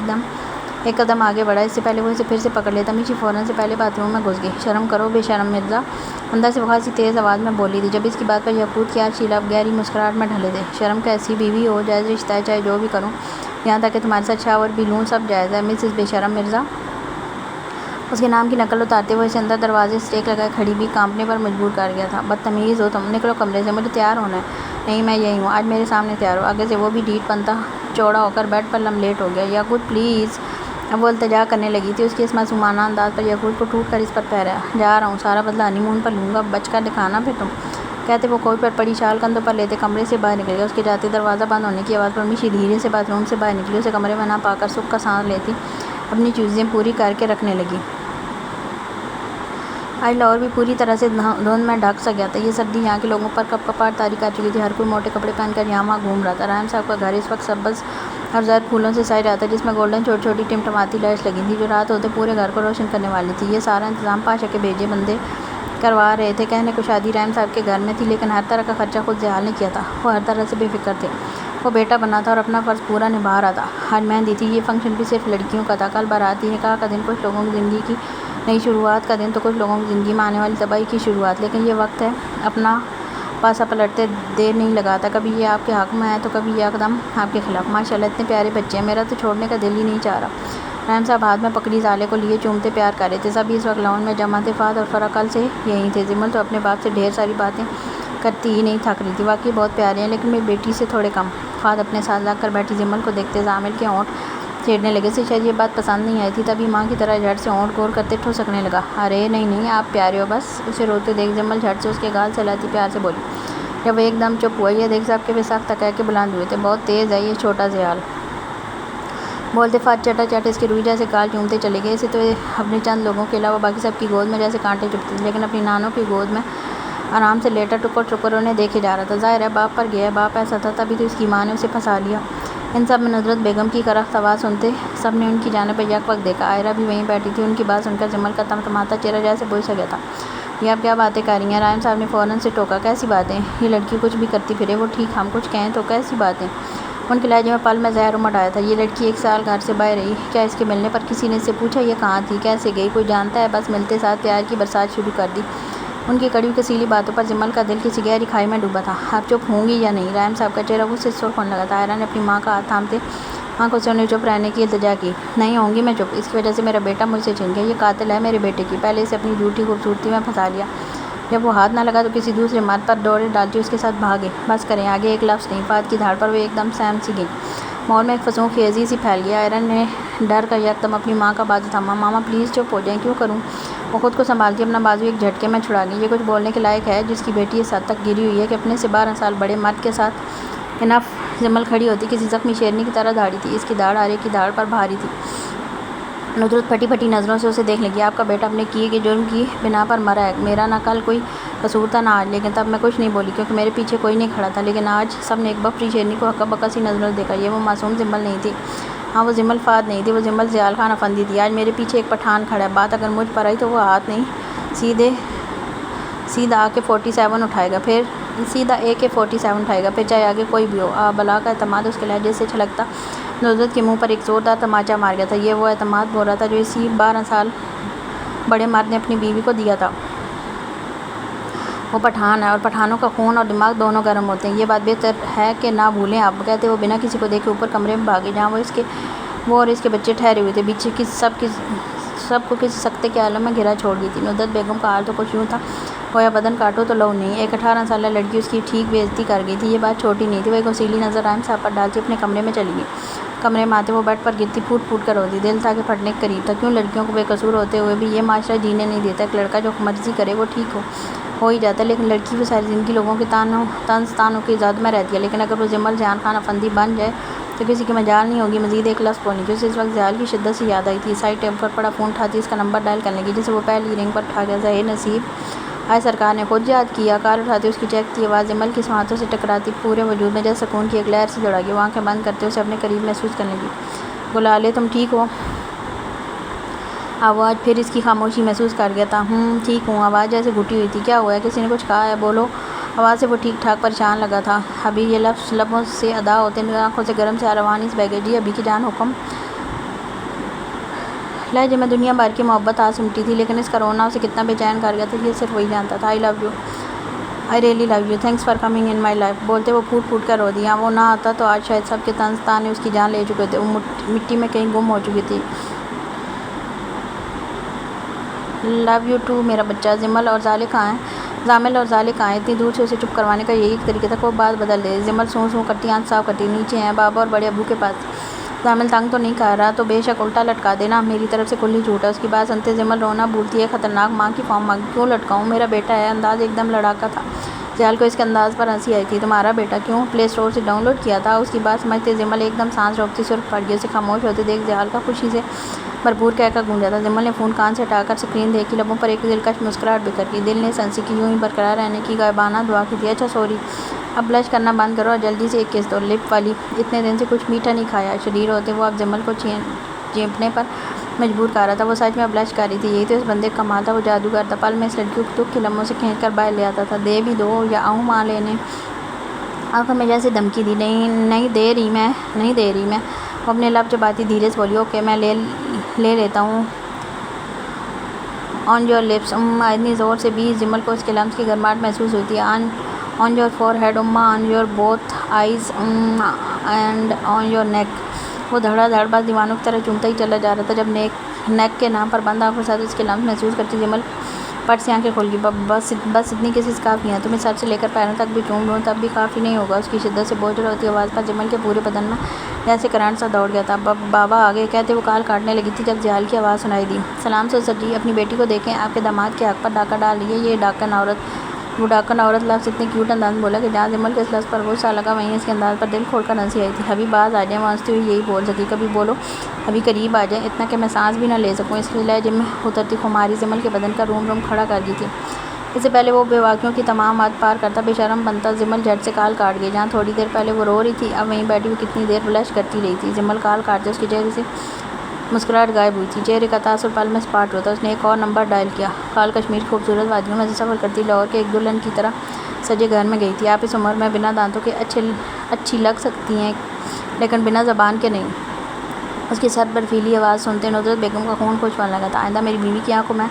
ایک قدم آگے بڑھا، اس سے پہلے وہ اسے پھر سے پکڑ لیتا۔ مشی فوراً سے پہلے باتھ روم میں گھس گئی۔ شرم کرو بے شرم مرزا، اندر سے وہ خاصی تیز آواز میں بولی تھی، جب اس کی بات پر یقوت کے آرچی لب گہری مسکراہٹ میں ڈھلے تھے۔ شرم کیسی، بیوی ہو، جائز رشتہ ہے، چاہے جو بھی کروں، یہاں تک کہ تمہارے ساتھ شاور بھی لوں، سب جائز ہے۔ مسز بے شرم مرزا، اس کے نام کی نقل اتارتے ہوئے اسے اندر دروازے اسٹیک لگائے کھڑی بھی کانپنے پر مجبور کر گیا تھا۔ بدتمیز ہو تم، نکلو کمرے سے، مجھے تیار ہونا ہے۔ نہیں میں یہی ہوں، آج میرے سامنے تیار ہو۔ آگے سے وہ بھی ڈھیٹ پنتا چوڑا ہو کر بیڈ پر لیٹ ہو گیا۔ یاقوت پلیز، اب وہ التجا کرنے لگی تھی۔ اس کی اس معصومانہ انداز پر یاقوت کو ٹوٹ کر اس پر پھیرا۔ جا رہا ہوں، سارا بدلہ ہنی مون پر لوں گا، بچ کر دکھانا پھر تم، کہتے وہ کوئی پر پڑی شال کندھوں پر لیتے کمرے سے باہر نکل گیا۔ اس کے جاتے دروازہ بند ہونے کی آواز پر میشی دھیرے سے باتھ روم سے باہر نکلی۔ اسے کمرے میں نہ پا کر سکھ کا سانس لیتی اپنی چیزیں پوری کر کے رکھنے لگی۔ آج لاہور بھی پوری طرح سے دھند میں ڈھک سا گیا تھا۔ یہ سردی یہاں کے لوگوں پر کپ کپاہٹ طاری کر چکی تھی۔ ہر کوئی موٹے کپڑے پہن کر یہاں وہاں گھوم رہا تھا۔ رحیم صاحب کا گھر اس وقت سبز اور زرد پھولوں سے سج رہا تھا، جس میں گولڈن چھوٹی چھوٹی ٹمٹماتی لائٹس لگی تھیں، جو رات ہوتے پورے گھر کو روشن کرنے والی تھی۔ یہ سارا انتظام پاشا کے بھیجے بندے کروا رہے تھے۔ کہنے کو شادی رحیم صاحب کے گھر میں تھی، لیکن ہر طرح کا خرچہ خود زیال نے کیا تھا۔ وہ ہر طرح سے بے فکر تھے۔ وہ بیٹا بنا تھا اور اپنا فرض پورا نبھا رہا تھا۔ آج مہندی تھی، یہ فنکشن بھی صرف لڑکیوں کا تھا۔ کل بارات تھی، نکاح کا دن، کچھ لوگوں کی زندگی کی نئی شروعات کا دن تو کچھ لوگوں کی زندگی میں آنے والی تباہی کی شروعات۔ لیکن یہ وقت ہے اپنا پاسا پلٹتے دیر نہیں لگاتا، کبھی یہ آپ کے حق میں ہے تو کبھی یہ اقدام آپ کے خلاف۔ ماشاءاللہ اتنے پیارے بچے ہیں، میرا تو چھوڑنے کا دل ہی نہیں چاہ رہا۔ رحیم صاحب ہاتھ میں پکڑی زالے کو لیے چومتے پیار کر رہے تھے۔ سب اس وقت لاؤنج میں جمع تھے۔ فہد اور فرح کل سے یہیں تھے۔ زمل تو اپنے باپ سے ڈھیر ساری باتیں کرتی ہی نہیں تھک رہی تھی۔ واقعی بہت پیارے ہیں، لیکن میری بیٹی سے تھوڑے کم۔ فہد اپنے ساتھ لگ کر بیٹھی زمل کو دیکھتے زامل کے ہونٹ چھیڑنے لگے۔ اسے شاید یہ بات پسند نہیں آئی تھی، تبھی ماں کی طرح جھٹ سے ہونٹ گور کرتے ٹھسکنے لگا۔ ارے نہیں نہیں، آپ پیارے ہو بس۔ اسے روتے دیکھ زمل جھٹ سے اس کے گال سہلاتی پیار سے بولی۔ جب وہ ایک دم چپ ہوا، یہ دیکھ صاحب کے سخت کہہ کے بلند ہوئے تھے، بہت تیز ہے یہ چھوٹا زیال۔ بولتے فہد چٹا چٹ اس کے روئی جیسے گال چومتے چلے گئے۔ اسے تو اپنے چند لوگوں کے علاوہ باقی سب کی گود میں جیسے کانٹے چبھتے تھے، لیکن اپنی نانوں کی گود میں آرام سے لیٹا ٹکر ٹکر انہیں دیکھے جا رہا تھا۔ ظاہر ہے باپ پر گیا ہے، باپ ایسا تھا تبھی تو اس کی ماں نے اسے پھنسا لیا۔ ان سب میں نصرت بیگم کی کرخت آواز سنتے سب نے ان کی جانب یک وقت دیکھا۔ عائرہ بھی وہیں بیٹھی تھی۔ ان کی بات سن کر زمل کا تمتماتا چہرہ جیسے بجھ سا گیا تھا۔ یہ آپ کیا باتیں کر رہی ہیں؟ رحیم صاحب نے فوراً سے ٹوکا۔ کیسی باتیں؟ یہ لڑکی کچھ بھی کرتی پھرے، وہ ٹھیک، ہم کچھ کہیں تو کیسی باتیں؟ ان کے لہجے میں پل میں زہر امڈ آیا تھا۔ یہ لڑکی 1 سال گھر سے باہر رہی، کیا اس کے ملنے پر کسی نے اس سے پوچھا یہ کہاں تھی، کیسے گئی؟ کوئی جانتا ہے؟ بس ملتے ساتھ پیار کی برسات شروع کر دی۔ ان کی کڑوی کسیلی باتوں پر زمل کا دل کسی گہری کھائی میں ڈوبا تھا۔ آپ چپ ہوں گی یا نہیں؟ رحیم صاحب کا چہرہ غصے سے سرخ ہونے لگا تھا۔ عائرہ نے اپنی ماں کا ہاتھ تھامتے آنکھوں سے انہیں چپ رہنے کی التجا کی۔ نہیں ہوں گی میں چپ، اس کی وجہ سے میرا بیٹا مجھ سے چھن گیا۔ یہ قاتل ہے میرے بیٹے کی، پہلے اسے اپنی جھوٹی خوبصورتی میں پھنسا لیا، جب وہ ہاتھ نہ لگا تو کسی دوسرے مرد پر ڈورے ڈالتی اس کے ساتھ بھاگے۔ بس کریں، آگے ایک لفظ نہیں۔ فہد کی دھاڑ پر وہ ایک دم سہم سی گئی۔ ماحول میں ایک فسوں خیزی سی پھیل گیا۔ عائرہ نے ڈر کا یکدم اپنی ماں کا بازو تھاما۔ ماما پلیز چپ ہو جائیں۔ کیوں کروں؟ وہ خود کو سنبھالتی اپنا بازو ایک جھٹکے میں چھڑا لی۔ یہ کچھ بولنے کے لائق ہے جس کی بیٹی اس حد تک گری ہوئی ہے کہ اپنے سے 12 سال بڑے مرد کے ساتھ انف؟ زمل کھڑی ہوتی کسی زخمی شیرنی کی طرح دھاڑی تھی۔ اس کی دھاڑ عائرہ کی دھاڑ پر بھاری تھی۔ نصرت پھٹی پھٹی نظروں سے اسے دیکھ لگی۔ آپ کا بیٹا اپنے کیے گئے جرم کی بنا پر مرا ہے، میرا نہ کل کوئی قصور تھا نہ آج، لیکن تب میں کچھ نہیں بولی کیونکہ میرے پیچھے کوئی نہیں کھڑا تھا۔ لیکن آج سب نے ایک بفری شیرنی کو ہکا بکا سی نظروں سے دیکھا۔ یہ وہ معصوم زمل نہیں تھی، ہاں وہ زمل فہد نہیں تھی، وہ زمل زیال خان افندی تھی۔ آج میرے پیچھے ایک پٹھان کھڑا ہے، بات اگر مجھ پر آئی تو وہ ہاتھ نہیں سیدھا AK-47 اٹھائے گا، پھر سیدھا AK-47 اٹھائے گا، پھر چاہے آگے کوئی بھی ہو۔ بلا کا اعتماد اس کے لہجے سے چھلکتا نصرت کے منہ پر ایک زوردار تماچا مار گیا تھا۔ یہ وہ اعتماد بول رہا تھا جو اسی 12 سال بڑے مرد نے اپنی بیوی کو دیا تھا۔ وہ پٹھان ہے اور پٹھانوں کا خون اور دماغ دونوں گرم ہوتے ہیں، یہ بات بہتر ہے کہ نہ بھولیں آپ، کہتے وہ بنا کسی کو دیکھے اوپر کمرے میں بھاگے جہاں وہ اور اس کے بچے ٹھہرے ہوئے تھے۔ پیچھے سب کو کسی سکتے کے عالم میں گھیرا چھوڑ دی تھی۔ نصرت بیگم کا حال تو کچھ یوں تھا گویا بدن کاٹو تو لہو نہیں۔ ایک 18 سالہ لڑکی اس کی ٹھیک بے عزتی کر گئی تھی، یہ بات چھوٹی نہیں تھی۔ وہ ایک وسیلی نظر رحیم صاحب پر ڈالتی اپنے کمرے میں چلی گئی۔ کمرے میں آتے وہ بیڈ پر گرتی پھوٹ پھوٹ کر روتی، دل تھا کہ پھٹنے کے قریب تھا۔ کیوں لڑکیوں کو بے قصور ہوتے ہوئے بھی یہ معاشرہ جینے نہیں دیتا؟ ایک لڑکا جو مرضی کرے وہ ٹھیک ہو ہی جاتا ہے، لیکن لڑکی وہ ساری زندگی لوگوں کے طنز تانوں کی زد میں رہتی ہے۔ لیکن اگر وہ زمل جہان خان افندی بن جائے تو کسی کی مجال نہیں ہوگی مزید ایک لفظ بولنے کی۔ اسے اس وقت زیال کی شدت سے یاد آئی تھی۔ سائڈ ٹیبل پر پڑا فون اٹھاتی اس کا نمبر ڈائل کرنے کی، جسے وہ پہلی رنگ پر اٹھا گیا۔ ظاہر نصیب آج سرکار نے خود یاد کیا۔ کال اٹھاتے اس کی چہکتی آواز زمل کی سماعتوں سے ٹکراتی پورے وجود میں جیسے سکون کی ایک لہر سے دوڑا گئی۔ وہ آنکھیں بند کرتے اسے اپنے قریب محسوس کرنے لگی۔ گلالے تم ٹھیک ہو؟ آواز پھر اس کی خاموشی محسوس کر گیا تھا۔ ٹھیک ہوں۔ آواز جیسے گھٹی ہوئی تھی۔ کیا ہوا ہے؟ کسی نے کچھ کہا ہے؟ بولو۔ آواز سے وہ ٹھیک ٹھاک پریشان لگا تھا۔ ابھی یہ لفظ لبوں سے ادا ہوتے آنکھوں سے گرم سے روانی بہہ گئی۔ جی ابھی کی جان حکم۔ لہجے میں دنیا بھر کی محبت آ سمٹی تھی، لیکن اس کا رونا اسے کتنا بے چین کر گیا تھا یہ صرف وہی جانتا تھا۔ I really love you. Thanks for coming in my life. بولتے وہ پھوٹ پھوٹ کر رو دی۔ وہ نہ آتا تو آج شاید سب کے طنز تانے اس کی جان لے چکے تھے، وہ مٹی میں کہیں گم ہو چکی تھی۔ لو یو ٹو میرا بچہ۔ زامل اور ظالق آئے اتنی دور سے اسے چپ کروانے کا یہی ایک طریقہ تھا کہ وہ بات بدل دے۔ زمل سوں سوں کرتی آنکھ صاف کرتی، نیچے ہیں بابا اور بڑے ابو کے پاس۔ زامل تنگ تو نہیں کھا رہا؟ تو بے شک الٹا لٹکا دینا، میری طرف سے کھلی چھوٹ ہے۔ اس کی بات سنتے زمل رونا بھولتی ہے، خطرناک ماں کی فارم مانگی، کیوں لٹکاؤں؟ میرا بیٹا ہے۔ انداز ایک دم لڑاکا تھا۔ زیال کو اس کے انداز پر ہنسی آئی تھی۔ تمہارا بیٹا؟ کیوں؟ پلے اسٹور سے ڈاؤن لوڈ کیا تھا؟ اس کی بات سمجھتے زمل ایک دم سانس روکتی سرخ پڑ گئی۔ اسے خاموش ہوتے دیکھ زیال کا خوشی سے بھرپور کہکہ گونجا تھا۔ زمل نے فون کان سے ہٹا کر اسکرین دیکھی، لبوں پر ایک دلکش مسکراہٹ بکھر گئی۔ دل نے سنسی کی، یوں ہی برقرار رہنے کی غائبانہ دعا کی تھی۔ اچھا سوری، اب بلش کرنا بند کرو اور جلدی سے ایک کس دو، لپ والی۔ اتنے دن سے کچھ میٹھا نہیں کھایا۔ شریر ہوتے وہ اب زمل کو چیپنے پر مجبور کر رہا تھا۔ وہ سچ میں اب بلش کر رہی تھی۔ یہی تو اس بندے کا کمال تھا، وہ جادوگر تھا۔ پل میں اس لڑکی کو دکھ کے لمحوں سے کھینچ کر باہر لے آتا تھا۔ دے بھی دو یا آؤں ماں لینے؟ آخر میں جیسے دھمکی دی، نہیں دے رہی میں۔ وہ اپنے لب چباتی دھیرے سے بولی، اوکے میں لے لیتا ہوں۔ On your lips. اتنی زور سے بھی زمل کو اس کے لمس کی گرماہٹ محسوس ہوئی تھی۔ On your forehead, on your both eyes and on your neck. وہ دھڑا دھڑ بس دیوانوں کی طرح چومتا ہی چلا جا رہا تھا۔ جب نیک کے نام پر بند آنکھوں کے ساتھ اس کے لمس محسوس کرتی زمل پٹ سے آنکھیں کھول گئی۔ بس اتنی کسز کافی ہیں، تمہیں سر سے لے کر پیروں تک بھی چوم لوں تب بھی کافی نہیں ہوگا؟ اس کی شدت سے بوجھل ہوتی آواز پر زمل کے پورے بدن میں جیسے کرنٹ سا دوڑ گیا تھا۔ بابا آگے کہتے وہ کال کاٹنے لگی تھی جب زیال کی آواز سنائی دی، سلام سسر جی، اپنی بیٹی کو دیکھیں، آپ کے داماد کے حق پر ڈاکہ ڈال رہی ہے یہ ڈاکن عورت۔ وہ ڈاکن عورت لفظ اتنے کیوٹ انداز میں بولا کہ جہاں زمل کے اس لفظ پر غصہ لگا وہیں اس کے انداز پر دل کھول کر ہنسی آئی تھی۔ ابھی باز آ جائیں، وہ ہنستی ہوئی یہی بول سکی، کبھی بولو ابھی قریب آ جائیں، اتنا کہ میں سانس بھی نہ لے سکوں۔ اس کے لہجے میں اترتی خماری زمل کے بدن کا روم کھڑا کر دی تھی۔ اس سے پہلے وہ بے واقعوں کی تمام حد پار کرتا بے شرم بنتا زمل جھٹ سے کال کاٹ گئی۔ جہاں تھوڑی دیر پہلے وہ رو رہی تھی اب وہیں بیٹھی ہوئی کتنی دیر بلش کرتی رہی تھی۔ زمل کال کاٹتے اس کے چہرے سے مسکراہٹ غائب ہوئی تھی، چہرے کا تاثر پل میں سپاٹ ہوتا۔ اس نے ایک اور نمبر ڈائل کیا۔ کال کشمیر کی خوبصورت وادیوں میں سے سفر کرتی لاہور کے ایک دلہن کی طرح سجے گھر میں گئی تھی۔ آپ اس عمر میں بنا دانتوں کے اچھی لگ سکتی ہیں لیکن بنا زبان کے نہیں۔ اس کی سر برفیلی آواز سنتے نصرت بیگم کا خون خشک ہونے لگا تھا۔ آئندہ میری بیوی کی آنکھوں میں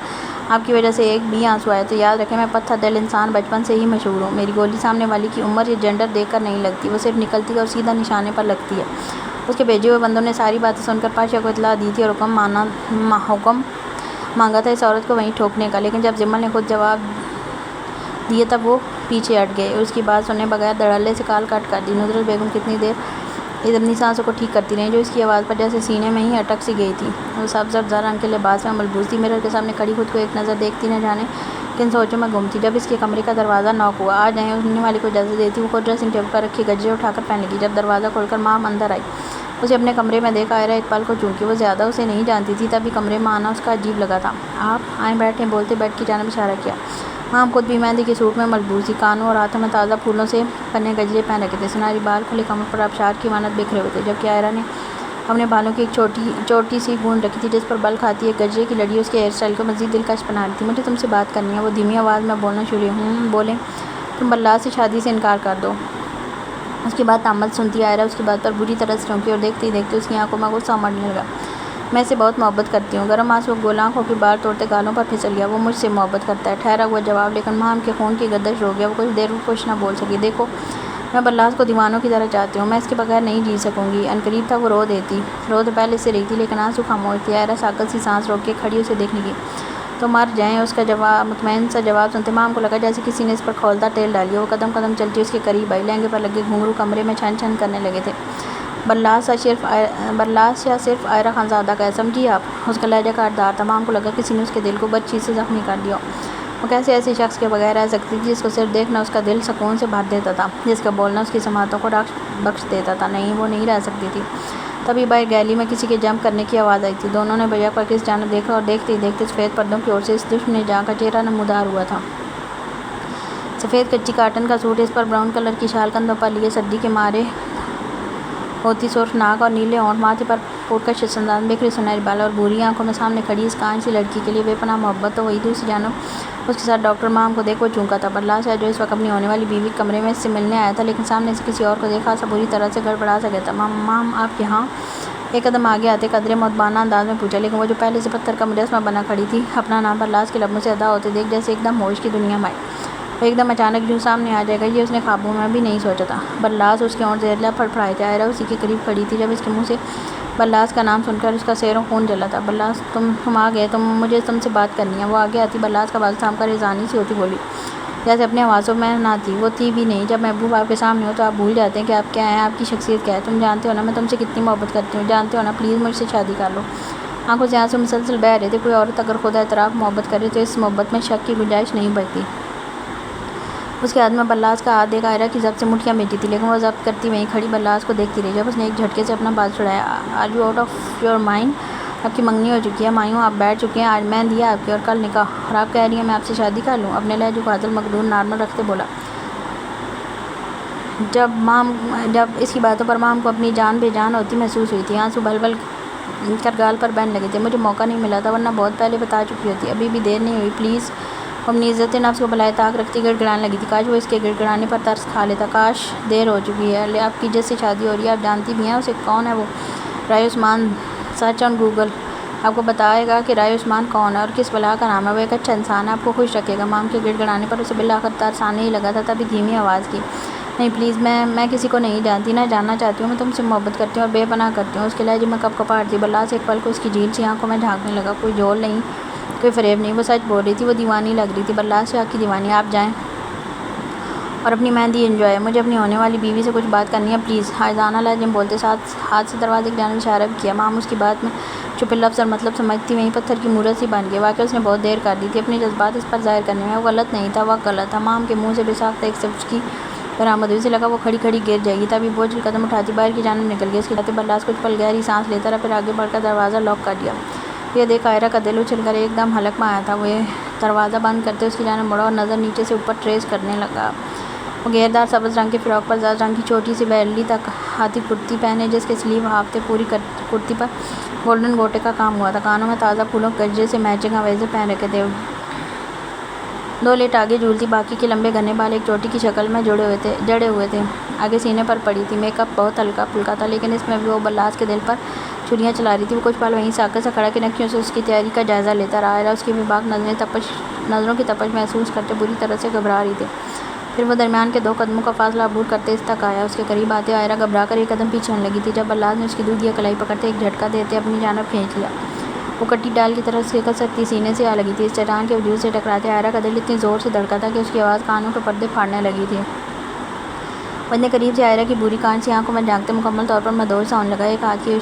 آپ کی وجہ سے ایک بھی آنسو آئے تو یاد رکھیں میں پتھر دل انسان بچپن سے ہی مشہور ہوں۔ میری گولی سامنے والی کی عمر یا جینڈر دیکھ کر نہیں لگتی، وہ صرف نکلتی اور سیدھا نشانے پر لگتی ہے۔ اس کے بھیجے ہوئے بندوں نے ساری باتیں سن کر پاشا کو اطلاع دی تھی اور حکم مانگا تھا اس عورت کو وہیں ٹھوکنے کا، لیکن جب زمل نے خود جواب دیے تب وہ پیچھے ہٹ گئے۔ اس کی بات سننے بغیر دھڑلے سے کال کٹ کر دی۔ نصرت بیگم کتنی دیر اپنی سانسوں کو ٹھیک کرتی رہیں جو اس کی آواز پر جیسے سینے میں ہی اٹک سی گئی تھی۔ وہ سبز اور زر رنگ کے لباس میں ملبوس تھی، مرر کے سامنے کھڑی خود کو ایک نظر دیکھتی نہ جانے کن سوچوں میں گم تھی۔ جب اس کے کمرے کا دروازہ ناک ہوا، آ جائیں، سننے والی کو اجازت دیتی وہ خود ڈریسنگ ٹیبل پر رکھی گجرے اٹھا کر پہن لگی۔ جب دروازہ کھول کر ماں اندر آئی، اسے اپنے کمرے میں دیکھا آئرہ ایک پل کو چونکی وہ زیادہ اسے نہیں جانتی تھی تبھی کمرے میں آنا اس کا عجیب لگا تھا۔ آپ آئیں بیٹھیں، بولتے بیڈ کی جانب اشارہ کیا۔ ماں خود بھی مہندی کے سوٹ میں ملبوس تھی، کانوں اور ہاتھوں میں تازہ پھولوں سے بنے گجرے پہن رکھے تھے، سنہری بال کھلے کمر پر آبشار کی مانند بکھرے ہوئے تھے، جبکہ آئرہ نے اپنے بالوں کی ایک چھوٹی سی گوند رکھی تھی جس پر بل کھاتی ایک گجرے کی لڑی اس کے ہیئر اسٹائل کو مزید دلکش بنا رہی تھی۔ مجھے تم سے بات کرنی ہے، وہ دھیمی آواز میں بولنا شروع ہوئی۔ بولیں۔ تم بلال سے شادی سے انکار کر دو۔ اس کی بات تامل سنتی آئرہ اس کی بات پر بری طرح سے چونکی اور دیکھتے ہی دیکھتے اس کی آنکھوں میں غصہ امڑنے لگا۔ میں اسے بہت محبت کرتی ہوں۔ گرم آنسو گول آنکھوں کی بال توڑتے گالوں پر پھسل گیا۔ وہ مجھ سے محبت کرتا ہے، ٹھہرا ہوا جواب، لیکن ماں کے خون کی گردش رو گیا۔ وہ کچھ دیر کچھ نہ بول سکی۔ دیکھو میں بلال کو دیوانوں کی طرح چاہتی ہوں، میں اس کے بغیر نہیں جی سکوں گی۔ عنقریب تک وہ رو تو پہلے سے رہی تھی لیکن آنسو خاموش تھی۔ آئرہ ساکت سی سانس روک کے کھڑی اسے دیکھنے کی۔ تو مر جائیں، اس کا مطمئن سا جواب سنتے ماں کو لگا جیسے کسی نے اس پر کھولتا تیل ڈالیا۔ وہ قدم قدم چلتی اس کے قریب آئی، لہنگے پر لگے گھنگرو کمرے میں چھن چھن کرنے لگے تھے۔ بلال شاہ صرف آئرہ خانزادہ کا ہے، سمجھی آپ؟ اس کا لہجہ کاٹدار تھا۔ ماں کو لگا کسی نے اس کے دل کو بد چیز سے زخمی کر دیا ہو۔ وہ کیسے ایسے شخص کے بغیر رہ سکتی تھی جس کو صرف دیکھنا اس کا دل سکون سے بھر دیتا تھا، جس کا بولنا اس کی سماعتوں کو رقص بخش دیتا تھا؟ نہیں، وہ نہیں رہ سکتی تھی۔ تبھی باہر گیلی میں کسی کے جمپ کرنے کی آواز آئی تھی۔ دونوں نے بجا پر کس جانب دیکھا اور دیکھتے ہی دیکھتے سفید پردوں کی اور سے اس دشمن جاں کا چہرہ نمودار ہوا تھا۔ سفید کچی کاٹن کا سوٹ، اس پر براؤن کلر کی شال کندھوں پر لیے، سردی کے مارے ہوتی سرخ ناک اور نیلے ہونٹ، ماتھے پر پرکشش انداز میں بکھرے سنہری بال اور بھوری آنکھوں میں سامنے کھڑی اس کانچ سی لڑکی کے لیے بے پناہ محبت تو وہی دوسری جانب اس کے ساتھ ڈاکٹر مام کو دیکھ وہ چونکا تھا۔ بلال شاہ جو اس وقت اپنی ہونے والی بیوی کے کمرے میں اس سے ملنے آیا تھا لیکن سامنے سے کسی اور کو دیکھا سا بری طرح سے گڑبڑا سا گیا تھا۔ مام آپ یہاں؟ ایک قدم آگے آتے قدرے مؤدبانہ انداز میں پوچھا، لیکن وہ جو پہلے سے پتھر کا مجسمہ بنا کھڑی تھی اپنا نام بلال کے لبوں سے ادا ہوتے دیکھ جیسے ایک دم ہوش کی دنیا میں آئی۔ ایک دم اچانک جو سامنے آ جائے گا یہ اس نے خوابوں میں بھی نہیں سوچا تھا۔ بلاس اس کے اور زہریلا پھڑپھڑائے تھے۔ آئرہ اسی کے قریب کھڑی تھی جب اس کے منہ سے بلاس کا نام سن کر اس کا سیروں خون جلا تھا۔ بلاس تم آ گئے، مجھے تم سے بات کرنی ہے۔ وہ آگے آتی بلاس کا بال تھام کر ریزانی سی ہوتی بولی، جیسے اپنے آوازوں میں نہ تھی، وہ تھی بھی نہیں۔ جب محبوب آپ کے سامنے ہو تو آپ بھول جاتے ہیں کہ آپ کیا ہیں، آپ کی شخصیت کیا ہے۔ تم جانتے ہو نا میں تم سے کتنی محبت کرتی ہوں، جانتے ہو نا، پلیز مجھ سے شادی کر لو۔ آنکھوں سے آنسو مسلسل بہہ رہے تھے۔ کوئی عورت اگر خدا اعتراف محبت کرے تو اس محبت میں شک کی گنجائش نہیں بچتی۔ اس کے ہاتھ میں بلاس کا ہاتھ دیکھ آئرہ کی ضبط سے مٹھیاں بھیجی تھی، لیکن وہ ضبط کرتی وہیں کھڑی بلاس کو دیکھتی رہی۔ جب اس نے ایک جھٹکے سے اپنا بال چھڑایا، are you out of your mind? آپ کی منگنی ہو چکی ہے مایوں، آپ بیٹھ چکے ہیں، آج مہندی ہے آپ کی اور کل نکاح، اور آپ کہہ رہی ہیں میں آپ سے شادی کر لوں؟ اپنے لہجے کو عدل مقدور نارمل رکھتے بولا۔ جب اس کی باتوں پر مام کو اپنی جان بے جان ہوتی محسوس ہوئی تھی۔ آنسو بل بل کر گال پر بہنے لگے تھے۔ مجھے موقع نہیں ملا تھا، ورنہ بہت پہلے بتا چکی ہوتی۔ ابھی بھی دیر نہیں ہوئی، پلیز۔ وہ اپنی عزت نفس کو بالائے طاق رکھتی گڑ گڑانے لگی تھی۔ کاش وہ اس کے گڑ گڑانے پر ترس کھا لیتا۔ کاش دیر ہو چکی ہے، آپ کی جس سے شادی ہو رہی ہے آپ جانتی بھی ہیں اسے؟ کون ہے وہ؟ رائے عثمان۔ سرچ آن گوگل آپ کو بتائے گا کہ رائے عثمان کون ہے اور کس بلا کا نام ہے۔ وہ ایک اچھا انسان ہے، آپ کو خوش رکھے گا۔ مام کے گڑ گڑانے پر اسے بالآخر ترس آنے ہی لگا تھا، تبھی دھیمی آواز کی، نہیں پلیز، میں کسی کو نہیں جانتی، نہ جاننا چاہتی ہوں۔ میں تم سے محبت کرتی ہوں اور بے پناہ کرتی ہوں۔ اس کے لہجے میں کپ کپاہٹ تھی۔ بلاس ایک پل کو اس کی جھیل سی آنکھوں میں جھانکنے لگا۔ کوئی جھول نہیں، کوئی فریب نہیں، وہ سچ بول رہی تھی، وہ دیوانی لگ رہی تھی۔ بلاس سے کی دیوانی، آپ جائیں اور اپنی مہندی انجوائے، مجھے اپنی ہونے والی بیوی سے کچھ بات کرنی ہے پلیز۔ حائزانہ لہجے میں بولتے ساتھ ہاتھ سے دروازے کی جانب اشارہ بھی کیا۔ مام اس کی بات میں چھپے لفظ اور مطلب سمجھتی وہیں پتھر کی مورت سی بن گئی۔ واقعی اس نے بہت دیر کر دی تھی اپنے جذبات اس پر ظاہر کرنے میں۔ وہ غلط نہیں تھا، وقت غلط تھا۔ مام کے منہ سے بے ساختہ ایک سبچکی برآمد ہوئی، اسے لگا وہ کھڑی کھڑی گر جائے گی، تبھی بوجھل قدم اٹھاتی باہر کی جانب نکل گئی۔ اس کے جاتے بلاس کچھ پل گہری سانس لیتا رہا، پھر آگے بڑھ کر دروازہ لاک کر دیا۔ یہ دیکھ آئرہ کا دل اچھل کر ایک دم حلق میں آیا تھا۔ وہ دروازہ بند کرتے اس کی جانب مڑا اور نظر نیچے سے اوپر ٹریس کرنے لگا۔ وہ گھیردار سبز رنگ کے فراک پر زرد رنگ کی چھوٹی سی بیلی تک ہاتھی کرتی پہنے، جس کے سلیو ہاف تھے۔ پوری کرتی پر گولڈن گوٹے کا کام ہوا تھا۔ کانوں میں تازہ پھولوں کے گجرے سے میچنگ آویزیں پہن رکھے تھے۔ 2 لیٹ آگے جھولتی، باقی کے لمبے گھنے بال ایک چوٹی کی شکل میں جڑے ہوئے تھے، آگے سینے پر پڑی تھی۔ میک اپ بہت ہلکا پھلکا تھا، لیکن اس میں بھی وہ بلاس کے دل پر چھریاں چلا رہی تھی۔ وہ کچھ پل وہیں ساکت سے کھڑا کے نکیوں سے اس کی تیاری کا جائزہ لیتا رہا۔ آئرہ اس کی بے باک نظروں کی تپش محسوس کرتے بری طرح سے گھبرا رہی تھی۔ پھر وہ درمیان کے 2 قدموں کا فاصلہ عبور کرتے اس تک آیا۔ اس کے قریب آتے آئرہ گھبرا کر ایک قدم پیچھے ہونے لگی تھی، جب بلاس نے اس کی دودھیا کلائی پکڑتے ایک جھٹکا دیتے اپنی جانب کھینچ لیا۔ وہ کٹی ڈال کی طرح سکت سکتی سینے سے آ لگی تھی۔ اس چٹان کے وجود سے ٹکراتے آئرہ کا دل اتنی زور سے دھڑکا تھا کہ اس کی آواز کانوں کے پردے پھاڑنے لگی تھی۔ وہ اتنے قریب سے آئرہ کی بری کانچ سی آنکھوں میں جھانکتے مکمل طور پر مدہوش سا ہونے لگا۔ ایک ہاتھ کی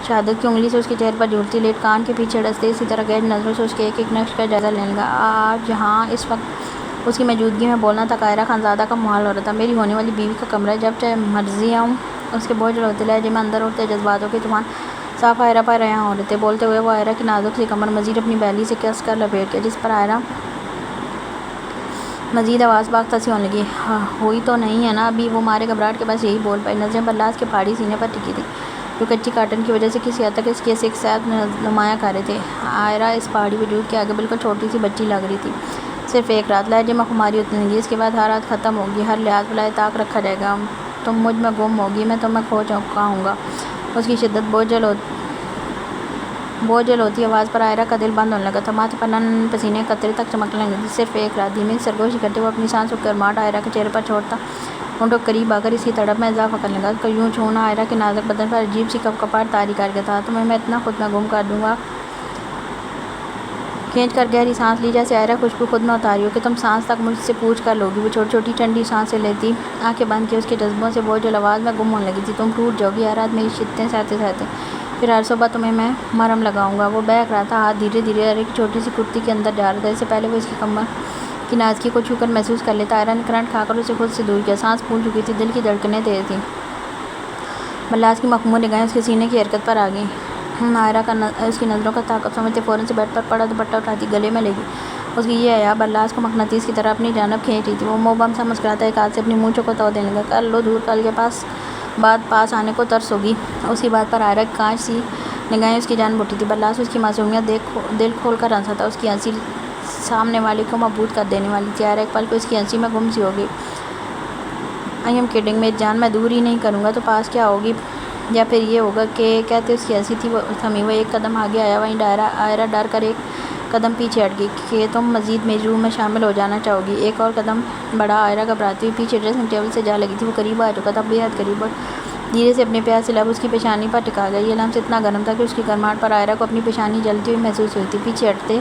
شہادت کی انگلی سے اس کے چہرے پر جھولتی لیٹ کان کے پیچھے ڈستے اسی طرح گہری نظروں سے اس کے ایک ایک نقش کا جائزہ لینے لگا۔ آج یہاں اس وقت اس کی موجودگی میں بولنا تک آئرہ خانزادہ کا محال ہو رہا تھا۔ میری ہونے والی بیوی کا کمرہ ہے، جب چاہے مرضی آؤں۔ اس کے بوجھل ہوتے لہجے میں اندر اٹھتے جذباتوں کے طوفان صاف آئرہ پر ریاں ہو رہے تھے۔ بولتے ہوئے وہ آئرہ کی نازک سی کمر مزید اپنی بیلی سے کس کر لپیٹ گیا، جس پر آئرہ مزید حواس باختہ سی ہونے لگی۔ ہوئی تو نہیں ہے نا ابھی؟ وہ مارے گھبراہٹ کے بس یہی بول پائی۔ نظریں بلاس کے پہاڑی سینے پر ٹکی تھیں، جو کچی کاٹن کی وجہ سے کسی حد تک اس کی ایک صحت نمایاں کر رہے تھے۔ آئرہ اس پہاڑی وجود کے آگے بالکل چھوٹی سی بچی لگ رہی تھی۔ صرف ایک رات، لہجے میں خماری اتنی لگی، اس کے بعد ہر رات ختم ہوگی، ہر لحاظ بالائے طاق رکھا جائے گا۔ تم مجھ میں گم ہوگی، میں تمہیں کھو چکا ہوں گا۔ اس کی شدت بوجھل ہوتی آواز پر آئرہ کا دل بند ہونے لگا تھا۔ ماتھے پر نن پسینے کے قطرے تک چمکنے لگے تھے۔ صرف ایک رات، دھیمی سرگوشی کرتے وہ اپنی سانسوں کی گرماہٹ آئرہ کے چہرے پر چھوڑتا ہونٹوں کے قریب آ کر اس کی تڑپ میں اضافہ کرنے لگا۔ اس کا یوں چھونا آئرہ کے نازک بدن پر عجیب سی کپ کپاہٹ طاری کر گیا تھا۔ تمہیں میں اتنا خود میں گم کر دوں گا۔ کھینچ کر گہری سانس لی، جیسے آئرہ خوشبو خود میں اتاری ہو کہ تم سانس تک مجھ سے پوچھ کر لوگی۔ وہ چھوٹی چھوٹی ٹھنڈی سانسیں لیتی، آنکھیں بند کی، اس کے جذبوں سے بوجھل آواز میں گم ہونے لگی تھی۔ تم ٹوٹ جاؤ گی ہر رات میری شدتیں سہتے سہتے، پھر ہر صبح تمہیں میں مرہم لگاؤں گا۔ وہ بہک رہا تھا، ہاتھ دھیرے دھیرے آئرہ کی چھوٹی سی کرتی کے اندر جا رہا تھا۔ اس سے پہلے وہ اس کی کمر کی نازکی کو چھو کر محسوس کر لیتا، آئرہ نے کرنٹ کھا کر اسے خود سے دور کیا۔ سانس پھول چکی تھی، دل کی دھڑکنیں تیز تھیں۔ بلاس کی مخمور نگاہیں اس کے سینے کی حرکت پر آ گئیں۔ آئرہ کا اس کی نظروں کا تعاقب سمجھتے فوراً سے بیڈ پر پڑا دوپٹہ اٹھاتی گلے میں لے گئی۔ اس کی یہ حیا بلاس کو مقناطیس کی طرح اپنی جانب کھینچ رہی تھی۔ وہ محبم سا مسکراتا ایک ہاتھ سے اپنی مونچھوں کو تو دینے لگا۔ کر لو دور، کل کے بعد پاس آنے کو ترس ہوگی۔ اس کی بات پر آئرہ کی کانچ سی نگاہیں اس کی جانب اٹھی تھی۔ بلاس اس کی معصومیت دیکھ دل کھول کر ہنسا تھا۔ اس کی ہنسی سامنے والے کو مبہوت کر دینے والی تھی۔ آئرہ ایک پل کو اس کی ہنسی میں گم سی ہو گئی۔ آئی ایم کڈنگ میری جان، میں دور ہی نہیں کروں گا تو پاس کیا ہوگی؟ یا پھر یہ ہوگا کہ کہتے اس کی ہنسی تھی وہ تھمی۔ وہ ایک قدم آگے آیا، وہیں آئرہ ڈر کر ایک قدم پیچھے ہٹ گئی کہ تم مزید میری روح میں شامل ہو جانا چاہو گی۔ ایک اور قدم بڑھا، عائرہ گھبراتی ہوئی پیچھے ڈریسنگ ٹیبل سے جا لگی تھی۔ وہ قریب آ چکا تھا، بے حد قریب، اور دھیرے سے اپنے پیاسے لب اس کی پیشانی پر ٹکا گیا۔ یہ لمس اتنا گرم تھا کہ اس کی گرماہٹ پر عائرہ کو اپنی پیشانی جلتی ہوئی محسوس ہوئی تھی۔ پیچھے ہٹتے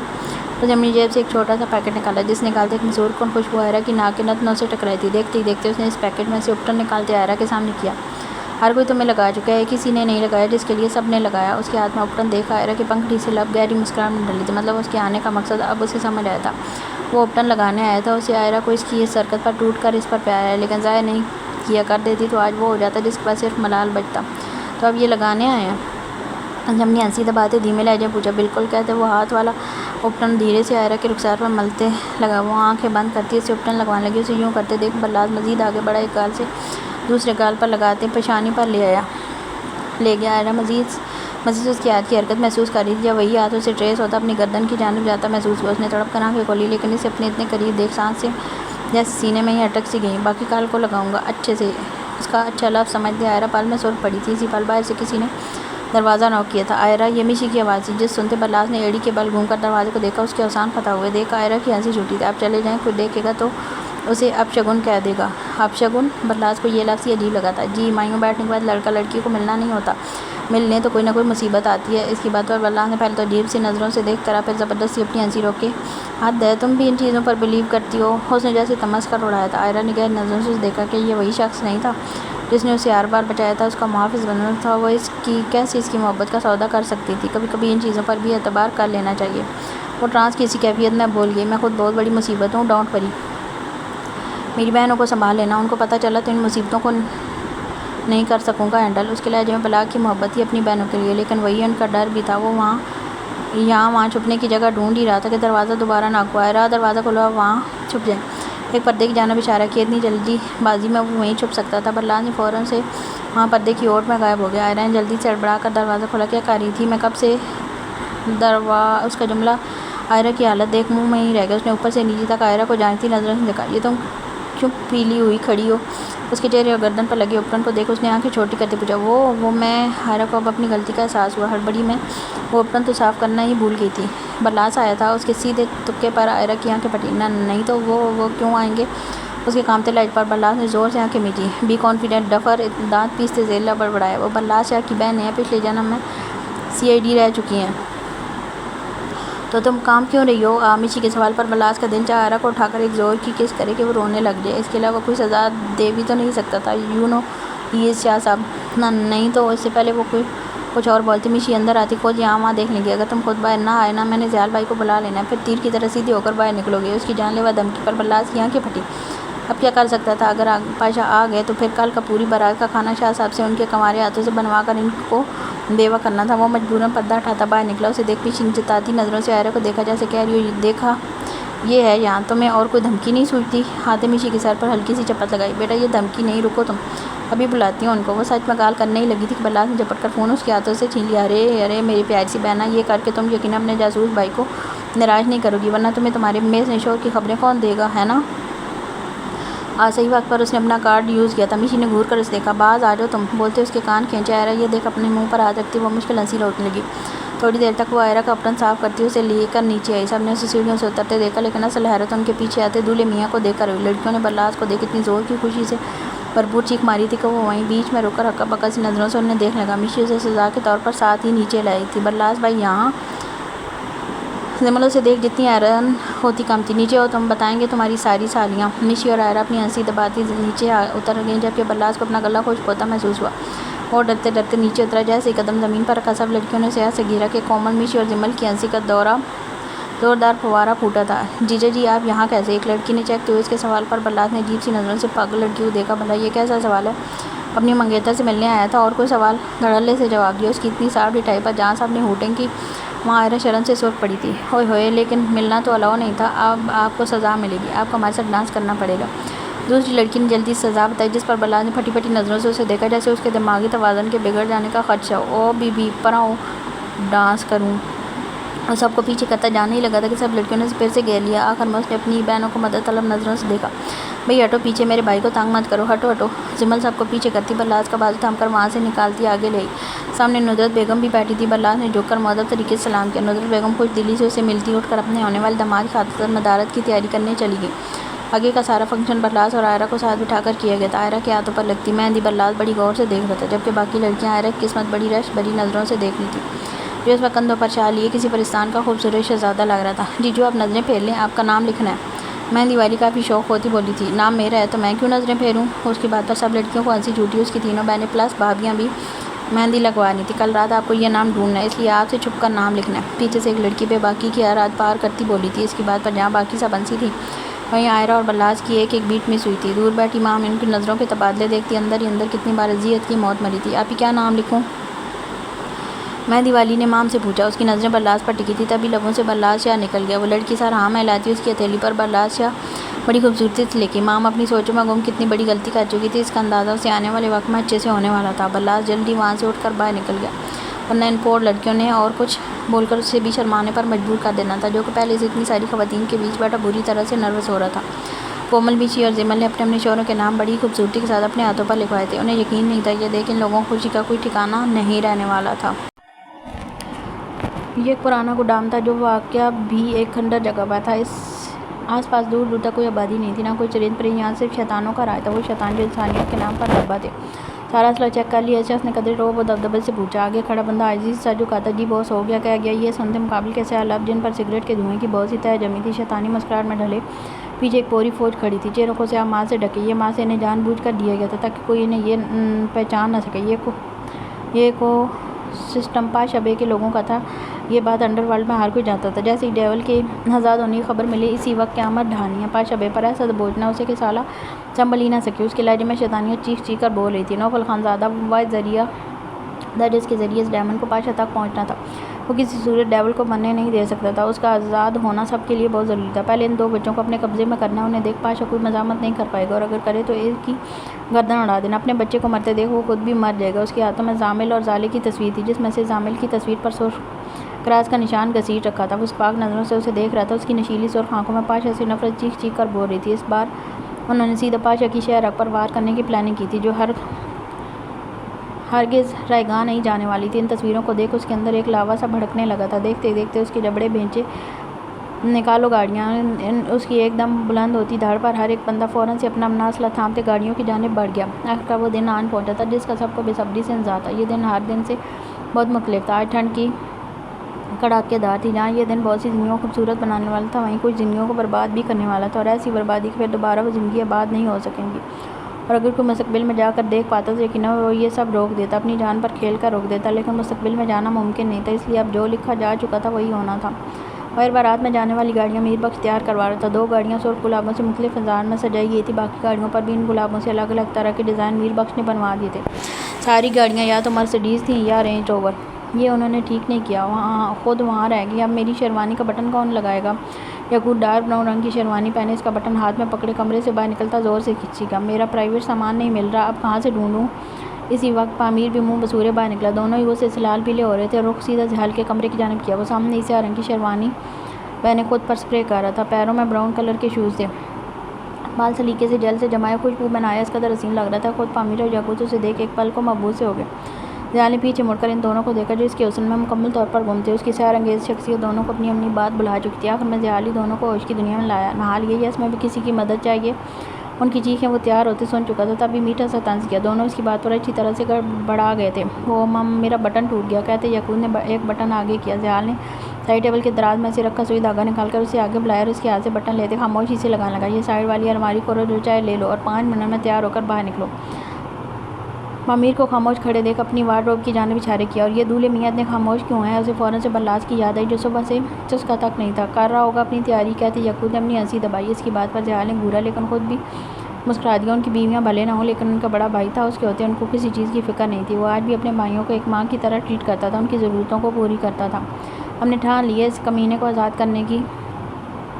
اس نے اپنی جیب سے ایک چھوٹا سا پیکٹ نکالا جس نکالتے ایک مسحور کن خوشبو عائرہ کی ناک کے نتنوں سے ٹکرائی تھی۔ دیکھتے ہی دیکھتے اس نے اس پیکٹ میں سے اپٹن نکالتے عائرہ کے سامنے کیا۔ ہر کوئی تمہیں لگا چکا ہے، کسی نے نہیں لگایا جس کے لیے سب نے لگایا۔ اس کے ہاتھ میں اپٹن دیکھا عائرہ کی پنکھڑی سے لب گہری مسکراہٹ میں ڈلی تھی۔ مطلب اس کے آنے کا مقصد اب اسے سمجھ آیا تھا۔ وہ اپٹن لگانے آیا تھا۔ اسے عائرہ کو اس کی اس حرکت پر ٹوٹ کر اس پر پیار ہے، لیکن ضائع نہیں کیا کر دیتی تو آج وہ ہو جاتا جس کے پاس صرف ملال بچتا۔ تو اب یہ لگانے آئے ہیں؟ جب نے ہنسی دباتے دھیمے لہجے میں پوچھا۔ بالکل کہتے وہ ہاتھ والا اپٹن دھیرے سے عائرہ کے رخسار پر ملتے لگا۔ وہ آنکھیں بند کرتی اسے اپٹن لگوانے لگی۔ اسے یوں کرتے دیکھ بلاس مزید آگے بڑھا، ایک گال سے دوسرے گال پر لگاتے پیشانی پر لے گیا۔ عائرہ مزید اس کے ہاتھ کی حرکت محسوس کر رہی تھی۔ جب وہی ہاتھ اسے ٹریس ہوتا اپنی گردن کی جانب جاتا محسوس ہوا۔ اس نے تڑپ کر آنکھیں کھولی، لیکن اسے اپنے اتنے قریب دیکھ سانس سے جیسے سینے میں ہی اٹک سی گئیں۔ باقی کال کو لگاؤں گا اچھے سے، اس کا اچھا لفظ سمجھتے عائرہ پل میں سرخ پڑی تھی۔ اسی پل باہر سے کسی نے دروازہ نوک کیا تھا۔ عائرہ یہ میشی کی آواز تھی جس سنتے بلاس نے ایڑی کے بل گھوم کر دروازے کو دیکھا۔ اس کے اوسان فتح ہوئے دیکھ عائرہ کی ہنسی چھوٹی تھی۔ آپ چلے جائیں، کوئی دیکھے گا تو اسے اپشگن کہہ دے گا۔ اپشگن؟ بلاس کو یہ لفظ ہی عجیب لگا تھا۔ جی، مائیوں بیٹھنے کے بعد لڑکا لڑکی کو ملنا نہیں ہوتا، ملنے تو کوئی نہ کوئی مصیبت آتی ہے۔ اس کی بات پر بلاس نے پہلے تو عجیب سی نظروں سے دیکھ کرا، پھر زبردستی اپنی ہنسی روک کے حد ہے، تم بھی ان چیزوں پر بلیو کرتی ہو؟ اس نے جیسے تمسخر اڑایا تھا۔ عائرہ نے گہری نظروں سے دیکھا کہ یہ وہی شخص نہیں تھا جس نے اسے ہر بار بچایا تھا، اس کا محافظ بننا تھا۔ وہ کیسے اس کی محبت کا سودا کر سکتی تھی؟ کبھی کبھی ان چیزوں پر بھی اعتبار کر لینا چاہیے۔ وہ ٹرانس کی اسی کیفیت میں بول گئی، میں خود بہت بڑی مصیبت ہوں، ڈونٹ وری۔ میری بہنوں کو سنبھال لینا، ان کو پتہ چلا تو ان مصیبتوں کو نہیں کر سکوں گا ہینڈل۔ اس کے لہجے میں بلاک کی محبت تھی اپنی بہنوں کے لیے، لیکن وہی ان کا ڈر بھی تھا۔ وہ وہاں چھپنے کی جگہ ڈھونڈ ہی رہا تھا کہ دروازہ دوبارہ ناک ہوا۔ عائرہ دروازہ کھولا، وہاں چھپ جائیں۔ ایک پردے کی جانب اشارہ کیا۔ اتنی جلدی بازی میں وہ وہیں چھپ سکتا تھا۔ بلاس نے فوراً سے وہاں پردے کی اوٹ میں غائب ہو گیا۔ عائرہ نے جلدی سے ہڑبڑا کر دروازہ کھولا۔ کیا کر رہی تھی؟ میں کب سے اس کا جملہ عائرہ کی حالت دیکھ منہ میں ہی رہ گیا۔ اس نے اوپر سے نیچے تک عائرہ کو جانتی نظروں سے دیکھا۔ یہ تم کیوں پیلی ہوئی کھڑی ہو؟ اس کے چہرے اور گردن پر لگے اپٹن کو دیکھ اس نے آنکھیں چھوٹی کرتے پوچھا۔ وہ میں عائرہ کو اب اپنی غلطی کا احساس ہوا۔ ہڑبڑی میں وہ اپٹن تو صاف کرنا ہی بھول گئی تھی۔ بلاس آیا تھا؟ اس کے سیدھے تکے پر عائرہ کی آنکھیں پھٹی۔ نہیں تو وہ کیوں آئیں گے؟ اس کے کانپتے لہجے پر بلاس نے زور سے آنکھیں میچی۔ بی کانفیڈنٹ ڈفر، دانت پیستے ذیلا بڑبڑایا۔ وہ بلاس شاہ کی بہن ہیں، پچھلے جنم میں CID رہ چکی ہیں۔ تو تم کام کیوں رہی ہو؟ آمیشی کے سوال پر بلاس کا دل چاہا عائرہ کو اٹھا کر ایک زور کی کس کرے کہ وہ رونے لگ جائے۔ اس کے علاوہ کوئی سزا دے بھی تو نہیں سکتا تھا۔ یو نو ہی از شاہ صاحب۔ نہیں تو اس سے پہلے وہ کچھ اور بولتی میشی اندر آتی۔ خود یہاں وہاں دیکھ لیں گے، اگر تم خود باہر نہ آئے نا، میں نے زیال بھائی کو بلا لینا ہے، پھر تیر کی طرح سیدھی ہو کر باہر نکلو گے۔ اس کی جان لیوا دھمکی پر بلاس کی آنکھیں پھٹی۔ اب کیا کر سکتا تھا؟ اگر پاشا آ گئے تو پھر کل کا پوری بارات کا کھانا شاہ صاحب سے ان کے کنوارے ہاتھوں سے بنوا کر ان کو بیوہ کرنا تھا۔ وہ مجبوراً پردہ اٹھاتا باہر نکلا۔ اسے دیکھ پیچھے جتاتی نظروں سے عائرہ کو دیکھا جیسے کہہ رہی ہو، دیکھا یہ ہے یہاں، تمہیں اور کوئی دھمکی نہیں سوچتی؟ ہاتھ میشی کے سر پر ہلکی سی چپت لگائی۔ بیٹا یہ دھمکی نہیں، رکو تم، ابھی بلاتی ہوں ان کو۔ وہ سچ میں گال کرنے ہی لگی تھی کہ بلاس نے جھپٹ کر فون اس کے ہاتھوں سے چھین لیا۔ ارے میری پیاری سی بہنا، یہ کر کے تم یقیناً اپنے جاسوس بھائی کو نراش نہیں کرو گی، ورنہ تمہیں تمہارے میز نشور کی خبریں کون دے گا، ہے نا؟ آج صحیح وقت پر اس نے اپنا کارڈ یوز کیا تھا۔ میشی نے گھور کر اسے دیکھا۔ باز آ جاؤ تم، بولتے اس کے کان کھینچے۔ عائرہ یہ دیکھ اپنے منہ پر ہاتھ رکھتی وہ مشکل ہنسی روکنے لگی۔ تھوڑی دیر تک وہ عائرہ کا اپٹن صاف کرتی اسے لے کر نیچے آئی۔ سب نے اسے سیڑھیوں سے اترتے دیکھا، لیکن اصل حیرت ان کے پیچھے آتے دولہے میاں کو دیکھ کر ہوئی۔ لڑکیوں نے بلاس کو دیکھ اتنی زور کی خوشی سے بھرپور چیخ ماری تھی کہ وہ وہیں بیچ میں رک کر ہکا بکا سی نظروں سے انہیں دیکھنے لگا۔ میشی اسے سزا کے طور پر ساتھ ہی نیچے لائی تھی۔ بلاس بھائی یہاں؟ زمل اسے دیکھ جتنی حیران ہوتی کم تھی۔ نیچے ہو، تم بتائیں گے تمہاری ساری سالیاں۔ میشی اور عائرہ اپنی ہنسی دباتی نیچے اتر گئیں، جبکہ بلاس کو اپنا گلا خشک ہوتا محسوس ہوا۔ وہ ڈرتے ڈرتے نیچے اترا۔ جیسے ہی قدم زمین پر رکھا، سب لڑکیوں نے اسے ایسے گھیرا کہ کومل، میشی اور زمل کی ہنسی کا زوردار فوارہ پھوٹا تھا۔ جیجا جی آپ یہاں کیسے؟ ایک لڑکی نے چیختے ہوئے اس کے سوال پر بلاس نے عجیب سی نظروں سے پاگل لڑکی کو دیکھا۔ بھلا یہ کیسا سوال ہے؟ اپنی منگیتر سے ملنے آیا تھا، اور کوئی سوال؟ دھڑلے سے جواب دیا۔ اس کی اتنی صاف ڈٹائی پر جہاں صاحب نے ہوٹنگ کی وہاں عائرہ شرم سے سرخ پڑی تھی۔ ہوئے ہوئے، لیکن ملنا تو الاؤ نہیں تھا۔ اب آپ کو سزا ملے گی، آپ کو ہمارے ساتھ ڈانس کرنا پڑے گا۔ دوسری لڑکی نے جلدی سے سزا بتائی، جس پر بلاس نے پھٹی پھٹی نظروں سے اسے دیکھا جیسے اس کے دماغی توازن کے بگڑ جانے کا خدشہ ہو۔ او بی پر آؤ ڈانس کروں؟ اور سب کو پیچھے کرتا جانے ہی لگا تھا کہ سب لڑکیوں نے پھر سے گھیر لیا۔ آخر میں اس نے اپنی بہنوں کو مدد طلب نظروں سے دیکھا۔ بھئی ہٹو پیچھے، میرے بھائی کو تنگ مت کرو، ہٹو ہٹو۔ جمل صاحب کو پیچھے کرتی برلاس کا بازو تھام کر وہاں سے نکالتی آگے لے آئی۔ سامنے ندرت بیگم بھی بیٹھی تھی۔ برلاس نے جھک کر مؤدب طریقے سے سلام کیا۔ ندرت بیگم خوش دلی سے اسے ملتی اٹھ کر اپنے ہونے والے داماد کی خاطر مدارت کی تیاری کرنے چلی گئی۔ آگے کا سارا فنکشن برلاس اور عائرہ کو ساتھ بٹھا کر کیا گیا تھا۔ عائرہ کے ہاتھوں پر لگتی مہندی برلاس بڑی غور سے دیکھ رہا تھا، جبکہ باقی لڑکیاں عائرہ کی قسمت بڑی رشک بھری نظروں سے دیکھ رہی تھیں۔ جو اس وقت کندھوں پر شال لیے کسی پرستان کا خوبصورت شہزادہ لگ رہا تھا۔ جیجو آپ نظریں پھیر لیں، آپ کا نام لکھنا ہے۔ مہندی والی کافی شوق ہوتی بولی تھی، نام میرا ہے تو میں کیوں نظریں پھیروں؟ اس کی بات پر سب لڑکیوں کو ہنسی چھوٹی۔ اس کی تینوں بہنیں پلس بھابیاں بھی مہندی لگوا رہی تھیں۔ کل رات آپ کو یہ نام ڈھونڈنا ہے، اس لیے آپ سے چھپ کر نام لکھنا ہے۔ پیچھے سے ایک لڑکی بے باکی کی آرات پار کرتی بولی تھی۔ اس کی بات پر جہاں باقی سب ہنسی تھی، وہیں عائرہ اور برلاس کی ایک ایک بیٹ مس ہوئی تھی۔ دور بیٹھی ماں ان کی نظروں کے تبادلے دیکھتی اندر ہی اندر کتنی بار اذیت کی موت مری تھی۔ آپ ہی کیا نام لکھوں؟ مہندی والی نے مام سے پوچھا۔ اس کی نظریں برلاس پر ٹکی تھی، تبھی لبوں سے برلاس شاہ نکل گیا۔ وہ لڑکی سر ہاں میلاتی اس کی ہتھیلی پر برلاس شاہ بڑی خوبصورتی سے لکھی۔ مام اپنی سوچوں میں گم کتنی بڑی غلطی کر چکی تھی، اس کا اندازہ اسے آنے والے وقت میں اچھے سے ہونے والا تھا۔ برلاس جلدی وہاں سے اٹھ کر باہر نکل گیا، ورنہ ان پور لڑکیوں نے اور کچھ بول کر اسے بھی شرمانے پر مجبور کر دینا تھا، جو کہ پہلے سے اتنی ساری خواتین کے بیچ بیٹھا بری طرح سے نروس ہو رہا تھا۔ کومل بیچی اور زمل نے اپنے اپنے شوہروں کے نام بڑی خوبصورتی کے ساتھ اپنے ہاتھوں پر لکھوائے تھے۔ انہیں یقین نہیں تھا، یہ دیکھ ان لوگوں کو خوشی کا کوئی ٹھکانہ نہیں رہنے والا تھا۔ یہ ایک پرانا گودام تھا جو واقع بھی ایک کھنڈر جگہ پر تھا۔ اس آس پاس دور دور تک کوئی آبادی نہیں تھی، نہ کوئی چرند پرند، یہاں صرف شیطانوں کا راج تھا، وہ شیطان جو انسانیت کے نام پر دبا تھے۔ سارا اسلحہ چیک کر لیا؟ اس شخص نے قدرے رعب و دبدبے سے پوچھا۔ آگے کھڑا بندہ عاجزی سے سر جھکاتا، جی باس، ہو گیا، کہہ گیا۔ یہ سنتے مقابل کے سیاہ لب، جن پر سگریٹ کے دھوئیں کی بہت سی تہہ جمی تھی، شیطانی مسکراہٹ میں ڈھلے پیچھے ایک پوری فوج کھڑی تھی، چہروں کو سیاہ مال سے ڈھکے۔ یہ مال سے انہیں جان بوجھ کر دیا گیا تھا تاکہ کوئی انہیں یہ پہچان نہ سکے۔ یہ ایکو سسٹم پاشا بے کے لوگوں کا تھا۔ یہ بات انڈر ورلڈ میں ہر کوئی جانتا تھا۔ جیسے ہی ڈیول کے آزاد ہونے کی خبر ملی، اسی وقت قیامت ڈھانی ہے۔ پاشا بے پر ایسا بوجھنا اسے کہ سالہ سنبھل ہی نہ سکی۔ اس کے لہجے میں شیطانیت چیخ چیخ کر بول رہی تھی۔ نوفل خان زادہ وہ واحد ذریعہ تھا جس کے ذریعے اس ڈیمن کو پاشا تک پہنچنا تھا۔ وہ کسی صورت ڈیول کو مرنے نہیں دے سکتا تھا۔ اس کا آزاد ہونا سب کے لیے بہت ضروری تھا۔ پہلے ان دو بچوں کو اپنے قبضے میں کرنا ہے۔ انہیں دیکھ پاشا کوئی مزاحمت نہیں کر پائے گا، اور اگر کرے تو ایک کی گردن اڑا دینا۔ اپنے بچے کو مرتے دیکھ وہ خود بھی مر جائے گا۔ اس کے ہاتھوں میں زامل اور زالے کی تصویر تھی، جس میں سے زامل کی تصویر پر سرخ کراس کا نشان گھسیٹ رکھا تھا۔ وہ پاک نظروں سے اسے دیکھ رہا تھا۔ اس کی نشیلی سرخ آنکھوں میں پاشا سے نفرت چیخ چیخ کر بول رہی تھی۔ اس بار انہوں نے سیدھا پاشا کی شہ رگ پر وار کرنے کی پلاننگ کی تھی، جو ہرگز رائیگاں نہیں جانے والی تھی۔ ان تصویروں کو دیکھ اس کے اندر ایک لاوا سا بھڑکنے لگا تھا۔ دیکھتے دیکھتے اس کے جبڑے بھینچے، نکالو گاڑیاں، اس کی ایک دم بلند ہوتی دھڑ پر ہر ایک بندہ فوراً سے اپنا اپنا اسلحہ تھامتے گاڑیوں کی جانب بڑھ گیا۔ آخرکار وہ دن آن پہنچا تھا جس کا سب کو بے صبری سے انتظار تھا۔ یہ دن ہر دن سے بہت مختلف تھا۔ آج ٹھنڈ کی کڑاکے دار تھی۔ جہاں یہ دن بہت سی زندگیوں کو خوبصورت بنانے والا تھا، وہیں کچھ زندگیوں کو برباد بھی کرنے والا تھا، اور ایسی بربادی کہ پھر دوبارہ وہ زندگیاں آباد نہیں ہو سکیں گی۔ اور اگر کوئی مستقبل میں جا کر دیکھ پاتا تو یقیناً وہ یہ سب روک دیتا، اپنی جان پر کھیل کر روک دیتا، لیکن مستقبل میں جانا ممکن نہیں تھا، اس لیے اب جو لکھا جا چکا تھا وہی ہونا تھا۔ اور بارات میں جانے والی گاڑیاں میر بخش تیار کروا رہا تھا۔ دو گاڑیاں سرخ گلابوں سے مختلف انداز میں سجائی گئی تھی، باقی گاڑیوں پر بھی ان گلابوں سے الگ الگ طرح کے ڈیزائن میر بخش نے بنوا دیے تھے۔ ساری گاڑیاں یا تو مرسڈیز تھیں یا رینج روور۔ یہ انہوں نے ٹھیک نہیں کیا، خود وہاں رہ گئی۔ اب میری شیروانی کا بٹن کون لگائے گا؟ یعقوب ڈارک براؤن رنگ کی شیروانی پہنے، اس کا بٹن ہاتھ میں پکڑے کمرے سے باہر نکلتا زور سے کھینچے گا۔ میرا پرائیویٹ سامان نہیں مل رہا، اب کہاں سے ڈھونڈوں؟ اسی وقت پامیر بھی منہ بسورے باہر نکلا۔ دونوں ہی وہ سے لال پیلے ہو رہے تھے۔ رخ سیدھا جہل کے کمرے کی جانب کیا۔ وہ سامنے ہی سیاہ رنگ کی شیروانی پہنے خود پر سپرے کر رہا تھا۔ پیروں میں براؤن کلر کے شوز تھے، بال سلیقے سے جیل سے جمائے، خوشبو بنایا اس قدر حسین لگ رہا تھا۔ خود پامیر اور یعقوب اسے دیکھ ایک پل کو مبہوت سے ہو گئے۔ جہل نے پیچھے مڑ کر ان دونوں کو دیکھا جو اس کے حسن میں مکمل طور پر گم تھے۔ اس کی سحر انگیز شخصیت دونوں کو اپنی بات بھلا چکی تھی۔ آخر میں جہل ہی دونوں کو ہوش کی دنیا میں نہا لیے۔ یا اس میں بھی کسی کی مدد چاہیے؟ ان کی چیخیں وہ تیار ہوتے سن چکا تھا، تب بھی میٹھا سا طنز کیا۔ دونوں اس کی بات پر اچھی طرح سے گڑبڑا گئے تھے۔ وہ میرا بٹن ٹوٹ گیا، کہتے یعقوب نے ایک بٹن آگے کیا۔ جہل نے سائڈ ٹیبل کے دراز میں سے رکھا سوئی دھاگا نکال کر اسے آگے بلایا اور اس کے ہاتھ سے بٹن لیتے خاموشی سے لگانے لگا۔ یہ سائڈ والی الماری کھولو، جو چاہے لے لو، اور 5 منٹ میں تیار ہو کر باہر نکلو۔ پامیر کو خاموش کھڑے دیکھ اپنی وارڈروب کی جانب اشارے کیا۔ اور یہ دولہے میاں اتنے خاموش کیوں ہیں؟ اسے فوراً سے برلاس کی یاد آئی، جو صبح سے چسکا تک نہیں تھا۔ کر رہا ہوگا اپنی تیاری، کہتے یعقوب نے اپنی ہنسی دبائی۔ اس کی بات پر جہل نے گھورا لیکن خود بھی مسکرا دیا۔ ان کی بیویاں بھلے نہ ہوں، لیکن ان کا بڑا بھائی تھا، اس کے ہوتے ان کو کسی چیز کی فکر نہیں تھی۔ وہ آج بھی اپنے بھائیوں کو ایک ماں کی طرح ٹریٹ کرتا تھا، ان کی ضرورتوں کو پوری کرتا تھا۔ ہم نے ٹھان لی ہے اس کمینے کو آزاد کرنے کی۔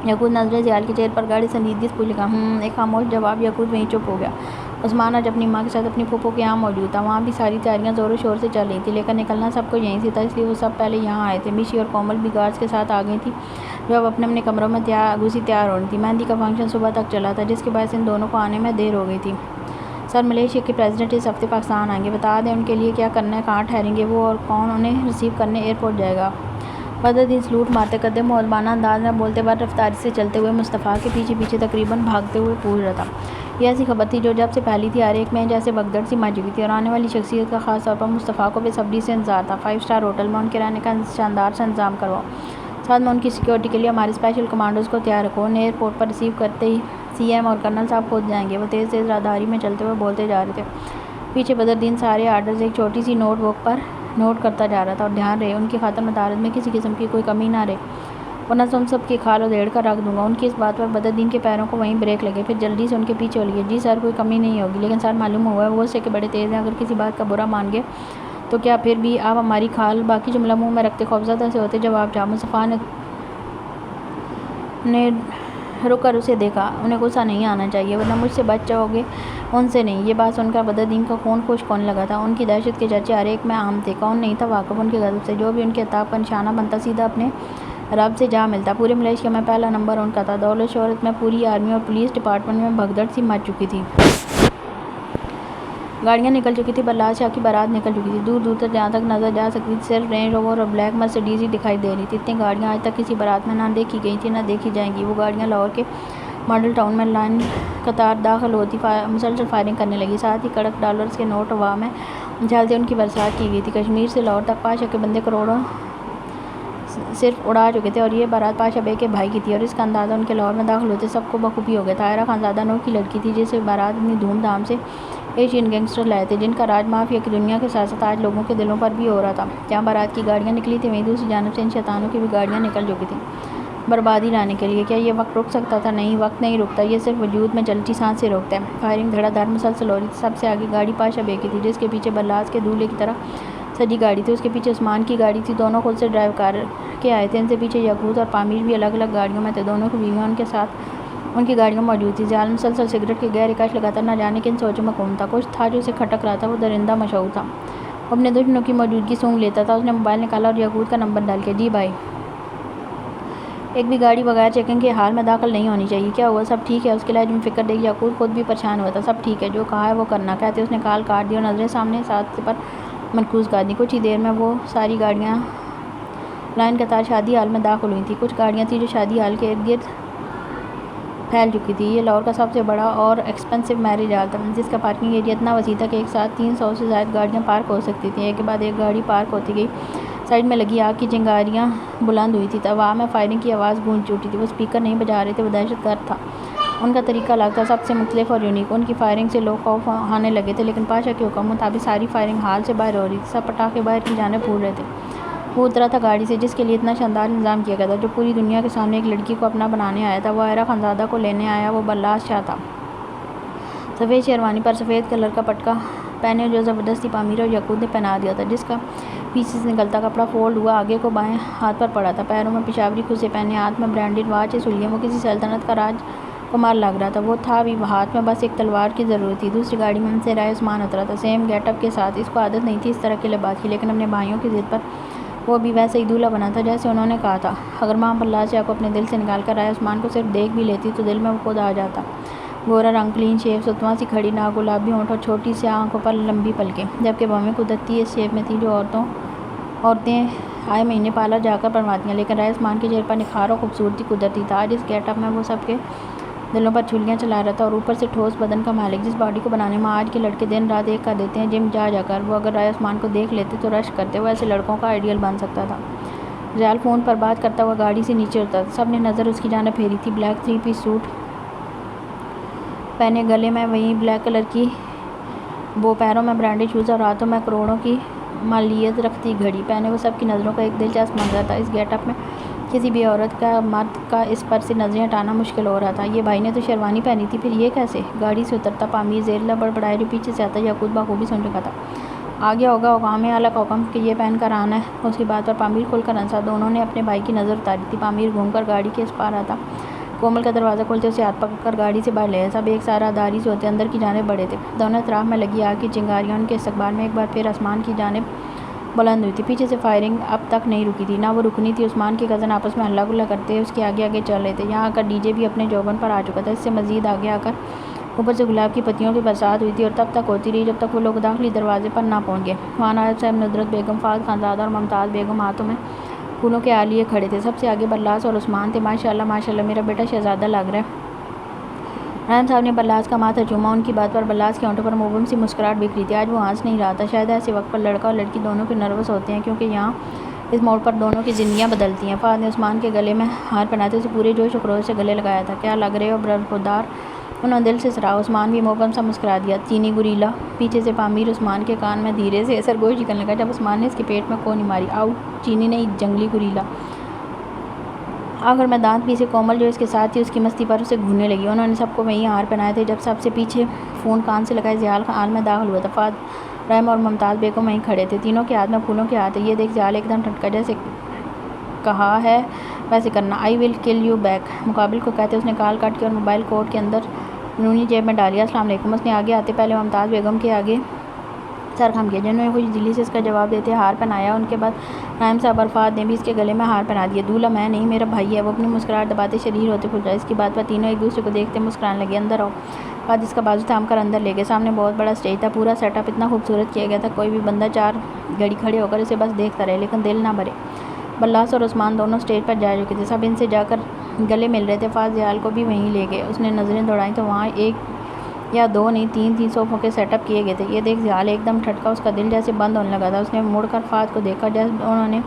یعقوب نظریں جہل کے چہرے پر گاڑی سنجیدگی سے پوچھنے لگا۔ ایک خاموش جواب۔ یعقوب وہیں چپ ہو گیا۔ عثمان آج اپنی ماں کے ساتھ اپنی پھوپھو کے یہاں موجود تھا۔ وہاں بھی ساری تیاریاں زور و شور سے چل رہی تھی، لیکن نکلنا سب کو یہیں سے تھا، اس لیے وہ سب پہلے یہاں آئے تھے۔ میشی اور کومل بھی گارڈز کے ساتھ آ گئی تھیں، جو اب اپنے اپنے کمروں میں گھسی تیار ہو رہی تھی۔ مہندی کا فنکشن صبح تک چلا تھا، جس کے باعث ان دونوں کو آنے میں دیر ہو گئی تھی۔ سر، ملیشیا کے پریزیڈنٹ اس ہفتے پاکستان آئیں گے، بتا دیں ان کے لیے کیا کرنا ہے، کہاں ٹھہریں گے وہ، اور کون انہیں ریسیو کرنے ایئرپورٹ جائے گا۔ بدرالدین سلوٹ مارتے قد مؤدبانہ انداز میں بولتے وقت رفتاری سے چلتے ہوئے مصطفیٰ کے پیچھے پیچھے تقریباً بھاگتے ہوئے پوچھ رہا تھا۔ یہ ایسی خبر تھی جو جب سے پھیلی تھی ہر ایک میں جیسے بھگدڑ سی مچ چکی تھی، اور آنے والی شخصیت کا خاص طور پر مصطفیٰ کو بے صبری سے انتظار تھا۔ 5 اسٹار ہوٹل میں ان کے رہنے کا شاندار سا انتظام کرواؤ، ساتھ میں ان کی سیکورٹی کے لیے ہمارے اسپیشل کمانڈوز کو تیار رکھو، انہیں ایئرپورٹ پر ریسیو کرتے ہی سی ایم اور کرنل صاحب خود جائیں گے۔ وہ تیز تیز راہداری میں چلتے ہوئے بولتے جا رہے تھے۔ پیچھے بدرالدین سارے آرڈرز ایک چھوٹی سی نوٹ بک پر نوٹ کرتا جا رہا تھا، اور دھیان رہے ان کی خاطر مدارت میں کسی قسم کی کوئی کمی نہ رہے، ورنہ تم سب کی کھال ادھیڑ کر رکھ دوں گا۔ ان کی اس بات پر بدرالدین کے پیروں کو وہیں بریک لگے، پھر جلدی سے ان کے پیچھے ہو لیے۔ جی سر، کوئی کمی نہیں ہوگی، لیکن سر معلوم ہوا ہے وہ سے کہ بڑے تیز ہیں، اگر کسی بات کا برا مان گئے تو کیا پھر بھی آپ ہماری کھال؟ باقی جملہ منہ میں رکھتے خوفزدہ سے ہوتے جواب چاہا۔ مصطفیٰ نے رک کر اسے دیکھا۔ انہیں غصہ نہیں آنا چاہیے، ورنہ مجھ سے بچ جاؤ گے، ان سے نہیں۔ یہ بات سن کر بدرالدین کا خون خشک ہونے لگا تھا۔ ان کی دہشت کے چرچے ہر ایک میں عام تھے، کون نہیں تھا واقف ان کے غضب سے؟ جو بھی ان کے عتاب کا نشانہ بنتا سیدھا اپنے رب سے جا ملتا۔ پورے ملیشیا میں پہلا نمبر ان کا تھا۔ دولت شہرت میں پوری آرمی اور پولیس ڈپارٹمنٹ میں بھگدڑ سی مچ چکی تھی۔ گاڑیاں نکل چکی تھیں، برلاس شاہ کی بارات نکل چکی تھی، دور دور تک جہاں تک نظر جا سکتی تھی صرف رینج روور اور بلیک مرسڈیز ہی دکھائی دے رہی تھی۔ اتنی گاڑیاں آج تک کسی بارات میں نہ دیکھی گئی تھیں، نہ دیکھی جائیں گی۔ وہ گاڑیاں لاہور کے ماڈل ٹاؤن میں لائن قطار داخل ہوتی مسلسل فائرنگ کرنے لگی، ساتھ ہی کڑک ڈالرز کے نوٹ ہوا میں اچھالتے ان کی برسات کی گئی تھی۔ کشمیر سے لاہور تک پاشا کے بندے کروڑوں صرف اڑا چکے تھے، اور یہ بارات پاشا بے کے بھائی کی تھی، اور اس کا اندازہ ان کے لاہور میں داخل ہوتے سب کو بخوبی ہو گیا تھا۔ عائرہ خانزادہ نوح کی لڑکی تھی، جسے بارات اتنی دھوم دھام سے ایشین گینگسٹر لائے تھے، جن کا راج مافیا کی دنیا کے ساتھ ساتھ آج لوگوں کے دلوں پر بھی ہو رہا تھا۔ جہاں بارات کی گاڑیاں نکلی تھیں، وہیں دوسری جانب سے ان شیطانوں کی بھی گاڑیاں نکل چکی تھیں، بربادی لانے کے لیے۔ کیا یہ وقت رک سکتا تھا؟ نہیں، وقت نہیں رکتا، یہ صرف وجود میں چلتی سانس سے روکتا ہے۔ فائرنگ دھڑا دھڑ مسلسل ہو رہی تھی۔ سب سے آگے گاڑی پاشا بے کی تھی، جس کے پیچھے برلاس کے دولہے کی طرح سجی گاڑی تھی، اس کے پیچھے عثمان کی گاڑی تھی، دونوں خود سے ڈرائیو کر کے آئے تھے۔ ان سے پیچھے یاقوت اور پامیر بھی الگ الگ گاڑیوں میں تھے، دونوں کی بیویاں ان کے ساتھ ان کی گاڑیوں میں موجود تھی۔ زیال مسلسل سگریٹ کے گہرے کش لگاتا نہ جانے کن سوچوں میں گم تھا۔ کچھ تھا جو اسے کھٹک رہا تھا، وہ درندہ مشعور تھا، وہ اپنے دشمنوں کی موجودگی سونگھ لیتا تھا۔ اس نے موبائل نکالا اور یاقوت کا نمبر ڈال کے، جی بھائی، ایک بھی گاڑی بغیر چیکنگ کے حال میں داخل نہیں ہونی چاہیے۔ کیا ہوا؟ سب ٹھیک ہے؟ اس کے لہجے میں فکر دیکھ یاقوت خود بھی پریشان ہوا تھا۔ سب ٹھیک ہے، جو کہا ہے وہ کرنا، کہتے اس نے کال کاٹ دی اور نظریں سامنے ساتھ پر مرکوز کر دیں۔ کچھ ہی دیر میں وہ ساری گاڑیاں لائن قطار شادی ہال میں داخل ہوئی تھیں۔ کچھ گاڑیاں تھیں جو شادی ہال کے ارد گرد پھیل چکی تھی۔ یہ لاہور کا سب سے بڑا اور ایکسپینسو میرج ہال تھا، جس کا پارکنگ ایریا اتنا وسیع تھا کہ ایک ساتھ 300 سے زائد گاڑیاں پارک ہو سکتی تھیں۔ ایک کے بعد ایک گاڑی پارک ہوتی گئی، سائڈ میں لگی آگ کی چنگاریاں بلند ہوئی تھیں، ہوا میں فائرنگ کی آواز گونج اٹھی تھی۔ وہ اسپیکر نہیں بجا رہے تھے، وہ دہشت گرد تھا۔ ان کا طریقہ الگ تھا، سب سے مختلف اور یونیک۔ ان کی فائرنگ سے لوگ خوف کھانے لگے تھے، لیکن پاشا کے حکم مطابق ساری فائرنگ ہال سے باہر ہو رہی تھی۔ سب پٹاخے باہر کی جانب پھوٹ رہے تھے۔ وہ اترا تھا گاڑی سے، جس کے لیے اتنا شاندار انتظام کیا گیا تھا، جو پوری دنیا کے سامنے ایک لڑکی کو اپنا بنانے آیا تھا۔ وہ عائرہ خانزادہ کو لینے آیا، وہ برلاس شاہ تھا، سفید شیروانی پر سفید کلر کا پٹکا پہنے، جو زبردستی پامیر اور یاقوت نے پہنا دیا تھا، جس کا پیچھے سے نکلتا کپڑا فولڈ ہوا آگے کو بائیں ہاتھ پر پڑا تھا۔ پیروں میں پشاوری کھوسے پہنے، ہاتھ میں برانڈڈ واچ سلگیں، وہ کسی سلطنت کا راج کمار لگ رہا تھا۔ وہ تھا بھی، ہاتھ میں بس ایک تلوار کی ضرورت تھی۔ دوسری گاڑی میں ان سے رائے عثمان اترا تھا، سیم گیٹ اپ کے ساتھ۔ اس کو عادت نہیں تھی اس طرح کے لباس کی، لیکن اپنے بھائیوں کی ضد پر وہ بھی ویسے ہی دولہا بنا تھا جیسے انہوں نے کہا تھا۔ اگر ماں برلاس شاہ کو اپنے دل سے نکال کر رائے عثمان کو صرف دیکھ بھی لیتی تو دل میں وہ خود آ جاتا۔ گورا رنگ، کلین شیو، ستواں سی کھڑی ناک، گلابی ہونٹ اور چھوٹی سی آنکھوں پر لمبی پلکیں، جبکہ بھویں قدرتی اس شیپ میں تھیں جو عورتیں آئے مہینے پارلر جا کر بنواتی ہیں، لیکن رائے عثمان کے چہرے پر نکھار اور خوبصورتی قدرتی تھا۔ آج اس گیٹ اپ میں وہ سب کے دلوں پر چھریاں چلا رہا تھا، اور اوپر سے ٹھوس بدن کا مالک، جس باڈی کو بنانے میں آج کے لڑکے دن رات ایک کر دیتے ہیں جم جا کر۔ وہ اگر رائے عثمان کو دیکھ لیتے تو رشک کرتے، وہ ایسے لڑکوں کا آئیڈیل بن سکتا تھا۔ زیال فون پر بات کرتا ہوا گاڑی سے نیچے اترا تھا۔ سب نے نظر اس کی جانب پھیری تھی۔ بلیک 3 پیس سوٹ پہنے، گلے میں وہی بلیک کلر کی بو، پیروں میں برانڈڈ شوز اور ہاتھوں میں کروڑوں کی مالیت رکھتی گھڑی پہنے، وہ سب کی نظروں کا ایک دلچسپ منظر تھا۔ اس گیٹ اپ میں کسی بھی عورت کا مرد کا اس پر سے نظریں ہٹانا مشکل ہو رہا تھا۔ یہ بھائی نے تو شیروانی پہنی تھی، پھر یہ کیسے؟ گاڑی سے اترتا پامیر زیر بڑبڑائے، جو پیچھے سے آتا یاقوت بخوبی سن چکا تھا۔ آ گیا ہوگا حکام اعلیٰ کا حکم کہ یہ پہن کر آنا ہے۔ اس کی بات پر پامیر کھل کر ہنسا۔ دونوں نے اپنے بھائی کی نظر اتاری تھی۔ پامیر گھوم کر گاڑی کے اس پار آتا، کومل کا دروازہ کھولتے اسے ہاتھ پکڑ کر گاڑی سے باہر لے آئے۔ سب ایک سارہ داری سے ہوتے اندر کی جانب بڑھے تھے۔ دونوں اطراف میں لگی آگ کی چنگاریاں ان کے استقبال میں ایک بار پھر آسمان کی جانب بلند ہوئی تھی۔ پیچھے سے فائرنگ اب تک نہیں رکی تھی، نہ وہ رکنی تھی۔ عثمان کے کزن آپس میں ہلہ گلا کرتے اس کے آگے آگے چل رہے تھے۔ یہاں آ کر ڈی جے بھی اپنے جوبن پر آ چکا تھا۔ اس سے مزید آگے آ کر اوپر سے گلاب کی پتیوں کی برسات ہوئی تھی اور تب تک ہوتی رہی جب تک وہ لوگ داخلی دروازے پر نہ پہنچ گئے۔ وہاں نائب صاحب، ندرت بیگم، فہد خانزادہ اور ممتاز بیگم ہاتھوں میں پھولوں کے ہار لیے کھڑے تھے۔ سب سے آگے برلاس اور عثمان تھے۔ ماشاءاللہ ماشاءاللہ، میرا بیٹا شہزادہ لگ رہا ہے۔ نائب صاحب نے برلاس کا ماتھا چوما۔ ان کی بات پر برلاس کے ہونٹوں پر مبہم سی مسکراہٹ بکھری تھی۔ آج وہ ہنس نہیں رہا تھا۔ شاید ایسے وقت پر لڑکا اور لڑکی دونوں کے نروس ہوتے ہیں، کیونکہ یہاں اس موڑ پر دونوں کی زندگیاں بدلتی ہیں۔ فہد نے عثمان کے گلے میں ہار پہناتے اسے پورے جوش و خروش سے گلے لگایا تھا۔ کیا لگ رہے ہو برخودار، انہوں نے دل سے سراہا۔ عثمان بھی مبہم سا مسکرا دیا۔ چینی گوریلا، پیچھے سے پامیر عثمان کے کان میں دھیرے سے سرگوشی کرنے لگا۔ جب عثمان نے اس کے پیٹ میں کونی ماری، آؤٹ، چینی نہیں، جنگلی گوریلا۔ آخر میں دانت پیسے کومل جو اس کے ساتھ تھی اس کی مستی پر اسے گھورنے لگی۔ انہوں نے سب کو وہیں ہار پہنائے تھے۔ جب سب سے پیچھے فون کان سے لگائے زیال ہال میں داخل ہوا تھا، فہد، رحم اور ممتاز بیگم وہیں کھڑے تھے۔ تینوں کے ہاتھ میں پھولوں کے ہار تھے۔ یہ دیکھ زیال ایک دم ٹھٹکا۔ جیسے کہا ہے ویسے کرنا، آئی ول کل یو بیک، مقابل کو کہتے اس نے کال کاٹ کی اور موبائل کوٹ کے اندر رونی جیب میں ڈالیا۔ السلام علیکم، اس نے آگے آتے پہلے ممتاز بیگم کے آگے سر خم کیا، جنہوں نے خوش دلی سے اس کا جواب دیتے ہار پہنایا۔ ان کے بعد نائم صاحب اور فہد نے بھی اس کے گلے میں ہار پہنا دیا۔ دولہا میں نہیں، میرا بھائی ہے، وہ اپنی مسکراہٹ دباتے شریر ہوتے پھول رہا۔ اس کی بات پر تینوں ایک دوسرے کو دیکھتے مسکرانے لگے۔ اندر آؤ، فہد اس کا بازو تھام کر اندر لے گئے۔ سامنے بہت بڑا اسٹیج تھا، پورا سیٹ اپ اتنا خوبصورت کیا گیا تھا کوئی بھی بندہ چار گھڑی کھڑے ہو کر اسے بس دیکھتا رہے لیکن دل نہ بھرے۔ برلاس اور عثمان دونوں اسٹیج پر جا چکے تھے، سب ان سے جا کر گلے مل رہے تھے۔ فہد زیال کو بھی وہیں لے گئے۔ اس نے نظریں دوڑائیں تو وہاں ایک یا دو نہیں، تین صوفوں کے سیٹ اپ کیے گئے تھے۔ یہ دیکھ زیال ایک دم ٹھٹکا، اس کا دل جیسے بند ہونے لگا تھا۔ اس نے مڑ کر فہد کو دیکھا، جب انہوں نے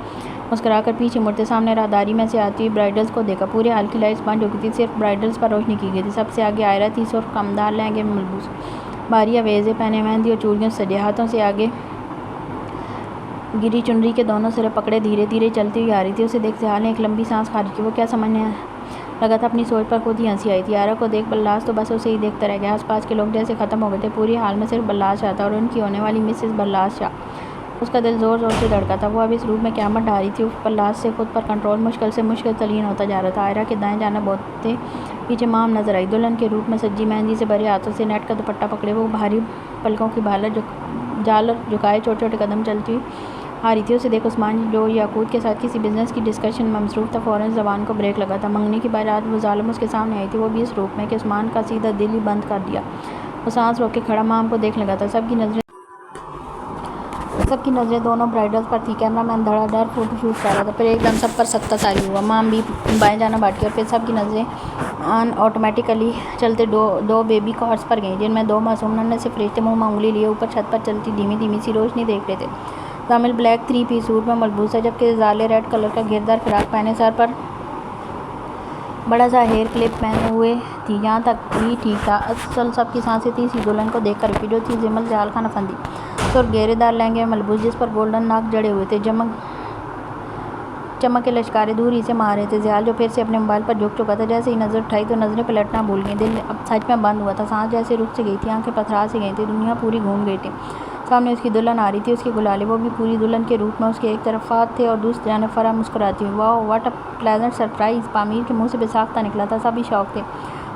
مسکرا کر پیچھے مڑتے سامنے راہداری میں سے آتی ہوئی برائڈلز کو دیکھا۔ پورے ہال کی لائٹس بند ہو چکی تھی، صرف برائڈلز پر روشنی کی گئی تھی۔ سب سے آگے آئرہ تھی، سرخ کمدار لہنگے میں ملبوس، بھاری اویزے پہنے، مہندی اور چوڑیوں سے سجے، ہاتھوں سے آگے گری چنری کے دونوں سرے پکڑے دھیرے دھیرے چلتی ہوئی آ رہی تھی۔ اسے دیکھ زیال نے ایک لمبی سانس خارج کی۔ وہ کیا سمجھنے لگا تھا، اپنی سوچ پر خود ہی ہنسی آئی تھی۔ آئرہ کو دیکھ برلاس تو بس اسے ہی دیکھتا رہ گیا۔ آس پاس کے لوگ جیسے ختم ہو گئے تھے، پوری حال میں صرف برلاس شاہ تھا اور ان کی ہونے والی مسز برلاس شاہ۔ اس کا دل زور زور سے دھڑکا تھا۔ وہ اب اس روپ میں قیامت ڈھا رہی تھی۔ برلاس سے خود پر کنٹرول مشکل سے مشکل ترین ہوتا جا رہا تھا۔ آئرہ کے دائیں جانب ہوتے پیچھے مام نظر آئی، دلہن کے روپ میں سجی، مہندی سے بھرے ہاتھوں سے نیٹ کا دوپٹہ پکڑے وہ بھاری پلکوں کی جالر جھکائے چھوٹے چھوٹے قدم چلتی ہوئی آ رہی تھی۔ اسے دیکھ عثمان جو یاقوت کے ساتھ کسی بزنس کی ڈسکشن میں مصروف تھا، فوراً زبان کو بریک لگا تھا۔ منگنی کی بارات وہ ظالم اس کے سامنے آئی تھی، وہ بھی اس روپ میں کہ عثمان کا سیدھا دل ہی بند کر دیا۔ وہ سانس روک کے کھڑا مام کو دیکھ لگا تھا۔ سب کی نظریں دونوں برائڈلز پر تھیں۔ کیمرہ مین دھڑا دھڑ فوٹو شوٹ کر رہا تھا۔ پھر ایک دم سب پر سکتہ طاری ہوا۔ مام بھی بائیں جانب ہٹ گئی اور پھر سب کی نظریں ان آٹومیٹکلی چلتے دو بیبی کارز پر گئیں، جن میں دو معصوم ننھے سے فرشتے منہ میں انگلی لیے اوپر چھت پر چلتی دھیمی دھیمی سی روشنی دیکھ رہے تھے۔ زامل بلیک 3 پیس سوٹ میں ملبوس تھا، جبکہ زالے ریڈ کلر کا گھیردار فراق پہنے سر پر بڑا سا ہیئر کلپ پہنے ہوئے تھی۔ یہاں تک بھی ٹھیک تھا۔ اصل سب کی سانسیں تیسری دلہن کو دیکھ کر رکی، جو تھی زمل زیال خان افندی، سرخ گہرے دار لہنگے میں ملبوس جس پر گولڈن ناک جڑے ہوئے تھے، چمک کے لشکارے دور ہی سے مار رہے تھے۔ زیال جو پھر سے اپنے موبائل پر جھک چکا تھا، جیسے ہی نظر اٹھائی تو نظریں پلٹنا بھول گئیں۔ دل اب سچ میں بند ہوا تھا، سانس جیسے رک سے گئی تھی، آنکھیں پتھرا سے گئی تھیں، دنیا پوری گھوم گئی تھی۔ سامنے اس کی دلہن آ رہی تھی، اس کے گلالے، وہ بھی پوری دلہن کے روپ میں۔ اس کے ایک طرف فہد تھے اور دوسری جانب فرح مسکراتی ہوئی۔ Wow, what a pleasant surprise, Pamir کے منہ سے بے ساختہ نکلا تھا۔ سب ہی شوق تھے،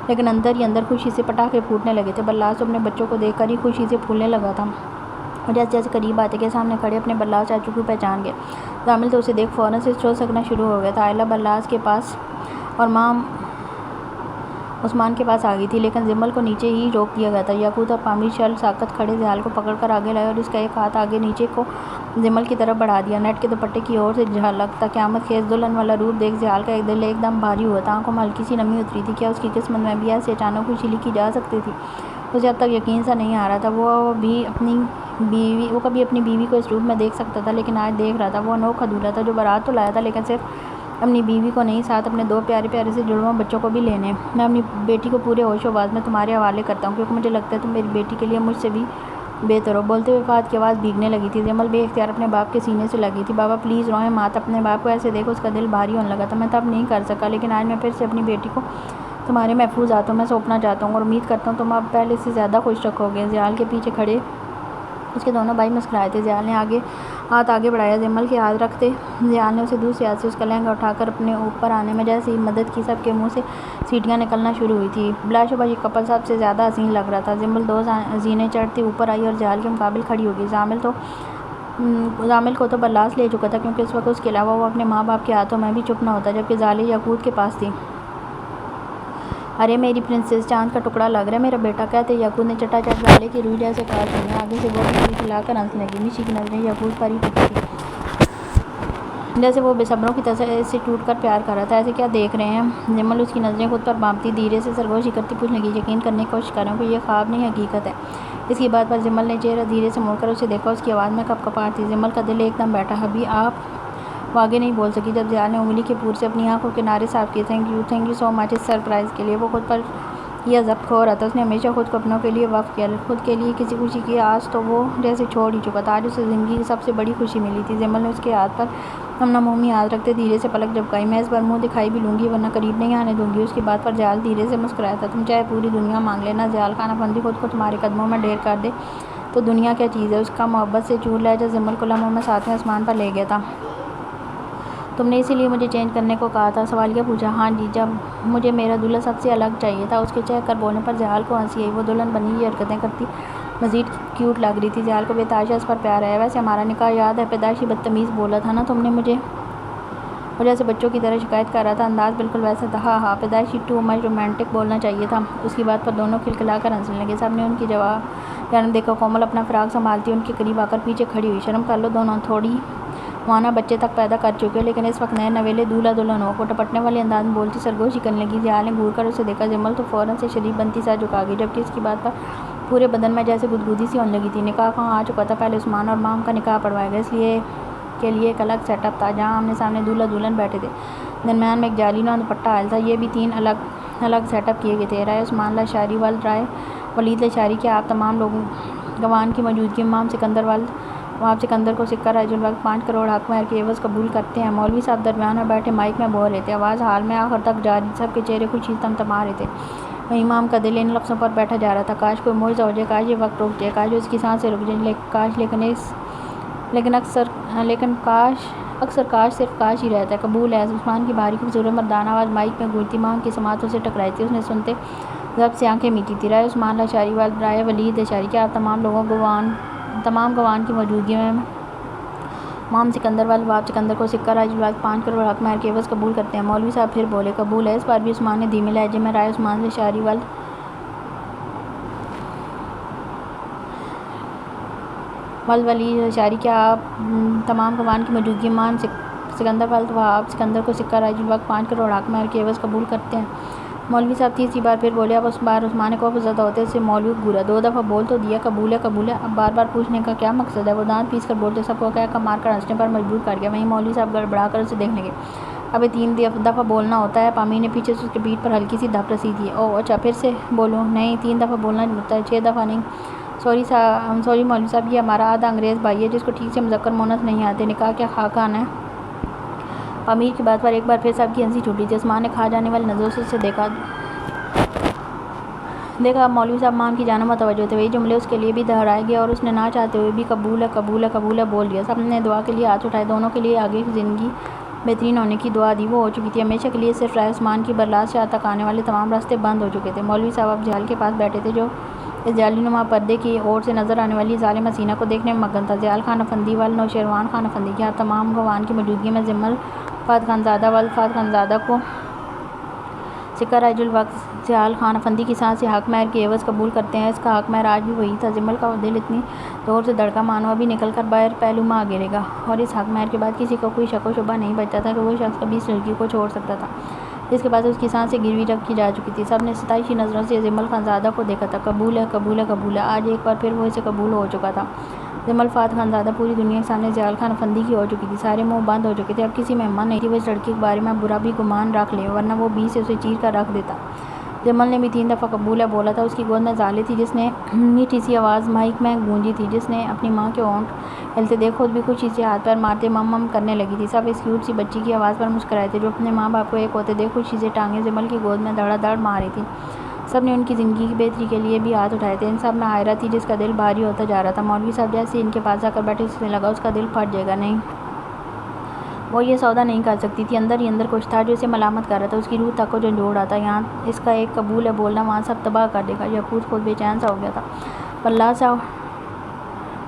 لیکن اندر ہی اندر خوشی سے پٹاخے پھوٹنے لگے تھے۔ برلاس تو اپنے بچوں کو دیکھ کر ہی خوشی سے پھولنے لگا تھا۔ اور جیسے جیسے قریب آتے گئے، سامنے کھڑے اپنے برلاس چاچو کو پہچان گئے۔ زامل تو اسے دیکھ فوراً سے چوسکنا شروع ہو گیا تھا۔ آئلہ برلاس کے پاس اور مام عثمان کے پاس آ گئی تھی، لیکن زمل کو نیچے ہی روک دیا گیا تھا۔ یاقوت اور پامیر شل ساکت کھڑے زیال کو پکڑ کر آگے لائے اور اس کا ایک ہاتھ آگے نیچے کو زمل کی طرف بڑھا دیا۔ نیٹ کے دوپٹے کی اور سے جھلکتا قیامت خیز دلہن والا روپ دیکھ زیال کا دل ایک دم بھاری ہوا تھا، آنکھوں میں ہلکی سی نمی اتری تھی۔ کیا اس کی قسمت میں بھی ایسے اچانک خوشی لکھی جا سکتی تھی؟ اسے اب تک یقین سا نہیں آ رہا تھا وہ کبھی اپنی بیوی کو اس روپ میں دیکھ سکتا تھا، لیکن آج دیکھ رہا تھا۔ وہ انوکھا دولہا تھا جو بارات تو لایا تھا، لیکن صرف اپنی بیوی کو نہیں، ساتھ اپنے 2 پیارے پیارے سے جڑواں بچوں کو بھی لینے۔ میں اپنی بیٹی کو پورے ہوش و حواس میں تمہارے حوالے کرتا ہوں، کیونکہ مجھے لگتا ہے تم میری بیٹی کے لیے مجھ سے بھی بہتر ہو۔ بولتے ہوئے فہد کی آواز بھیگنے لگی تھی۔ زمل بے اختیار اپنے باپ کے سینے سے لگی تھی۔ بابا پلیز روئیں مات۔ اپنے باپ کو ایسے دیکھ اس کا دل بھاری ہونے لگا تھا۔ میں تب نہیں کر سکا، لیکن آج میں پھر سے اپنی بیٹی کو تمہارے محفوظ ہاتھوں میں سونپنا چاہتا ہوں اور امید کرتا ہوں تم اب پہلے سے زیادہ خوش رکھو گے۔ زیال کے پیچھے کھڑے اس کے دونوں بھائی مسکرائے تھے۔ زیال نے آگے ہاتھ آگے بڑھایا، جمل کے ہاتھ رکھتے زیال نے اسے دوسرے ہاتھ سے اس کا لہنگا اٹھا کر اپنے اوپر آنے میں جیسے ہی مدد کی، سب کے منہ سے سیٹیاں نکلنا شروع ہوئی تھی۔ بلا شبہ یہ کپل سب سے زیادہ حسین لگ رہا تھا۔ جمل 2 زینے چڑھتی اوپر آئی اور زیال کے مقابل کھڑی ہو گئی۔ زامل کو تو برلاس لے چکا تھا، کیونکہ اس وقت اس کے علاوہ وہ اپنے ماں باپ کے ہاتھوں میں بھی چپ نہ ہوتا، جبکہ زالیں یاقوت کے پاس تھی۔ ارے میری پرنسس، چاند کا ٹکڑا لگ رہا ہے میرا بیٹا، کہتے یاقوت نے چٹا چٹ زالے کی روئی جیسے کہا۔ سنیا آگے سے وہ بھی کھلکھلا کر ہنسنے لگی۔ نشی کی نظریں یاقوت پر ہی ٹکی تھیں، جیسے وہ بے صبروں کی طرح اس سے ٹوٹ کر پیار کر رہا تھا۔ ایسے کیا دیکھ رہے ہیں؟ جمل اس کی نظریں خود پر بانپتی دھیرے سے سرگوشی کرتی پوچھنے لگی۔ یقین کرنے کی کوشش کر رہا ہوں کہ یہ خواب نہیں حقیقت ہے۔ اس کی بات پر جمل نے چہرہ دھیرے سے موڑ کر اسے دیکھا۔ اس کی آواز میں کپکپاہٹ تھی۔ جمل کا دل ایک دم بیٹھا۔ ابھی آپ آگے نہیں بول سکی۔ جب زیال نے انگلی کے پور سے اپنی آنکھوں کے کنارے صاف کیے۔ تھینک یو سو مچ اس سرپرائز کے لیے۔ وہ خود پر یہ ضبط کھو رہا تھا۔ اس نے ہمیشہ خود کو اپنوں کے لیے وقف کیا، خود کے لیے کسی خوشی کی آس تو وہ جیسے چھوڑ ہی چکا تھا۔ آج اسے زندگی کی سب سے بڑی خوشی ملی تھی۔ جمل نے اس کے ہاتھ پر ہم مومی ہاتھ رکھتے دھیرے سے پلک جھپکائی۔ میں اس بار منہ دکھائی بھی لوں گی، ورنہ قریب نہیں آنے دوں گی۔ اس کی بات پر زیال دھیرے سے مسکرایا تھا۔ تم چاہے پوری دنیا مانگ لینا زیال، خانہ بندی خود کو تمہارے قدموں میں ڈھیر کر دے تو دنیا کیا چیز ہے۔ اس کا محبت سے چور لہجہ جمل کو لمحوں میں 7ویں آسمان پر لے گیا تھا۔ تم نے اسی لیے مجھے چینج کرنے کو کہا تھا؟ سوالیہ پوچھا۔ ہاں جی، جب مجھے میرا دلہن سب سے الگ چاہیے تھا۔ اس کے چہک کر بولنے پر زیال کو ہنسی آئی۔ وہ دلہن بنی یہ حرکتیں کرتی مزید کیوٹ لگ رہی تھی۔ زیال کو بے تحاشا اس پر پیار آیا۔ ویسے ہمارا نکاح یاد ہے؟ پیدائشی بدتمیز بولا تھا نا تم نے مجھے؟ وہ جیسے بچوں کی طرح شکایت کر رہا تھا۔ انداز بالکل ویسا تھا۔ ہاں پیدائشی ٹو مچ رومانٹک بولنا چاہیے تھا۔ اس کی بات پر دونوں کھلکھلا کر ہنسنے لگے۔ سب نے ان کی جانب دیکھا۔ کومل اپنا فراق سنبھالتی ان کے قریب آ کر پیچھے کھڑی ہوئی۔ شرم کر لو دونوں، تھوڑی مانا بچے تک پیدا کر چکے ہو، لیکن اس وقت نئے نویلے دولہا دلہن ہو۔ وہ ٹپٹنے والے انداز میں بولتی سرگوشی کرنے لگی۔ زیال نے گھور کر اسے دیکھا۔ جمل تو فوراً سے شریف بنتی سر جھکا گئی، جبکہ اس کی بات پر پورے بدن میں جیسے گدگدی سی ہونے لگی تھی۔ نکاح کہاں آ چکا تھا؟ پہلے عثمان اور مام کا نکاح پڑھوایا گیا۔ اس کے لیے ایک الگ سیٹ اپ تھا، جہاں آمنے سامنے دولہا دلہن بیٹھے تھے، درمیان میں ایک جعلی نما دوپٹہ حائل تھا۔ یہ بھی 3 الگ سیٹ اپ کیے گئے تھے۔ رائے عثمان لاشاری والد رائے ولید لاشاری کہ آپ تمام لوگوں گواہان کی موجودگی میں امام سکندر والد وہاب سکندر کو سکہ رائج الوقت 5 کروڑ حق مہر کے عوض قبول کرتے ہیں۔ مولوی صاحب درمیان میں بیٹھے مائک میں بول رہے تھے، آواز حال میں آخر تک جاری، سب کے چہرے خوشی سے تمتما رہے تھے۔ وہیں امام کا دل ان لفظوں پر بیٹھا جا رہا تھا۔ کاش کوئی معجزہ ہو جائے، کاش یہ وقت رک جائے، کاش اس کی سانسیں رک جائیں، لیکن اکثر کاش صرف کاش ہی رہتا ہے۔ قبول ہے۔ عثمان کی بھاری خوبصورت مردانہ آواز مائک میں گونجتی امام کی سماعتوں سے ٹکرائی تھی۔ اس نے سنتے ضبط سے آنکھیں میٹی تھی۔ رائے عثمان لاشاری والد رائے ولید لاشاری کہ آپ تمام گواہان کی موجودگی میں امام سکندر والد وہاب سکندر کو سکہ رائج الوقت 5 کروڑ حق مہر کے عوض قبول کرتے ہیں۔ مولوی صاحب پھر بولے، قبول ہے۔ اس بار بھی عثمان نے دھیمے لہجے میں رائے عثمان لاشاری والد ولید لاشاری کہ آپ تمام گواہان کی موجودگی میں امام سکندر والد وہاب سکندر کو سکہ رائج الوقت 5 کروڑ حق مہر کے عوض قبول کرتے ہیں۔ مولوی صاحب تیسری بار پھر بولے۔ اب اس بار عثمان نے خوف زدہ ہوتے سے مولوی کو گھورا۔ 2 دفعہ بول تو دیا، قبول ہے قبول ہے، اب بار بار پوچھنے کا کیا مقصد ہے؟ وہ دانت پیس کر بولتے سب کو کہہ مار کر ہنسنے پر مجبور کر گیا۔ وہیں مولوی صاحب گڑبڑا کر اسے دیکھنے لگے۔ ابھی 3 دفعہ بولنا ہوتا ہے؟ پامیر نے پیچھے سے اس کے پیٹھ پر ہلکی سی دھپ رسی تھی۔ اوہ اچھا، پھر سے بولوں؟ نہیں، 3 دفعہ بولنا ہوتا ہے، 6 دفعہ نہیں۔ سوری مولوی صاحب، یہ ہمارا آدھا انگریز بھائی ہے جس کو ٹھیک سے مذکر مؤنث نہیں آتے۔ نکاح کیا خاقان ہے؟ پامیر کی بات پر ایک بار پھر سب کی ہنسی چھوٹی تھی۔ عثمان نے کھا جانے والی نظروں سے اسے دیکھا۔ اب مولوی صاحب مام کی جانب متوجہ تھے۔ وہی جملے اس کے لیے بھی دہرائے گئے اور اس نے نہ چاہتے ہوئے بھی قبول ہے قبول ہے قبول ہے بول دیا۔ سب نے دعا کے لیے ہاتھ اٹھائے۔ دونوں کے لیے آگے کی زندگی بہترین ہونے کی دعا دی۔ وہ ہو چکی تھی ہمیشہ کے لیے۔ صرف رائے عثمان کی برلاس شاہ تک آنے والے تمام راستے بند ہو چکے تھے۔ مولوی صاحب اب زیال کے پاس بیٹھے تھے، جو اس جعلی نما پردے کی اور سے نظر آنے والی ظالم حسینہ کو دیکھنے میں مگن تھا۔ زیال خان افندی والد نوشیروان خان افندی کہ آپ تمام گواہان کی موجودگی میں جمل فاتح خانزادہ والد فاتح خانزادہ کو سکہ رائج الوقت زیال خان افندی کی سانسیں حق مہر کے عوض قبول کرتے ہیں۔ اس کا حق مہر آج بھی وہی تھا۔ جمل کا دل اتنی زور سے دھڑکا مانو ابھی نکل کر باہر پہلو میں آ گرے گا، اور اس حق مہر کے بعد کسی کو کوئی شک و شبہ نہیں بچتا تھا کہ وہ شخص کبھی اس لڑکی کو چھوڑ سکتا تھا جس کے پاس اس کی سانسیں گروی رکھی جا چکی تھی۔ سب نے ستائشی نظروں سے جمل خانزادہ کو دیکھا تھا۔ قبول ہے قبول ہے قبول ہے۔ آج ایک بار پھر وہ اسے قبول ہو چکا تھا۔ جمل فاتح خانزادہ پوری دنیا کے سامنے زیال خان افندی کی ہو چکی تھی۔ سارے منہ بند ہو چکے تھے۔ اب کسی میں ہمت نہیں تھی وہ اس لڑکی کے بارے میں برا بھی گمان رکھ لے، ورنہ وہ 20 سے اسے چیر کر رکھ دیتا۔ جمل نے بھی 3 دفعہ قبول ہے بولا تھا۔ اس کی گود میں زالیں تھی جس نے میٹھی سی آواز مائک میں گونجی تھی، جس نے اپنی ماں کے ہونٹ ہلتے دیکھ خود بھی خوشی سے ہاتھ پیر مارتے مم مم کرنے لگی تھی۔ سب اس کیوٹ سی بچی کی آواز پر مسکرائے تھے جو اپنے ماں باپ کو ایک ہوتے دیکھ خوشی سے ٹانگیں جمل کی گود میں دھڑا دھڑ مار رہی تھی۔ سب نے ان کی زندگی کی بہتری کے لیے بھی ہاتھ اٹھائے تھے۔ ان سب میں عائرہ تھی جس کا دل بھاری ہوتا جا رہا تھا۔ مولوی صاحب جیسے ہی ان کے پاس آ کر بیٹھے اسے لگا اس کا دل پھٹ جائے گا۔ نہیں، وہ یہ سودا نہیں کر سکتی تھی۔ اندر ہی اندر کچھ تھا جو اسے ملامت کر رہا تھا، اس کی روح تک کو جھنجھوڑ رہا تھا۔ یہاں اس کا ایک قبول ہے بولنا وہاں سب تباہ کر دے گا۔ یعقوب خود بے چین سا ہو گیا تھا۔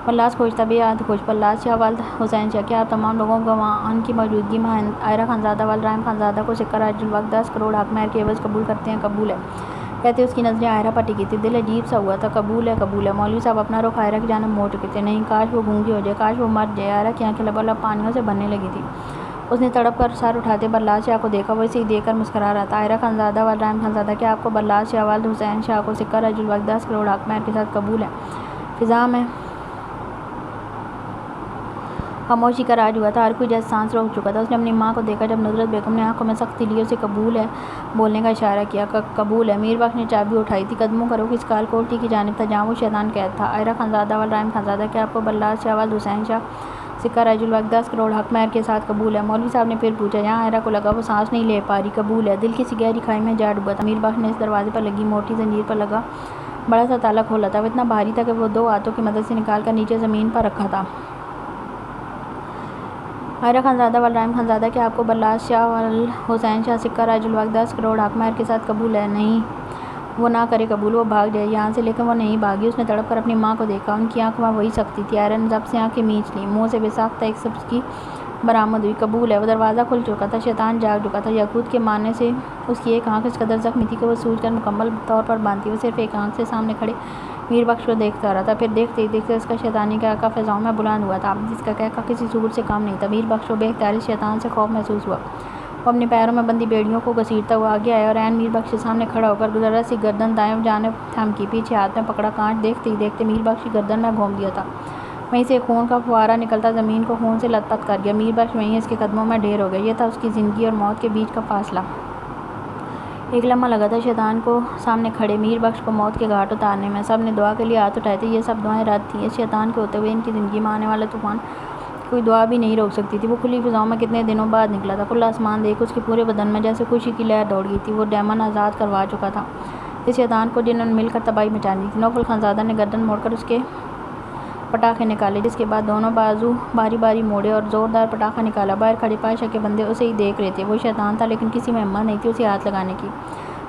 پلاس خوش تھا، بے حد خوش۔ پلاس شاہ والد حسین شاہ، کیا آپ تمام لوگوں کو ان کی موجودگی میں عائرہ خانزادہ والد رحم خانزادہ کو سکہ راج الوقت 10 کروڑ حق مہر کے عوض قبول کرتے ہیں؟ قبول ہے، کہتے اس کی نظریں عائرہ پر ٹکی تھی۔ دل عجیب سا ہوا تھا۔ قبول ہے، قبول ہے۔ مولوی صاحب اپنا رخ عائرہ کی جانب موڑ چکے تھے۔ نہیں، کاش وہ گونگی ہو جائے، کاش وہ مر جائے۔ عائرہ کی آنکھیں لبالب پانیوں سے بھرنے لگی تھی۔ اس نے تڑپ کر سر اٹھاتے برلاس شاہ کو دیکھا، وہ اسے ہی دیکھ کر مسکرا رہا تھا۔ عائرہ خانزادہ والد رحم خانزادہ، کیا آپ کو برلاس شاہ والد حسین شاہ کو سکہ راج الوقت 10 کروڑ حق مہر کے ساتھ قبول ہے؟ فضا میں خاموشی کا راج ہوا تھا۔ ہر کوئی جیسے سانس روک چکا تھا۔ اس نے اپنی ماں کو دیکھا جب ندرت بیگم نے آنکھوں میں سختی لی، اسے قبول ہے بولنے کا اشارہ کیا۔ قبول ہے۔ میر بخش نے چابی اٹھائی تھی۔ قدموں کا رخ اس کال کوٹھی کی جانب تھا جہاں وہ شیطان قید تھا۔ عائرہ خانزادہ والد رحم خانزادہ، کیا آپ کو برلاس شاہ والد حسین شاہ سکہ راج الوقت 10 کروڑ حق مہر کے ساتھ قبول ہے؟ مولوی صاحب نے پھر پوچھا۔ یہاں عائرہ کو لگا وہ سانس نہیں لے پا رہی۔ قبول ہے۔ دل کسی گہری کھائی میں جا ڈوبا تھا۔ میر بخش نے اس دروازے پر لگی موٹی زنجیر پر لگا بڑا سا تالا کھولا تھا۔ وہ اتنا بھاری تھا کہ وہ 2 ہاتھوں کی مدد سے نکال کر نیچے زمین پر رکھا تھا۔ عائرہ خانزادہ والد رحم خانزادہ، کیا آپ کو برلاس شاہ والد حسین شاہ سکہ راج الوقت 10 کروڑ حق مہر کے ساتھ قبول ہے؟ نہیں، وہ نہ کرے قبول، وہ بھاگ جائے یہاں سے، لیکن وہ نہیں بھاگی۔ اس نے تڑپ کر اپنی ماں کو دیکھا، ان کی آنکھوں میں وہی سختی تھی۔ عائرہ نے ضبط سے آنکھیں مینچ لیں، منہ سے بے ساختہ ایک سبز کی برآمد ہوئی۔ قبول ہے۔ وہ دروازہ کھل چکا تھا، شیطان جاگ چکا تھا۔ یاقوت کے مارنے سے اس کی ایک آنکھ اس قدر زخمی تھی کہ وہ سوج کر مکمل طور پر بند تھی۔ وہ صرف ایک آنکھ سے سامنے کھڑے میر بخش کو دیکھتا رہا تھا۔ پھر دیکھتے ہی دیکھتے اس کا شیطانی قہقہ فضاؤں میں بلند ہوا تھا، جس کا قہقہ کسی سور سے کم نہیں تھا۔ میر بخش کو بے اختیاری شیطان سے خوف محسوس ہوا۔ وہ اپنے پیروں میں بندھی بیڑیوں کو گھسیٹتا ہوا آگے آیا اور عین میر بخش کے سامنے کھڑا ہو کر ذرا سی گردن دائیں جانب تھمکی، پیچھے ہاتھ میں پکڑا کانچ۔ دیکھتے ہی دیکھتے میر بخش کی گردن میں گھونپ دیا تھا۔ وہیں سے خون کا فوارہ نکلتا زمین کو خون سے لت پت کر گیا۔ میر بخش وہیں اس کے قدموں میں ڈھیر ہو گیا۔ یہ تھا اس کی زندگی اور موت کے بیچ کا فاصلہ۔ ایک لمحہ لگا تھا شیطان کو سامنے کھڑے میر بخش کو موت کے گھاٹ اتارنے میں۔ سب نے دعا کے لیے ہاتھ اٹھائے تھے۔ یہ سب دعائیں رد تھیں۔ اس شیطان کے ہوتے ہوئے ان کی زندگی میں آنے والا طوفان کوئی دعا بھی نہیں روک سکتی تھی۔ وہ کھلی فضاؤں میں کتنے دنوں بعد نکلا تھا۔ کھلا آسمان دیکھ اس کے پورے بدن میں جیسے خوشی کی لہر دوڑ گئی تھی۔ وہ ڈیمن آزاد کروا چکا تھا اس شیطان کو جنہوں نے مل کر تباہی مچانی تھی۔ نوفل خانزادہ نے گردن موڑ کر اس کے پٹاخے نکالے، جس کے بعد دونوں بازو باری باری موڑے اور زوردار پٹاخہ نکالا۔ باہر کھڑے پاشا کے بندے اسے ہی دیکھ رہے تھے۔ وہ شیطان تھا لیکن کسی میں ہمت نہیں تھی اسے ہاتھ لگانے کی۔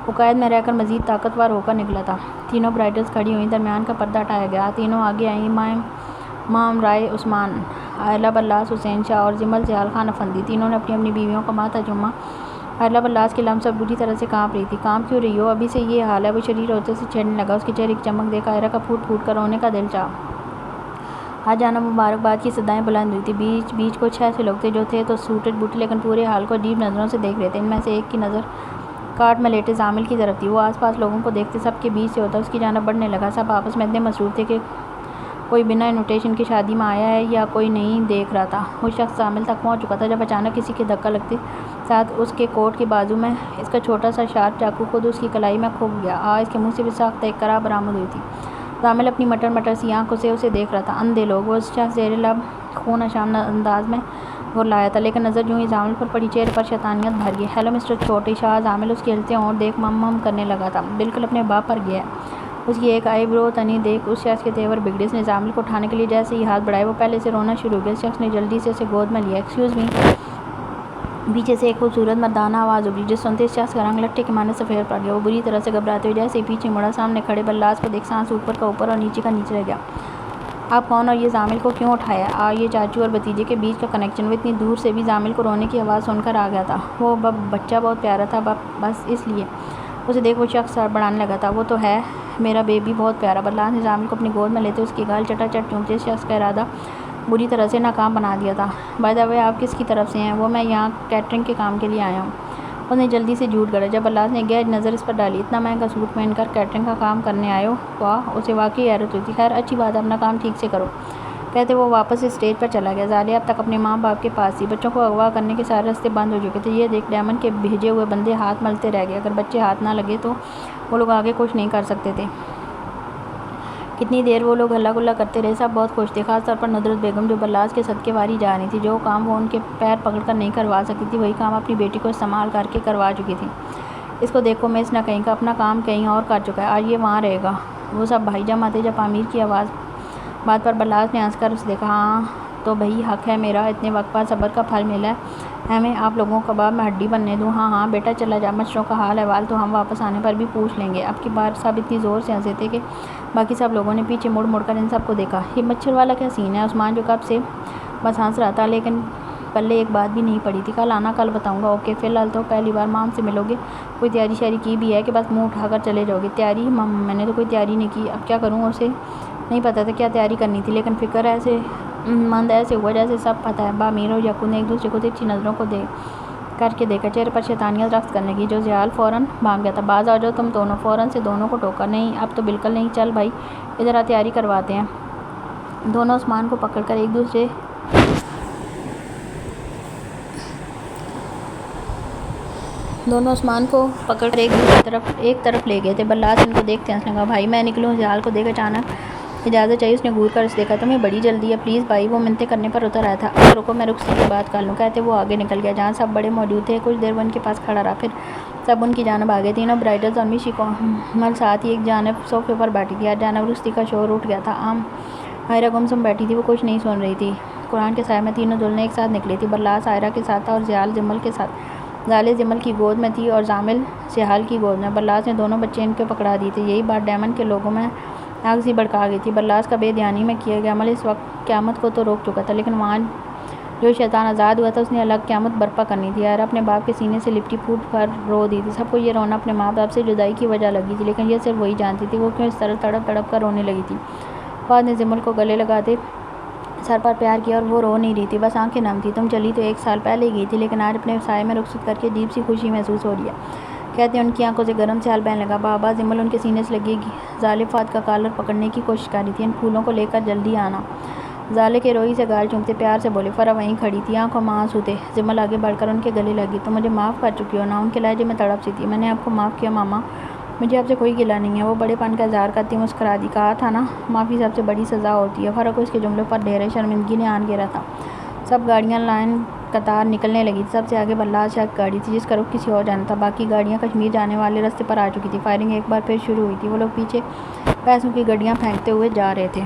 وہ قید میں رہ کر مزید طاقتور ہو کر نکلا تھا۔ تینوں برائڈلز کھڑی ہوئیں، درمیان کا پردہ ہٹایا گیا۔ تینوں آگے آئیں، مام رائے عثمان، عائلہ برلاس حسین شاہ اور زمل زیال خان افندی۔ تینوں نے اپنی اپنی بیویوں کا ماتھا چوما۔ عائلہ برلاس کے لمس اب بری طرح سے کانپ رہی تھی۔ کانپ کیوں رہی ہو؟ ابھی سے یہ حال ہے؟ وہ شریر ہوتے سے چھیڑنے لگا۔ اس کے چہرے کی چمک دیکھ عائرہ کا پھوٹ پھوٹ کر رونے کا دل چاہا۔ ہر جانب مبارکباد کی صدائیں بلند ہوئی تھی۔ بیچ بیچ کو 6 سے لوگ تھے جو تھے تو سوٹڈ بوٹے لیکن پورے حال کو عجیب نظروں سے دیکھ رہے تھے۔ ان میں سے ایک کی نظر کاٹ میں لیٹے زامل کی طرف تھی۔ وہ آس پاس لوگوں کو دیکھتے سب کے بیچ سے ہوتا اس کی جانب بڑھنے لگا۔ سب آپس میں اتنے مصروف تھے کہ کوئی بنا انویٹیشن کے شادی میں آیا ہے یا کوئی نہیں دیکھ رہا تھا۔ وہ شخص زامل تک پہنچ چکا تھا جب اچانک کسی کے دھکا لگتے ساتھ اس کے کوٹ کے بازو میں اس کا چھوٹا سا شارپ چاقو خود اس کی کلائی میں کھپ گیا۔ اس کے منہ سے بھی ساختہ ایک کرا برآمد ہوئی تھی۔ زامل اپنی مٹر مٹر سی آنکھوں سے اسے دیکھ رہا تھا۔ اندھے لوگ۔ وہ شخص زیر لب خون اشام انداز میں گرلایا تھا لیکن نظر جوں ہی زامل پر پڑی چہرے پر شیطانیت بھر گئی۔ ہیلو مسٹر چھوٹے شاہ۔ زامل اس کے ہلتے ہونٹ دیکھ مم مم کرنے لگا تھا۔ بالکل اپنے باپ پر گیا ہے۔ اس کی ایک آئی برو تنی دیکھ اس شخص کے تیور بگڑے۔ اس نے زامل کو اٹھانے کے لیے جیسے ہی ہاتھ بڑھائے وہ پہلے سے رونا شروع ہو گیا۔ اس شخص نے جلدی سے اسے گود میں لیا۔ Excuse me. پیچھے سے ایک خوبصورت مردانہ آواز ابھری جس سنتے اس شخص کا رنگ لٹھے کے مانند سفید پڑ گیا۔ وہ بری طرح سے گھبراتے ہوئے جیسے ہی پیچھے مڑا سامنے کھڑے برلاس کو دیکھ سانس اوپر کا اوپر اور نیچے کا نیچے رہ گیا۔ آپ کون اور یہ زامل کو کیوں اٹھایا؟ یہ چاچو اور بھتیجے کے بیچ کا کنیکشن۔ وہ اتنی دور سے بھی زامل کو رونے کی آواز سن کر آ گیا تھا۔ وہ بچہ بہت پیارا تھا بس اس لیے۔ اسے دیکھ وہ شخص سر بڑھانے لگا تھا۔ وہ تو ہے میرا بیبی بہت پیارا۔ برلاس نے زامل کو اپنی گود میں لیتے اس کی گال چٹا چٹ چومتے اس شخص کا ارادہ بری طرح سے ناکام بنا دیا تھا۔ بائی دا وے آپ کس کی طرف سے ہیں؟ وہ میں یہاں کیٹرنگ کے کام کے لیے آیا ہوں۔ اس نے جلدی سے جھوٹ گڑا جب برلاس نے گہری نظر اس پر ڈالی۔ اتنا مہنگا سوٹ پہن کر کیٹرنگ کا کام کرنے آئے ہو؟ واہ، اسے واقعی حیرت ہوئی تھی۔ خیر اچھی بات ہے، اپنا کام ٹھیک سے کرو، کہتے وہ واپس اسٹیج پر چلا گیا۔ زالیہ اب تک اپنے ماں باپ کے پاس تھی۔ بچوں کو اغوا کرنے کے سارے راستے بند ہو چکے تھے۔ یہ دیکھ ڈیمن کے بھیجے ہوئے بندے ہاتھ ملتے رہ گئے۔ اگر بچے ہاتھ نہ لگے تو وہ لوگ آگے کچھ نہیں کر سکتے تھے۔ کتنی دیر وہ لوگ ہلا گلا کرتے رہے۔ سب بہت خوش تھے، خاص طور پر ندرت بیگم جو برلاس کے صدقے واری جا رہی تھی۔ جو کام وہ ان کے پیر پکڑ کر نہیں کروا سکتی تھی وہی کام اپنی بیٹی کو استعمال کر کے کروا چکی تھی۔ اس کو دیکھو مس نہ کہیں کا اپنا کام کہیں اور کر چکا ہے، آج یہ وہاں رہے گا۔ وہ سب بھائی جمع تھے۔ جب امیر کی آواز بات پر بلاس نے ہنس کر اسے دیکھا۔ ہاں تو بھئی حق ہے میرا، اتنے وقت بعد صبر کا پھل ملا ہے ہمیں، آپ لوگوں کو کباب میں ہڈی بننے دوں؟ ہاں ہاں بیٹا چلا جا، مچھروں کا حال احوال تو ہم واپس آنے پر بھی پوچھ لیں گے۔ اب کی بار سب اتنی زور سے ہنسے تھے کہ باقی سب لوگوں نے پیچھے مڑ مڑ کر ان سب کو دیکھا۔ یہ مچھر والا کیا سین ہے؟ عثمان جو کب سے بس ہنس رہا تھا لیکن پلے ایک بات بھی نہیں پڑی تھی۔ کل آنا، کل بتاؤں گا۔ اوکے، فی الحال تو پہلی بار مام سے ملو گے، کوئی تیاری شیاری کی بھی ہے کہ بس منہ اٹھا کر چلے جاؤ گے؟ تیاری میں نے تو کوئی تیاری نہیں کی، اب کیا کروں؟ اسے نہیں پتا تھا کیا تیاری کرنی تھی، لیکن فکر ایسے مند ایسے ہوا جیسے سب پتہ ہے۔ امیر اور یقو نے ایک دوسرے کو ترچھی نظروں کو کر کے دیکھا، چہرے پر شیطانیت رقص کرنے کی۔ جو زیال فوراً بھاگ گیا تھا۔ باز آ جاؤ تم دونوں، فوراً سے دونوں کو ٹوکا۔ نہیں اب تو بالکل نہیں، چل بھائی ادھر آ، تیاری کرواتے ہیں۔ دونوں عثمان کو پکڑ کر ایک دوسرے ایک طرف لے گئے تھے۔ بلاس ان کو دیکھتے ہنسنے لگا۔ بھائی میں نکلوں؟ زیال کو دیکھ اچانک اجازت چاہیے، اس نے گور کر اسے دیکھا۔ تمہیں بڑی جلدی ہے؟ پلیز بھائی، وہ منتیں کرنے پر اتر آیا تھا۔ اب رکو میں رخصتی کی بات کر لوں، کہتے وہ آگے نکل گیا جہاں سب بڑے موجود تھے۔ کچھ دیر وہ ان کے پاس کھڑا رہا، پھر سب ان کی جانب آگے۔ تینوں برائڈلز اور مسی کومل ساتھ ہی ایک جانب صوفے پر بیٹھی تھی، ہر جانب رخصتی کا شور اٹھ گیا تھا۔ عائرہ گمسم بیٹھی تھی، وہ کچھ نہیں سن رہی تھی۔ قرآن کے سائے میں تینوں دلہنیں ایک ساتھ نکلی تھیں۔ بلاس عائرہ کے ساتھ تھا اور زیال جمل کے ساتھ۔ زالے جمل کی گود میں تھی اور زامل سہال کی گود میں۔ بلاس نے دونوں بچے ان کو پکڑا دیے تھے۔ یہی بات ڈیمن کے لوگوں میں آگ سی بھڑکا گئی تھی۔ بلاس کا بے دھیانی میں کیا گیا عمل اس وقت قیامت کو تو روک چکا تھا، لیکن وہاں جو شیطان آزاد ہوا تھا اس نے الگ قیامت برپا کرنی تھی۔ عائرہ اپنے باپ کے سینے سے لپٹی پھوٹ کر رو دی تھی۔ سب کو یہ رونا اپنے ماں باپ سے جدائی کی وجہ لگی تھی، لیکن یہ صرف وہی جانتی تھی وہ کیوں اس طرح تڑپ تڑپ کر رونے لگی تھی۔ فہد نے جمل کو گلے لگاتے سر پر پیار کیا اور وہ رو نہیں رہی تھی، بس آنکھیں نم تھی۔ تم چلی تو 1 سال پہلے ہی گئی تھی، لیکن آج اپنے سائے میں رخصت کر کے عجیب سی خوشی محسوس ہو رہی ہے، کہتے ہیں۔ ان کی آنکھوں سے گرم سیال بہنے لگا۔ بابا جمل ان کے سینے سے لگی زالے فہد کا کالر پکڑنے کی کوشش کر رہی تھی۔ ان پھولوں کو لے کر جلدی آنا۔ زالے کے روئی سے گال چومتے پیار سے بولے۔ فرح وہیں کھڑی تھی، آنکھوں میں آنسو تھے۔ جمل آگے بڑھ کر ان کے گلے لگی۔ تم مجھے معاف کر چکی ہو نا؟ ان کے لہجے میں تڑپ سی تھی۔ میں نے آپ کو معاف کیا ماما، مجھے آپ سے کوئی گلہ نہیں ہے۔ وہ بڑے پن کا اظہار کرتی مسکرا دی۔ کہا تھا نا معافی سب سے بڑی سزا ہوتی ہے۔ فرح کو اس کے جملوں پر ڈھیر شرمندگی نے آن گھیرا تھا۔ سب گاڑیاں لائن قطار نکلنے لگی تھی۔ سب سے آگے بلاس شاہ کی گاڑی تھی جس کا رخ کسی اور جانا تھا، باقی گاڑیاں کشمیر جانے والے راستے پر آ چکی تھی۔ فائرنگ ایک بار پھر شروع ہوئی تھی۔ وہ لوگ پیچھے پیسوں کی گڈیاں پھینکتے ہوئے جا رہے تھے۔